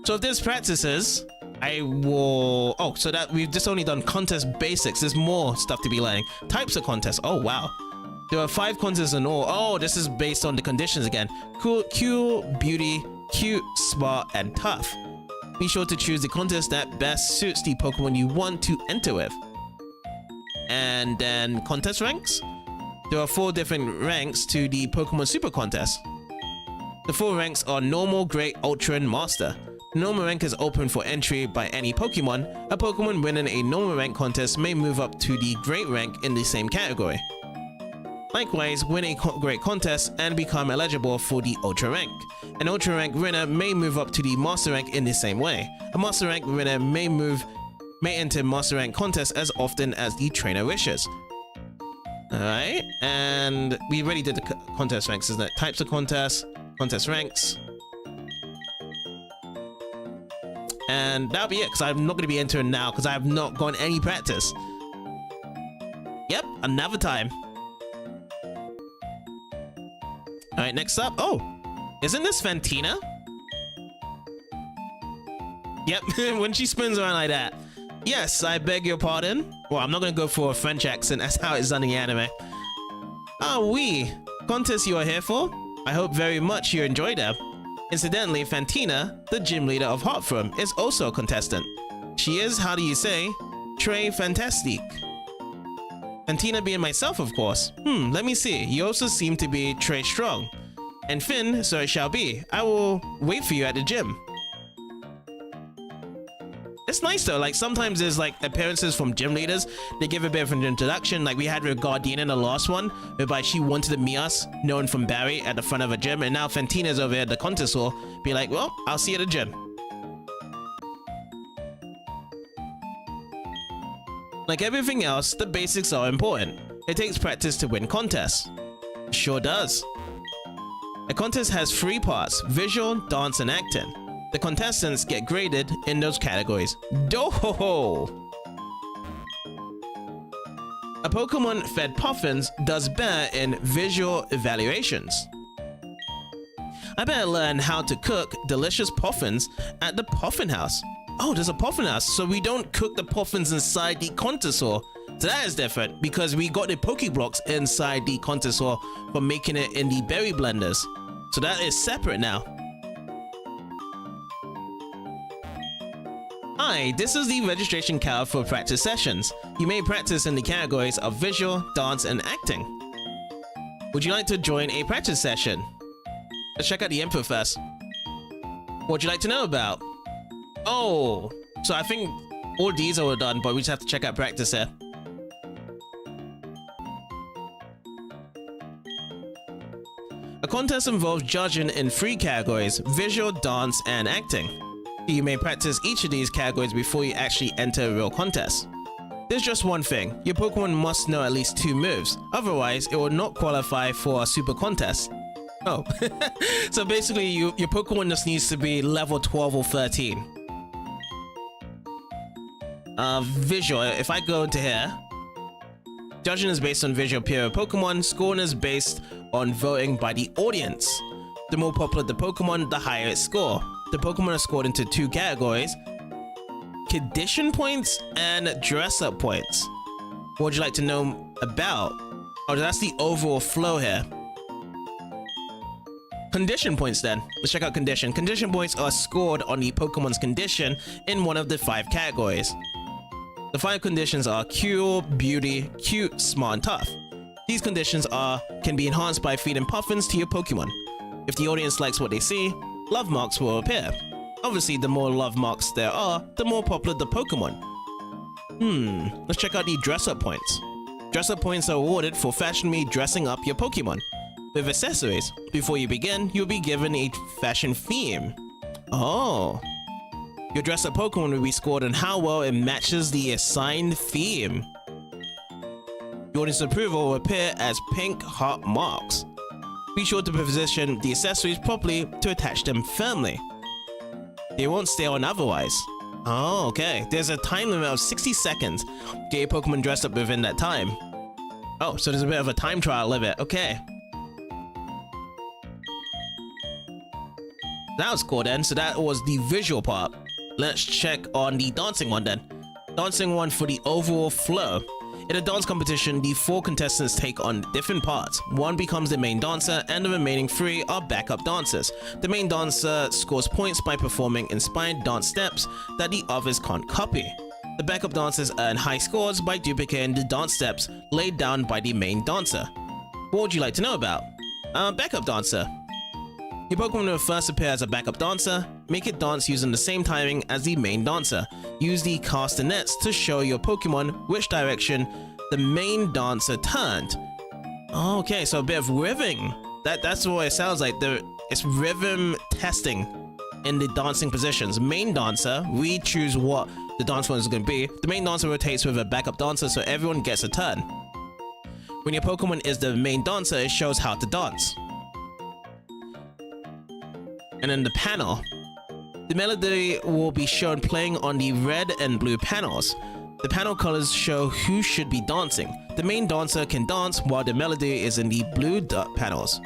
S1: So if there's practices, I will... Oh, so that we've just only done contest basics. There's more stuff to be learning. Types of contests. Oh, wow. There are 5 contests in all. Oh, this is based on the conditions again. Cool, beauty, cute, smart, and tough. Be sure to choose the contest that best suits the Pokemon you want to enter with. And then contest ranks. There are 4 different ranks to the Pokemon Super Contest. The 4 ranks are Normal, Great, Ultra, and Master. The Normal rank is open for entry by any Pokemon. A Pokemon winning a Normal rank contest may move up to the Great rank in the same category. Likewise, win a Great contest and become eligible for the Ultra rank. An Ultra rank winner may move up to the Master rank in the same way. A Master rank winner may enter Master rank contest as often as the trainer wishes. Alright, and we already did the contest ranks, isn't it? Types of contests, contest ranks. And that'll be it, because I'm not going to be entering now, because I have not gotten any practice. Yep, another time. Alright, next up. Oh, isn't this Fantina? Yep, when she spins around like that. Yes, I beg your pardon. Well, I'm not going to go for a French accent. That's how it's done in the anime. Ah, oui. Contest you are here for? I hope very much you enjoy them. Incidentally, Fantina, the gym leader of Heartthrum, is also a contestant. She is, how do you say, très fantastique. Fantina being myself, of course. Let me see. You also seem to be très strong. And Finn, so it shall be. I will wait for you at the gym. It's nice though, like sometimes there's like appearances from gym leaders. They give a bit of an introduction, like we had with Gardena in the last one, whereby she wanted to meet us, known from Barry, at the front of a gym, and now Fantina's over at the contest hall, be like, well, I'll see you at the gym. Like everything else, the basics are important. It takes practice to win contests. Sure does. A contest has 3 parts: visual, dance, and acting. The contestants get graded in those categories. Doho! A Pokemon fed Puffins does better in visual evaluations. I better learn how to cook delicious Puffins at the Puffin House. Oh, there's a Puffin House, so we don't cook the Puffins inside the contest hall. So that is different, because we got the Pokeblocks inside the contest hall for making it in the berry blenders. So that is separate now. Hi, this is the registration card for practice sessions. You may practice in the categories of visual, dance, and acting. Would you like to join a practice session? Let's check out the info first. What would you like to know about? Oh, so I think all these are all done, but we just have to check out practice here. A contest involves judging in 3 categories: visual, dance, and acting. You may practice each of these categories before you actually enter a real contest. There's just one thing: your Pokemon must know at least 2 moves, otherwise it will not qualify for a super contest. Oh, so basically your Pokemon just needs to be level 12 or 13. Visual, if I go into here, judging is based on visual appeal of Pokemon, scoring is based on voting by the audience. The more popular the Pokemon, the higher its score. The Pokemon are scored into 2 categories: condition points and dress-up points. What would you like to know about? Oh, that's the overall flow here. Condition points then. Let's check out condition. Condition points are scored on the Pokemon's condition in one of the 5 categories. The 5 conditions are cool, beauty, cute, smart, and tough. These conditions can be enhanced by feeding Puffins to your Pokemon. If the audience likes what they see, love marks will appear. Obviously, the more love marks there are, the more popular the Pokemon. Let's check out the dress-up points. Dress-up points are awarded for fashionably dressing up your Pokemon with accessories. Before you begin, you'll be given a fashion theme. Oh. Your dress-up Pokemon will be scored on how well it matches the assigned theme. Your audience approval will appear as pink heart marks. Be sure to position the accessories properly to attach them firmly. They won't stay on otherwise. Oh, okay. There's a time limit of 60 seconds. Get your Pokemon dressed up within that time. Oh, so there's a bit of a time trial of it. Okay. That was cool then. So that was the visual part. Let's check on the dancing one then. Dancing one for the overall flow. In a dance competition, the 4 contestants take on different parts. One becomes the main dancer, and the remaining 3 are backup dancers. The main dancer scores points by performing inspired dance steps that the others can't copy. The backup dancers earn high scores by duplicating the dance steps laid down by the main dancer. What would you like to know about? Backup dancer. Your Pokemon will first appear as a backup dancer. Make it dance using the same timing as the main dancer. Use the castanets to show your Pokemon which direction the main dancer turned. Okay, so a bit of rhythm. That's what it sounds like. It's rhythm testing in the dancing positions. Main dancer, we choose what the dance one is going to be. The main dancer rotates with a backup dancer so everyone gets a turn. When your Pokemon is the main dancer, it shows how to dance. And then the panel. The melody will be shown playing on the red and blue panels. The panel colors show who should be dancing. The main dancer can dance while the melody is in the blue panels.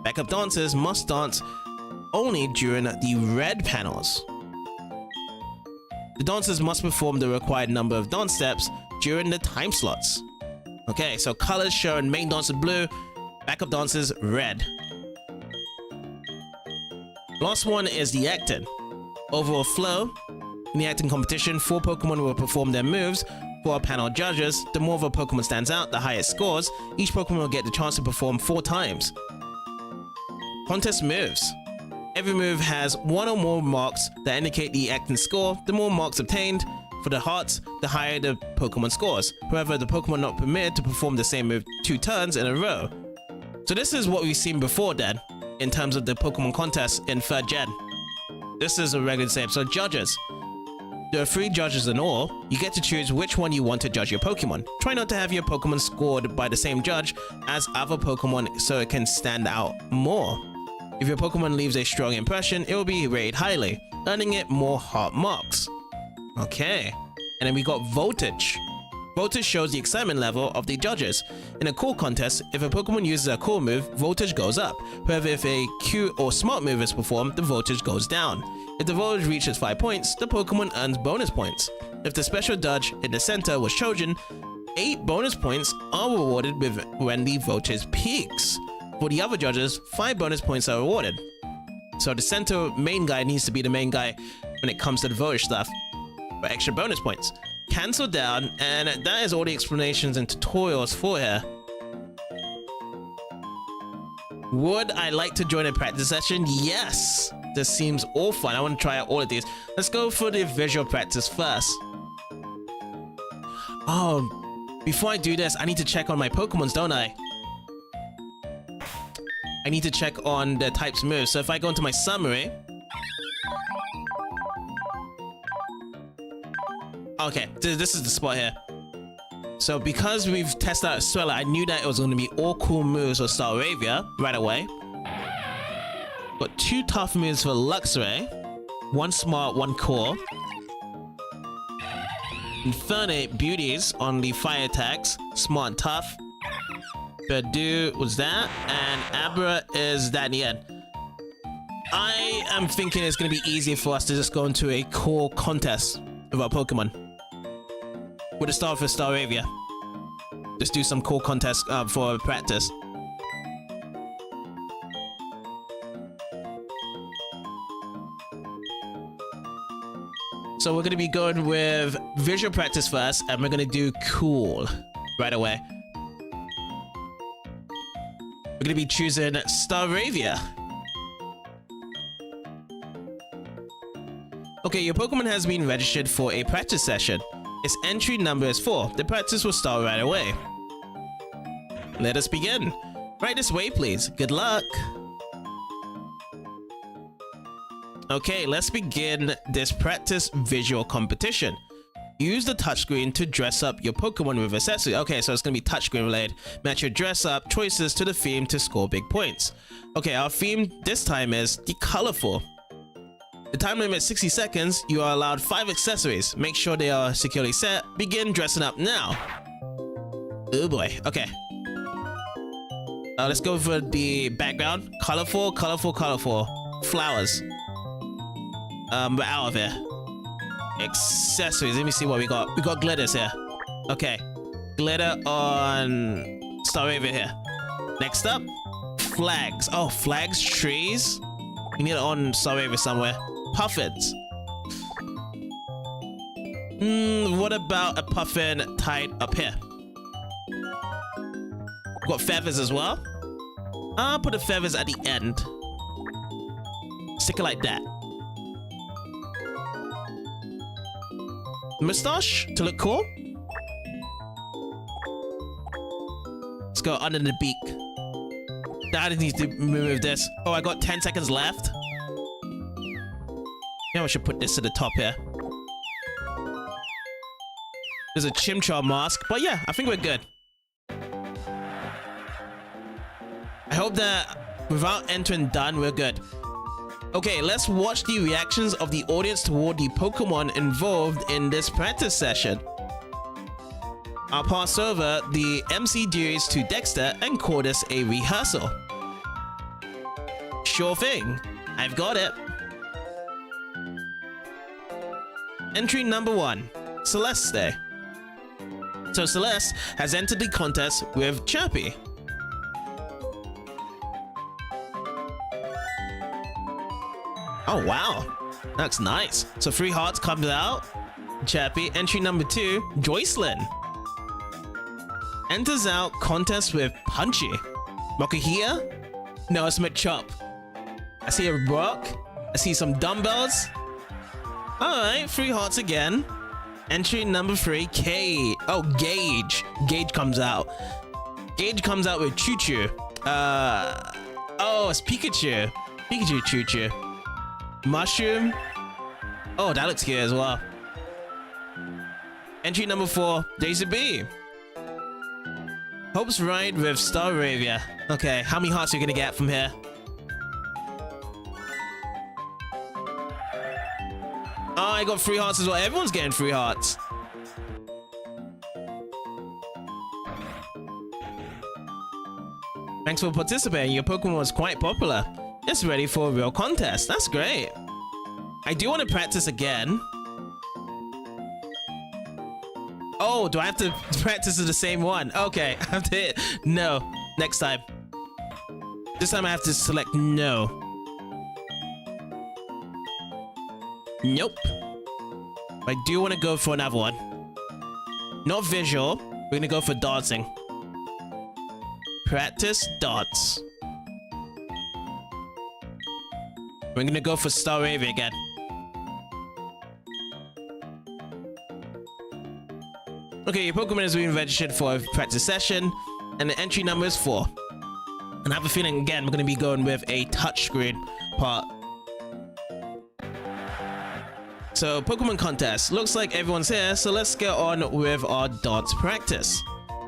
S1: Backup dancers must dance only during the red panels. The dancers must perform the required number of dance steps during the time slots. Okay, so colors shown: main dancer blue, backup dancers red. Last one is the acting. Overall flow. In the acting competition, 4 Pokemon will perform their moves. 4 panel judges. The more of a Pokemon stands out, the higher it scores. Each Pokemon will get the chance to perform 4 times. Contest moves. Every move has 1 or more marks that indicate the acting score. The more marks obtained for the hearts, the higher the Pokemon scores. However, the Pokemon not permitted to perform the same move 2 turns in a row. So this is what we've seen before then, in terms of the Pokemon contest in 3rd Gen. This is a regular same. So judges. There are 3 judges in all. You get to choose which one you want to judge your Pokemon. Try not to have your Pokemon scored by the same judge as other Pokemon so it can stand out more. If your Pokemon leaves a strong impression, it will be rated highly, earning it more heart marks. Okay. And then we got voltage. Voltage shows the excitement level of the judges. In a cool contest, if a Pokemon uses a cool move, voltage goes up. However, if a cute or smart move is performed, the voltage goes down. If the voltage reaches 5 points, the Pokemon earns bonus points. If the special judge in the center was chosen, 8 bonus points are rewarded when the voltage peaks. For the other judges, 5 bonus points are awarded. So the center main guy needs to be the main guy when it comes to the voltage stuff for extra bonus points. Cancel down, and that is all the explanations and tutorials for here. Would I like to join a practice session? Yes! This seems all fun. I want to try out all of these. Let's go for the visual practice first. Oh, before I do this, I need to check on my Pokemons, don't I? I need to check on the types moves. So if I go into my summary... Okay, this is the spot here. So because we've tested out Swella, I knew that it was going to be all cool moves for Staravia right away. Got 2 tough moves for Luxray. 1 smart, 1 core. Infernape beauties on the fire attacks. Smart and tough. Purdue was that. And Abra is that in the end. I am thinking it's going to be easier for us to just go into a core contest with our Pokemon. With a start for Staravia. Just do some core contest for practice. So we're going to be going with visual practice first, and we're going to do cool right away. We're going to be choosing Staravia. Okay, your Pokemon has been registered for a practice session. Its entry number is 4. The practice will start right away. Let us begin. Right this way, please. Good luck. Okay, let's begin this practice visual competition. Use the touchscreen to dress up your Pokemon with accessories. Okay, so it's gonna be touchscreen related. Match your dress up choices to the theme to score big points. Okay, our theme this time is the colorful. The time limit is 60 seconds. You are allowed 5 accessories. Make sure they are securely set. Begin dressing up now. Oh boy. Okay. Let's go for the background. Colorful, colorful, colorful. Flowers. We're out of here. Accessories. Let me see what we got. We got glitters here. Okay. Glitter on Staravia here. Next up, flags. Oh, flags, trees. We need it on Staravia somewhere. Puffins. What about a puffin tied up here? Got feathers as well. I'll put the feathers at the end. Stick it like that. Mustache to look cool. Let's go under the beak. Now I need to remove this. Oh, I got 10 seconds left. Yeah, I should put this to the top here. There's a Chimchar mask, but yeah, I think we're good. I hope that without entering done, we're good. Okay, let's watch the reactions of the audience toward the Pokemon involved in this practice session. I'll pass over the MC duties to Dexter and call this a rehearsal. Sure thing, I've got it. Entry number 1, Celeste. So Celeste has entered the contest with Chirpy. Oh wow, that's nice. So 3 hearts comes out. Chirpy. Entry number 2, Joycelyn. Enters out contest with Punchy. Mokuhia? No, it's Machop. I see a rock. I see some dumbbells. Alright, 3 hearts again. Entry number 3, K. Oh, Gage. Gage comes out. Gage comes out with Choo Choo. Oh, it's Pikachu. Pikachu Choo Choo. Mushroom. Oh, that looks good as well. Entry number 4, Daisy B. Hope's ride with Staravia. Okay, how many hearts are you gonna get from here? Oh, I got 3 hearts as well. Everyone's getting 3 hearts. Thanks for participating. Your Pokemon was quite popular. It's ready for a real contest. That's great. I do want to practice again. Oh, do I have to practice the same one? Okay, I have to hit no. Next time. This time I have to select no. Nope. I do want to go for another one. Not visual. We're gonna go for dancing. Practice dance. We're gonna go for Staravia again. Okay, your Pokemon is being registered for a practice session, and the entry number is 4. And I have a feeling again we're gonna be going with a touchscreen part. So, Pokemon contest. Looks like everyone's here, so let's get on with our dance practice.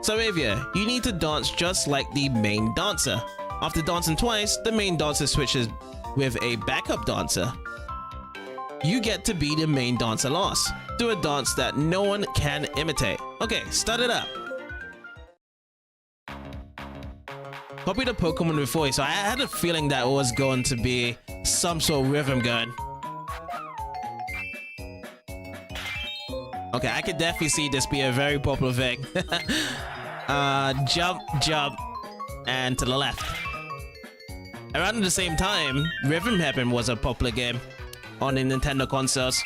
S1: Staravia, you need to dance just like the main dancer. After dancing twice, the main dancer switches with a backup dancer. You get to be the main dancer last. Do a dance that no one can imitate. Okay, start it up. Copy the Pokemon with voice. So I had a feeling that was going to be some sort of rhythm going. Okay, I could definitely see this be a very popular thing. Jump, jump, and to the left. Around the same time, Rhythm Heaven was a popular game on the Nintendo consoles.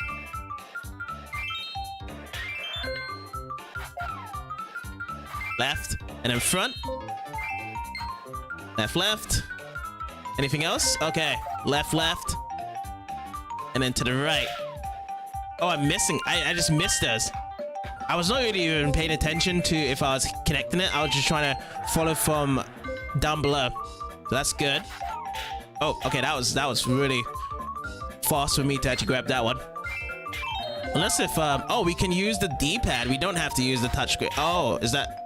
S1: Left, and in front. Left, left. Anything else? Okay, left, left. And then to the right. Oh, I'm missing. I just missed those. I was not really even paying attention to if I was connecting it. I was just trying to follow from down below. So that's good. Oh, okay, that was really fast for me to actually grab that one. Unless if, oh, we can use the D-pad. We don't have to use the touchscreen. Oh, is that...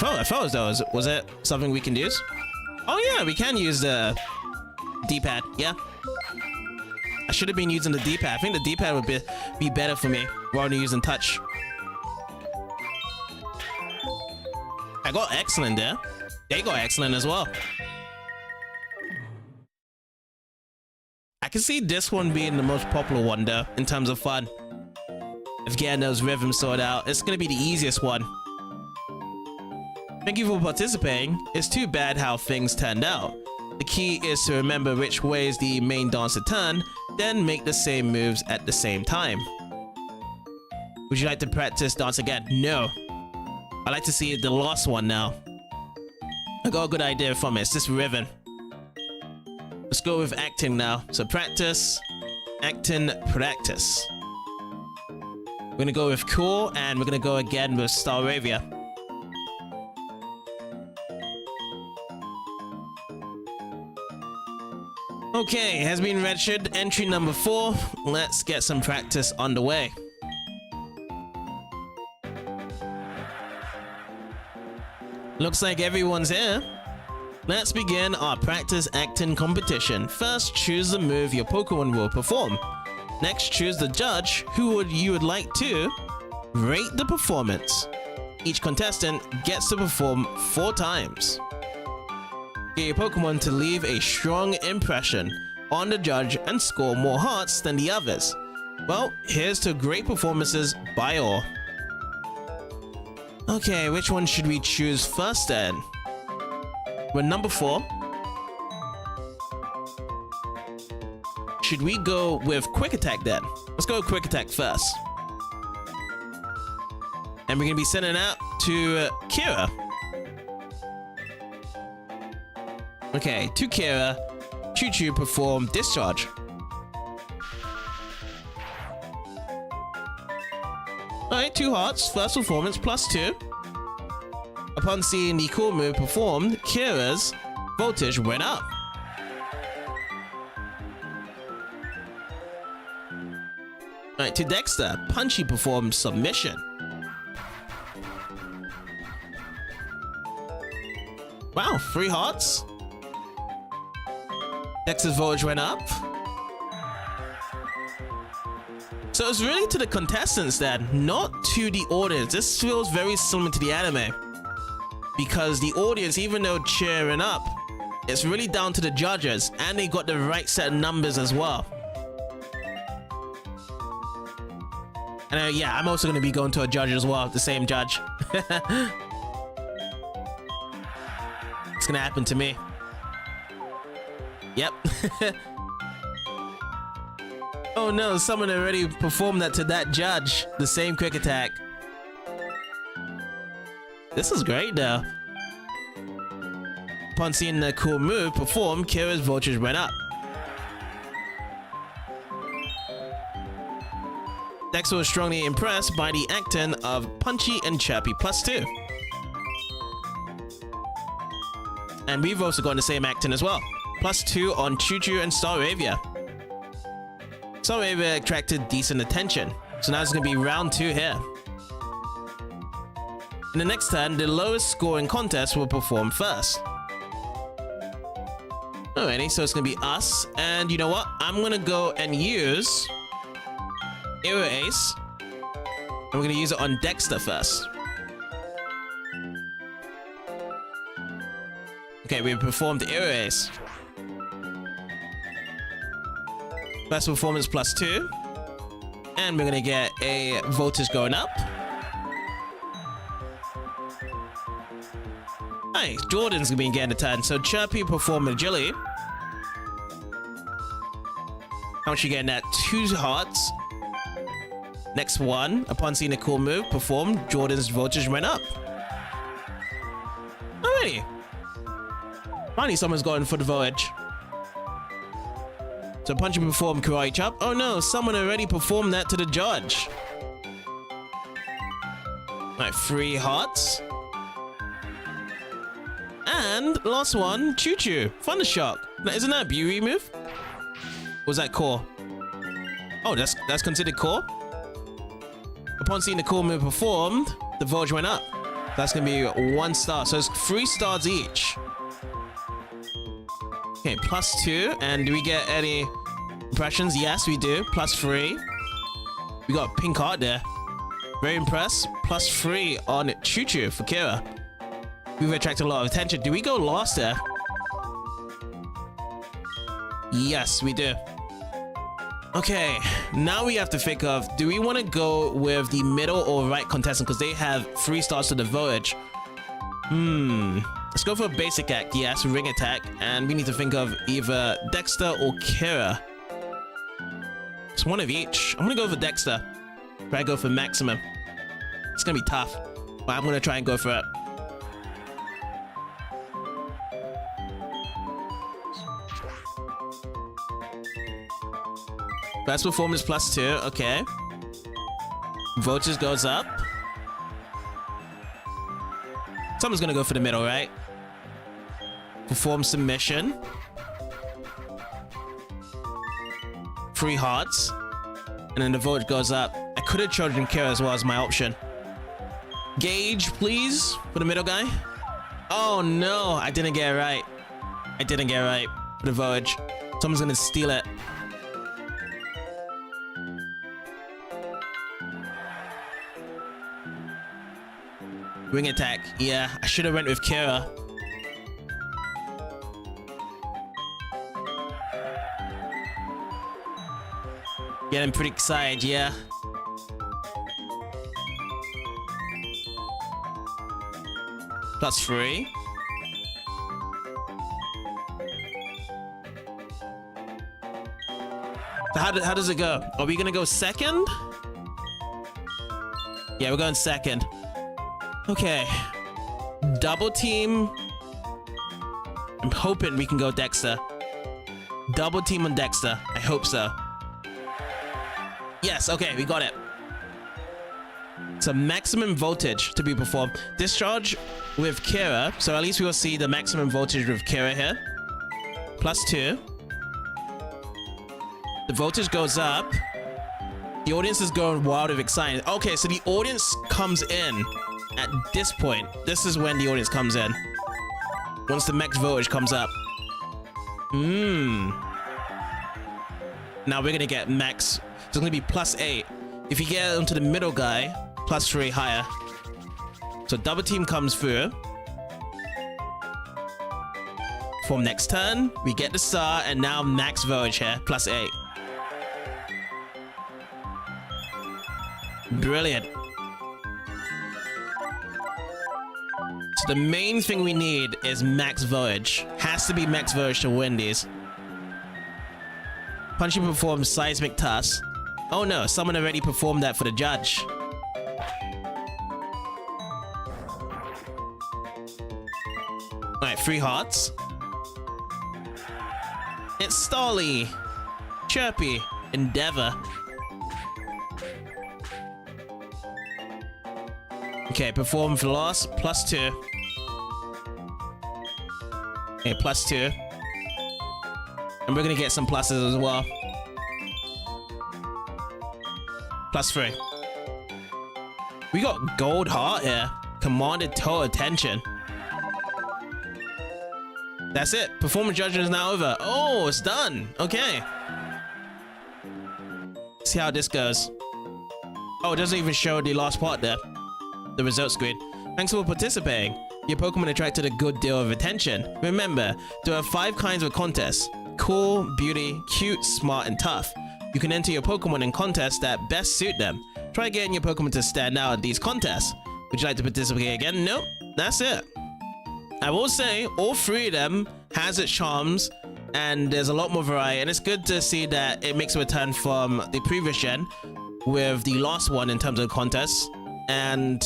S1: I thought it was it something we can use? Oh yeah, we can use the D-pad, yeah. I should have been using the D-pad. I think the D-pad would be better for me rather than using touch. I got excellent there. They got excellent as well. I can see this one being the most popular one though, in terms of fun. If getting those rhythms sorted out, it's gonna be the easiest one. Thank you for participating. It's too bad how things turned out. The key is to remember which way is the main dancer turn, then make the same moves at the same time. Would you like to practice dance again? No. I'd like to see the last one now. I got a good idea from it. It's this rhythm. Let's go with acting now. So practice, acting, practice. We're gonna go with cool, and we're gonna go again with Staravia. Okay, has been registered. Entry number 4. Let's get some practice underway. Looks like everyone's here. Let's begin our practice acting competition. First, choose the move your Pokemon will perform. Next, choose the judge who you would like to rate the performance. Each contestant gets to perform 4 times. Get your Pokemon to leave a strong impression on the judge and score more hearts than the others. Well, here's to great performances by all. Okay, which one should we choose first then? We're number 4. Should we go with Quick Attack then? Let's go with Quick Attack first. And we're gonna be sending out to Kira. Okay, to Kira, Choo-Choo perform Discharge. Alright, 2 hearts, first performance +2. Upon seeing the cool move performed, Kira's voltage went up. Alright, to Dexter, Punchy performed Submission. Wow, 3 hearts. Dexter's voltage went up. So it's really to the contestants then, not to the audience. This feels very similar to the anime. Because the audience, even though cheering up, it's really down to the judges, and they got the right set of numbers as well. And yeah, I'm also going to be going to a judge as well, the same judge. It's going to happen to me. Yep. Oh no, someone already performed that to that judge. The same Quick Attack. This is great though. Upon seeing the cool move performed, Kira's voltage went up. Dexter was strongly impressed by the acting of Punchy and Chirpy +2. And we've also gotten the same acting as well. +2 on Choo-Choo and Staravia. Staravia attracted decent attention. So now it's going to be round 2 here. In the next turn, the lowest scoring contest will perform first. Alrighty, so it's going to be us. And you know what? I'm going to go and use Aero Ace. And we're going to use it on Dexter first. Okay, we performed Aero Ace. First performance +2. And we're going to get a voltage going up. Hey, Jordan's going to be getting a turn. So Chirpy perform Agility. How much you getting at? 2 hearts. Next one, upon seeing a cool move performed, Jordan's voltage went up. Alrighty. Finally, someone's going for the voltage. So Punchy performed Karate Chop. Oh no, someone already performed that to the judge. Alright, 3 hearts. And last one, Choo-Choo, Thunder Shock. Now, isn't that a Beauty move? Or was that Core? Oh, that's considered core? Upon seeing the core move performed, the voyage went up. That's gonna be 1 star, so it's 3 stars each. Okay, +2, and do we get any impressions? Yes, we do. +3. We got a pink heart there. Very impressed. +3 on Choo Choo for Kira. We've attracted a lot of attention. Do we go last there? Yes, we do. Okay, now we have to think of, do we want to go with the middle or right contestant because they have 3 stars to the voyage? Let's go for a basic act. Yes, ring attack, and we need to think of either Dexter or Kira. It's one of each. I'm gonna go for Dexter. Try to go for maximum. It's gonna be tough, but I'm gonna try and go for it. Best performance +2, okay. Voters goes up. Someone's gonna go for the middle, right? Perform submission. 3 hearts. And then the vote goes up. I could have chosen Kira as well as my option. Gauge, please, for the middle guy. Oh no, I didn't get it right. I didn't get it right for the voyage. Someone's gonna steal it. Ring attack. Yeah, I should have went with Kira. Getting pretty excited, yeah. +3. So how does it go? Are we gonna go second? Yeah, we're going second. Okay. Double team. I'm hoping we can go Dexter. Double team on Dexter. I hope so. Yes, okay, we got it. So maximum voltage to be performed. Discharge with Kira. So at least we will see the maximum voltage with Kira here. +2. The voltage goes up. The audience is going wild with excitement. Okay, so the audience comes in at this point. This is when the audience comes in. Once the max voltage comes up. Now we're gonna get max. It's gonna be +8. If you get onto the middle guy, +3 higher. So double team comes through. For next turn, we get the star, and now max voltage here, +8. Brilliant. So the main thing we need is max voltage. Has to be max voltage to win these. Punchy performs seismic toss. Oh no, someone already performed that for the judge. Alright, 3 hearts. It's Stolly, Chirpy, Endeavor. Okay, perform for loss, +2. Okay, +2. And we're gonna get some pluses as well. +3. We got gold heart here. Commanded total attention. That's it. Performance judgment is now over. Oh, it's done. Okay. See how this goes. Oh, it doesn't even show the last part there. The result screen. Thanks for participating. Your Pokemon attracted a good deal of attention. Remember, there are 5 kinds of contests. Cool, beauty, cute, smart, and tough. You can enter your Pokemon in contests that best suit them. Try getting your Pokemon to stand out at these contests. Would you like to participate again? Nope. That's it. I will say, all 3 of them has its charms, and there's a lot more variety, and it's good to see that it makes a return from the previous gen with the last one in terms of contests. And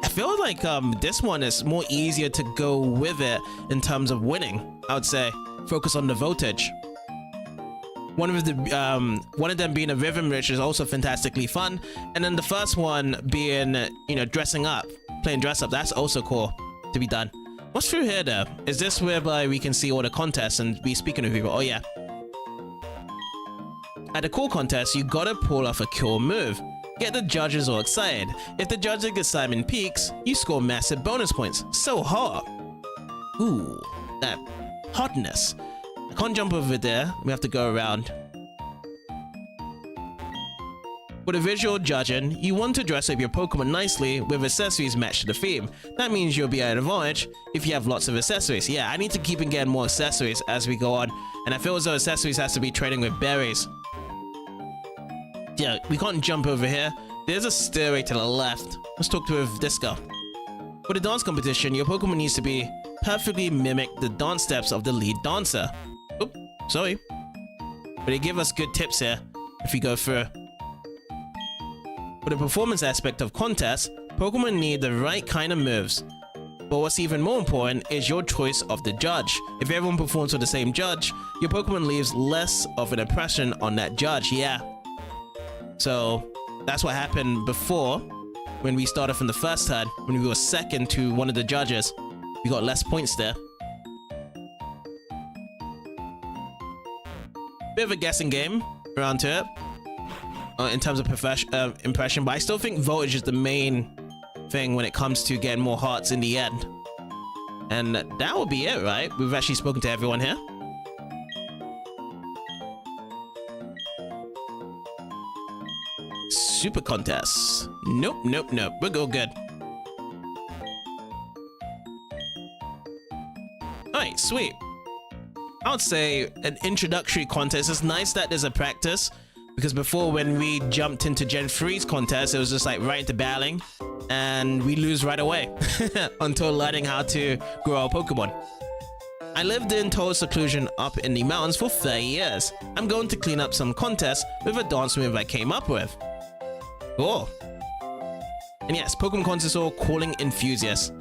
S1: I feel like this one is more easier to go with it in terms of winning. I would say focus on the voltage. One of them being a rhythm, which is also fantastically fun, and then the first one being, you know, dressing up, playing dress up. That's also cool to be done. What's through here though? Is this whereby we can see all the contests and be speaking to people? Oh yeah. At a cool contest, you gotta pull off a cool move. Get the judges all excited. If the judging excitement peaks, you score massive bonus points. So hot. Ooh, that hotness. I can't jump over there. We have to go around. For the visual judging, you want to dress up your Pokemon nicely with accessories matched to the theme. That means you'll be at an advantage if you have lots of accessories. Yeah, I need to keep getting more accessories as we go on, and I feel as though accessories has to be trading with berries. Yeah, we can't jump over here. There's a stairway to the left. Let's talk to this girl. For the dance competition, your Pokemon needs to be perfectly mimic the dance steps of the lead dancer. Oop, sorry. But they give us good tips here if we go through. For the performance aspect of contests, Pokemon need the right kind of moves. But what's even more important is your choice of the judge. If everyone performs with the same judge, your Pokemon leaves less of an impression on that judge, yeah. So that's what happened before when we started from the first turn, when we were second to one of the judges. We got less points there. Bit of a guessing game around to it. In terms of impression, but I still think voltage is the main thing when it comes to getting more hearts in the end. And that will be it, right? We've actually spoken to everyone here. Super contests. Nope, nope, nope. We're all good. Alright, sweet. I would say an introductory contest. It's nice that there's a practice. Because before, when we jumped into Gen 3's contest, it was just like right into battling, and we lose right away until learning how to grow our Pokemon. I lived in total seclusion up in the mountains for 30 years. I'm going to clean up some contests with a dance move I came up with. Cool. And yes, Pokemon contests are calling enthusiasts,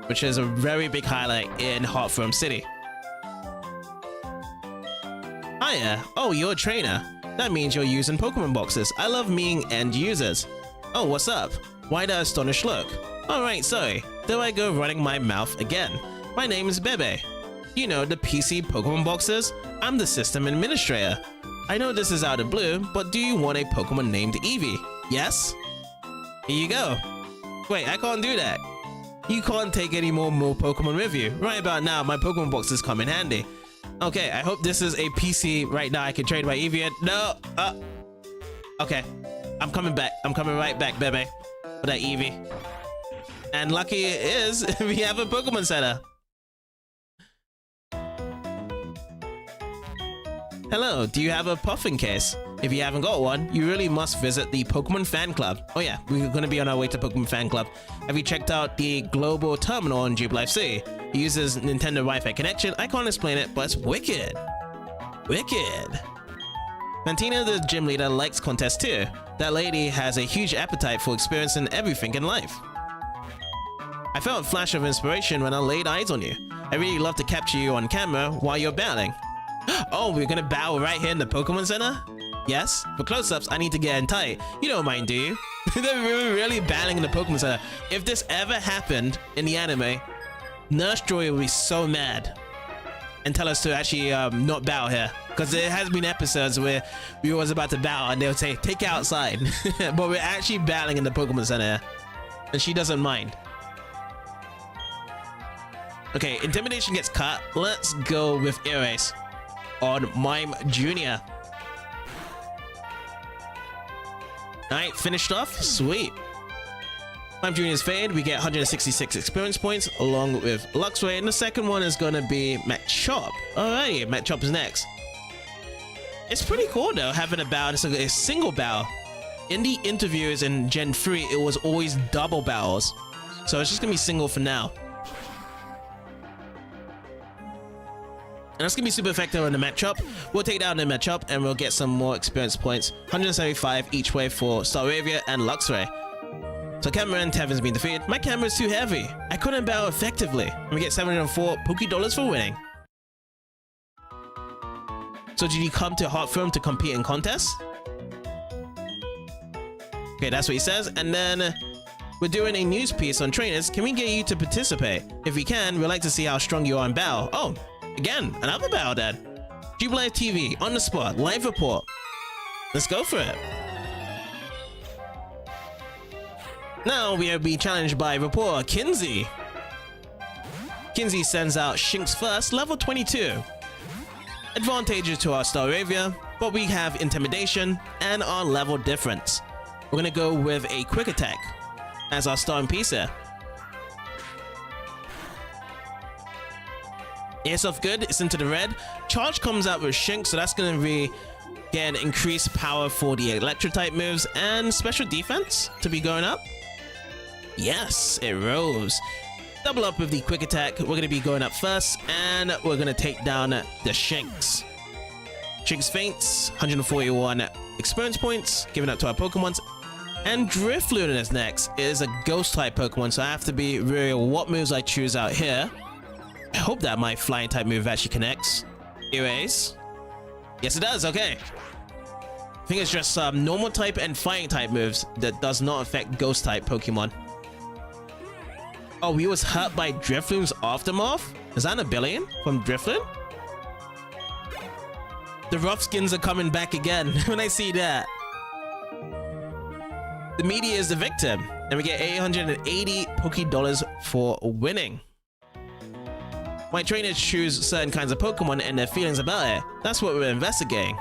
S1: which is a very big highlight in Heartthrob City. Hiya. Oh, you're a trainer. That means you're using Pokemon boxes. I love meeting end users. Oh, what's up? Why the astonished look? Alright, sorry. There I go running my mouth again. My name is Bebe. You know, the PC Pokemon boxes? I'm the system administrator. I know this is out of blue, but do you want a Pokemon named Eevee? Yes? Here you go. Wait, I can't do that. You can't take any more Pokemon with you. Right about now, my Pokemon boxes come in handy. Okay, I hope this is a PC right now I can trade my Eevee. No! Okay. I'm coming back. I'm coming right back, Bebe. For that Eevee. And lucky it is, we have a Pokemon Center. Hello, do you have a puffin case? If you haven't got one, you really must visit the Pokemon Fan Club. Oh yeah, we're gonna be on our way to Pokemon Fan Club. Have you checked out the global terminal in Jubilife City? It uses Nintendo Wi-Fi connection. I can't explain it, but it's wicked. Wicked. Fantina, the gym leader, likes contests too. That lady has a huge appetite for experiencing everything in life. I felt a flash of inspiration when I laid eyes on you. I really love to capture you on camera while you're battling. Oh, we're gonna battle right here in the Pokemon Center? Yes, for close-ups, I need to get in tight. You don't mind, do you? They're really battling in the Pokemon Center. If this ever happened in the anime, Nurse Joy will be so mad and tell us to actually not battle here. Because there has been episodes where we was about to battle and they would say, take it outside. But we're actually battling in the Pokemon Center. And she doesn't mind. Okay, Intimidation gets cut. Let's go with Erase on Mime Jr. Alright, finished off. Sweet. Mime Jr.'s fade. We get 166 experience points along with Luxray. And the second one is going to be Machop. Alrighty, Machop is next. It's pretty cool though, having a battle. It's a single battle. In the interviews in Gen 3, it was always double battles. So it's just going to be single for now. And that's going to be super effective on the Machop. We'll take down the Machop and we'll get some more experience points. 175 each way for Staravia and Luxray. So Cameron Tevin's been defeated. My camera's too heavy. I couldn't battle effectively. And we get 704 Poké-Dollars for winning. So did you come to Heartthrob to compete in contests? Okay, that's what he says. And then we're doing a news piece on trainers. Can we get you to participate? If we can, we'd like to see how strong you are in battle. Oh, again, another battle then. Live TV, on the spot, live report. Let's go for it. Now we are being challenged by reporter Kinsey. Kinsey sends out Shinx first, level 22. Advantages to our Staravia, but we have Intimidation and our level difference. We're gonna go with a Quick Attack as our starting piece here. Airsoft good, it's into the red. Charge comes out with Shinx, so that's gonna be, again, increased power for the Electro type moves and special defense to be going up. Yes, it rose. Double up with the Quick Attack. We're gonna be going up first, and we're gonna take down the Shinx. Shinx faints, 141 experience points, giving up to our Pokemons. And Drifloon is next. It is a Ghost type Pokemon, so I have to be real what moves I choose out here. I hope that my Flying type move actually connects. Erase. Yes, it does. Okay. I think it's just normal type and Fighting type moves that does not affect Ghost type Pokemon. Oh, we was hurt by Drifloon's Aftermath? Is that a billion from Drifloon? The rough skins are coming back again when I see that. The media is the victim, and we get 880 Poké-Dollars for winning. My trainers choose certain kinds of Pokemon and their feelings about it. That's what we're investigating.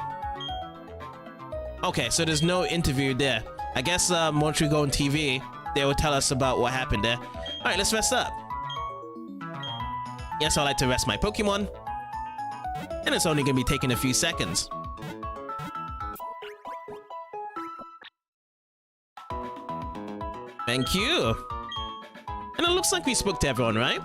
S1: Okay, so there's no interview there. I guess once we go on TV, they will tell us about what happened there. All right, let's rest up. Yes, I like to rest my Pokemon. And it's only gonna be taking a few seconds. Thank you. And it looks like we spoke to everyone, right?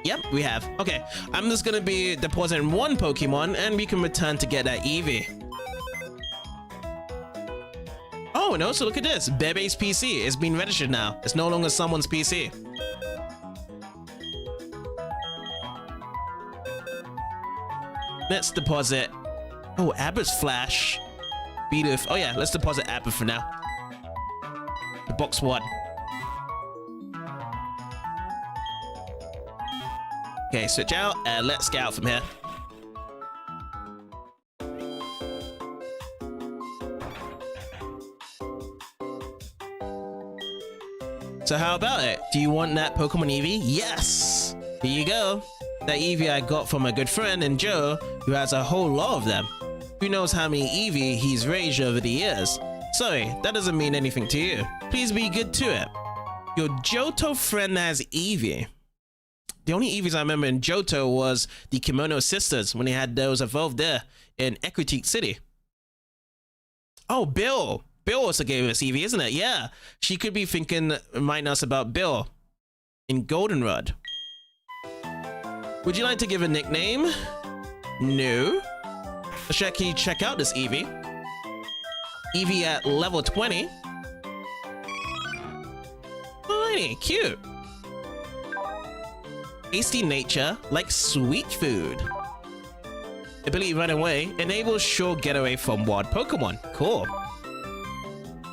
S1: Yep, we have. Okay, I'm just gonna be depositing one Pokemon and we can return to get that Eevee. Oh, and also look at this. Bebe's PC is being registered now. It's no longer someone's PC. Let's deposit. Oh, Abba's Flash. Bidoof. Oh yeah, let's deposit Abba for now. The box one. Okay, switch out and let's get out from here. So how about it? Do you want that Pokemon Eevee? Yes! Here you go. That Eevee I got from a good friend in Joe, who has a whole lot of them. Who knows how many Eevee he's raised over the years. Sorry, that doesn't mean anything to you. Please be good to it. Your Johto friend has Eevee. The only Eevees I remember in Johto was the Kimono Sisters when they had those evolved there in Equitique City. Oh, Bill. Bill also gave us Eevee, isn't it? Yeah. She could be thinking, reminding us about Bill in Goldenrod. Would you like to give a nickname? No. Can you check out this Eevee? Eevee at level 20. Alrighty, cute. Tasty nature, like sweet food. Ability run away, enables sure getaway from wild Pokemon. Cool.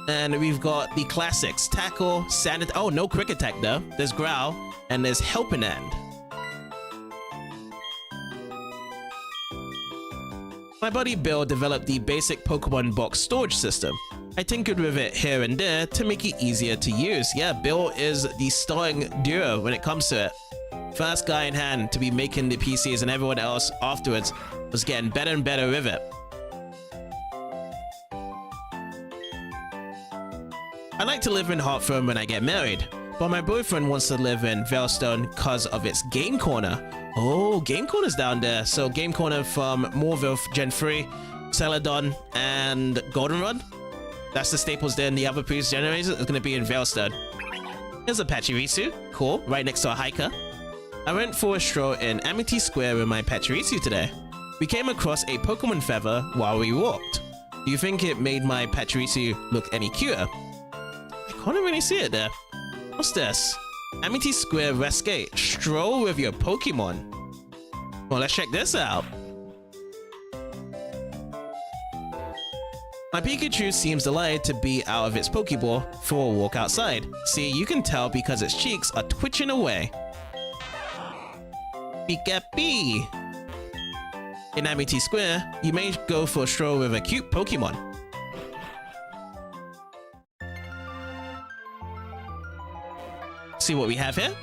S1: And we've got the classics, Tackle, Sand. Oh, no Quick Attack though. There's Growl, and there's Helping Hand. My buddy Bill developed the basic Pokemon box storage system. I tinkered with it here and there to make it easier to use. Yeah, Bill is the starring duo when it comes to it. First guy in hand to be making the PCs, and everyone else afterwards was getting better and better with it. I like to live in Hartford when I get married, but my boyfriend wants to live in Veilstone because of its Game Corner. Oh, Game Corner's down there. So Game Corner from Moorville Gen 3, Celadon, and Goldenrod. That's the staples there in the other previous generators. It's going to be in Veilstone. Here's a Pachirisu. Cool. Right next to a hiker. I went for a stroll in Amity Square with my Pachirisu today. We came across a Pokemon feather while we walked. Do you think it made my Pachirisu look any cuter? I can't really see it there. What's this? Amity Square Rescate. Stroll with your Pokemon. Well, let's check this out. My Pikachu seems delighted to be out of its Pokeball for a walk outside. See, you can tell because its cheeks are twitching away. Pika-Pee. In Amity Square, you may go for a stroll with a cute Pokemon. See what we have here?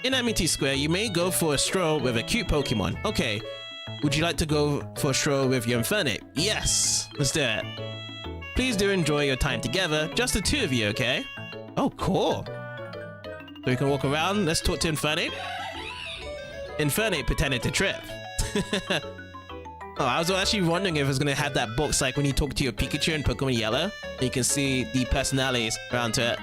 S1: In Amity Square, you may go for a stroll with a cute Pokemon. Okay, would you like to go for a stroll with your Infernape? Yes, let's do it. Please do enjoy your time together, just the two of you, okay? Oh, cool. So we can walk around. Let's talk to Infernape. Infernape pretended to trip. Oh, I was actually wondering if it was going to have that box like when you talk to your Pikachu in Pokemon Yellow. You can see the personalities around to it.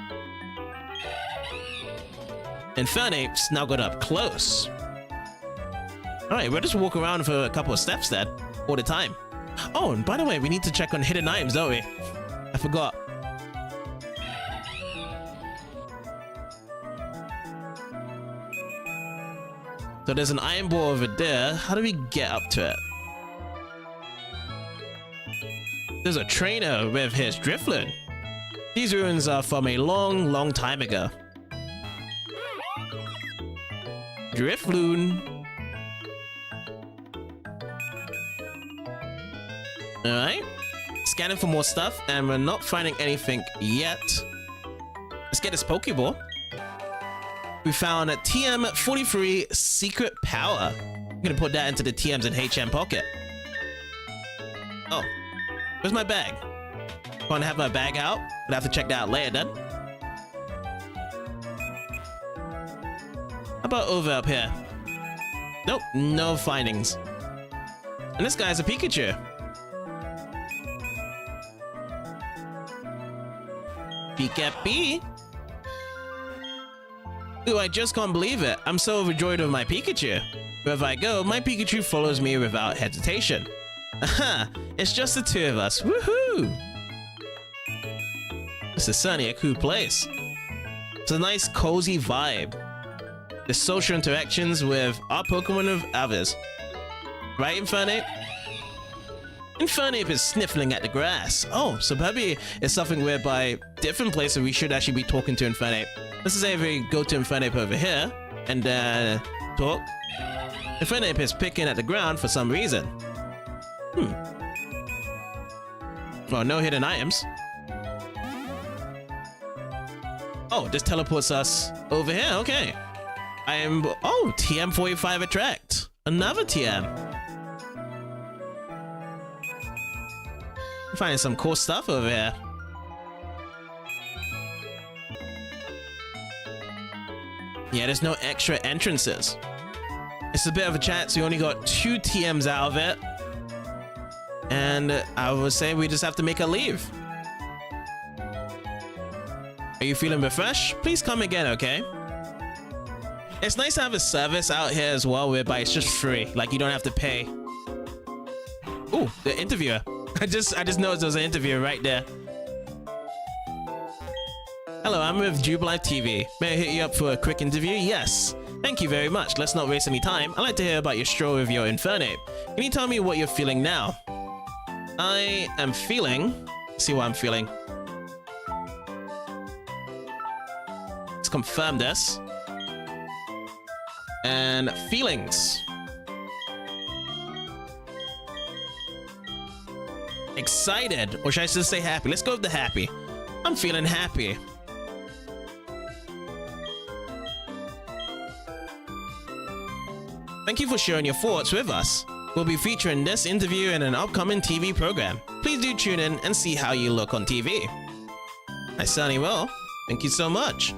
S1: Infernape's now got up close. Alright, we'll just walk around for a couple of steps then, all the time. Oh, and by the way, we need to check on hidden items, don't we? I forgot. So there's an iron ball over there. How do we get up to it? There's a trainer with his Drifloon. These ruins are from a long, long time ago. Drifloon. Alright. Scanning for more stuff, and we're not finding anything yet. Let's get this Pokeball. We found a TM43 Secret Power. I'm gonna put that into the TMs and HM pocket. Oh. Where's my bag? Can't have my bag out. We'll have to check that out later then. How about over up here? Nope, no findings. And this guy's a Pikachu. Pikachu. Ooh, I just can't believe it. I'm so overjoyed with my Pikachu. Wherever I go, my Pikachu follows me without hesitation. Aha, it's just the two of us. Woohoo! This is certainly a cool place. It's a nice cozy vibe. The social interactions with our Pokemon and others. Right, Infernape? Infernape is sniffling at the grass. Oh, so maybe it's something whereby different places we should actually be talking to Infernape. Let's say if we go to Infernape over here and talk. Infernape is picking at the ground for some reason. Oh, no hidden items. Oh, this teleports us over here. Okay. Oh, TM45 attract. Another TM. I'm finding some cool stuff over here. Yeah, there's no extra entrances. It's a bit of a chance. We only got 2 TMs out of it. And I would say we just have to make a leave. Are you feeling refreshed? Please come again, okay? It's nice to have a service out here as well whereby it's just free. Like you don't have to pay. Ooh, the interviewer. I just noticed there was an interviewer right there. Hello, I'm with Jubilife TV. May I hit you up for a quick interview? Yes. Thank you very much. Let's not waste any time. I'd like to hear about your stroll with your Infernape. Can you tell me what you're feeling now? I am feeling... Let's see what I'm feeling. Let's confirm this. And feelings. Excited. Or should I just say happy? Let's go with the happy. I'm feeling happy. Thank you for sharing your thoughts with us. We'll be featuring this interview in an upcoming TV program. Please do tune in and see how you look on TV. I certainly will. Thank you so much.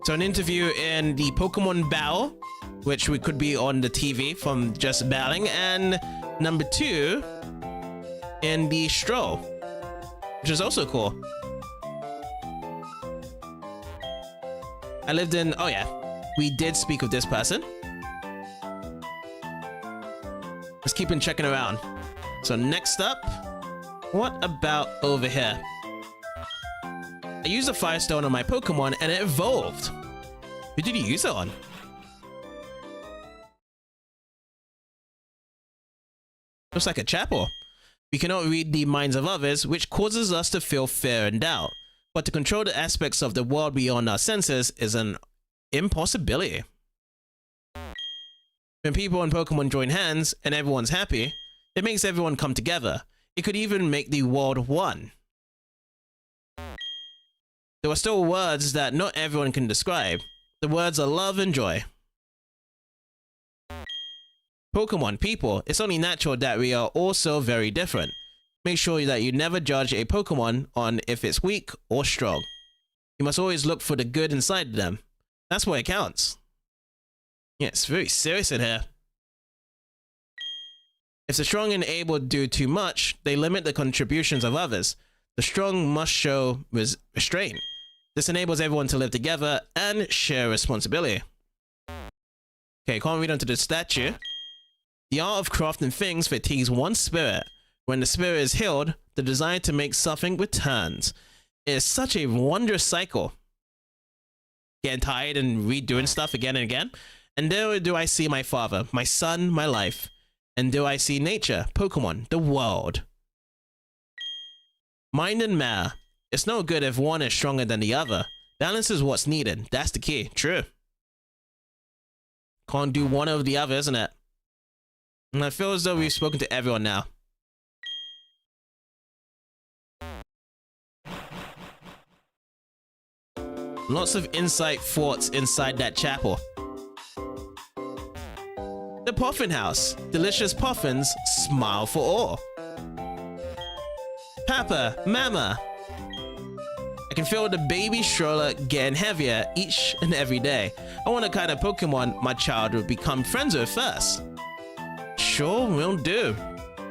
S1: So an interview in the Pokemon Battle, which we could be on the TV from just battling, and number 2 in the Stroll, which is also cool. I lived in... Oh yeah, we did speak with this person. Let's keep on checking around. So next up, what about over here? I used a Firestone on my Pokemon and it evolved. Who did you use it on? Looks like a chapel. We cannot read the minds of others, which causes us to feel fear and doubt. But to control the aspects of the world beyond our senses is an impossibility. When people and Pokemon join hands and everyone's happy, it makes everyone come together. It could even make the world one. There are still words that not everyone can describe. The words are love and joy. Pokemon, people, it's only natural that we are all so very different. Make sure that you never judge a Pokemon on if it's weak or strong. You must always look for the good inside them. That's why it counts. Yeah, it's very serious in here. If the strong and able do too much, they limit the contributions of others. The strong must show restraint. This enables everyone to live together and share responsibility. Okay, can't read onto the statue. The art of crafting things fatigues one's spirit. When the spirit is healed, the desire to make something returns. It is such a wondrous cycle. Getting tired and redoing stuff again and again. And there do I see my father, my son, my life. And do I see nature, Pokemon, the world. Mind and matter. It's no good if one is stronger than the other. Balance is what's needed. That's the key. True. Can't do one over the other, isn't it? And I feel as though we've spoken to everyone now. Lots of insight thoughts inside that chapel. The Puffin House. Delicious puffins, smile for all. Papa, Mama. I can feel the baby stroller getting heavier each and every day. I wonder what kind of Pokemon my child would become friends with first. Sure, will do.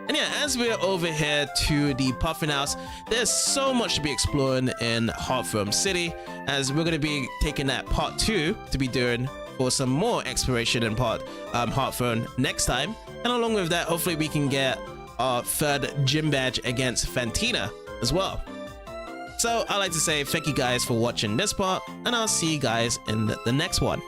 S1: And yeah, as we're over here to the Puffin House, there's so much to be exploring in Heartthrown City, as we're going to be taking that part 2 to be doing for some more exploration in Heartthrown next time. And along with that, hopefully we can get our 3rd gym badge against Fantina as well. So I'd like to say thank you guys for watching this part, and I'll see you guys in the next one.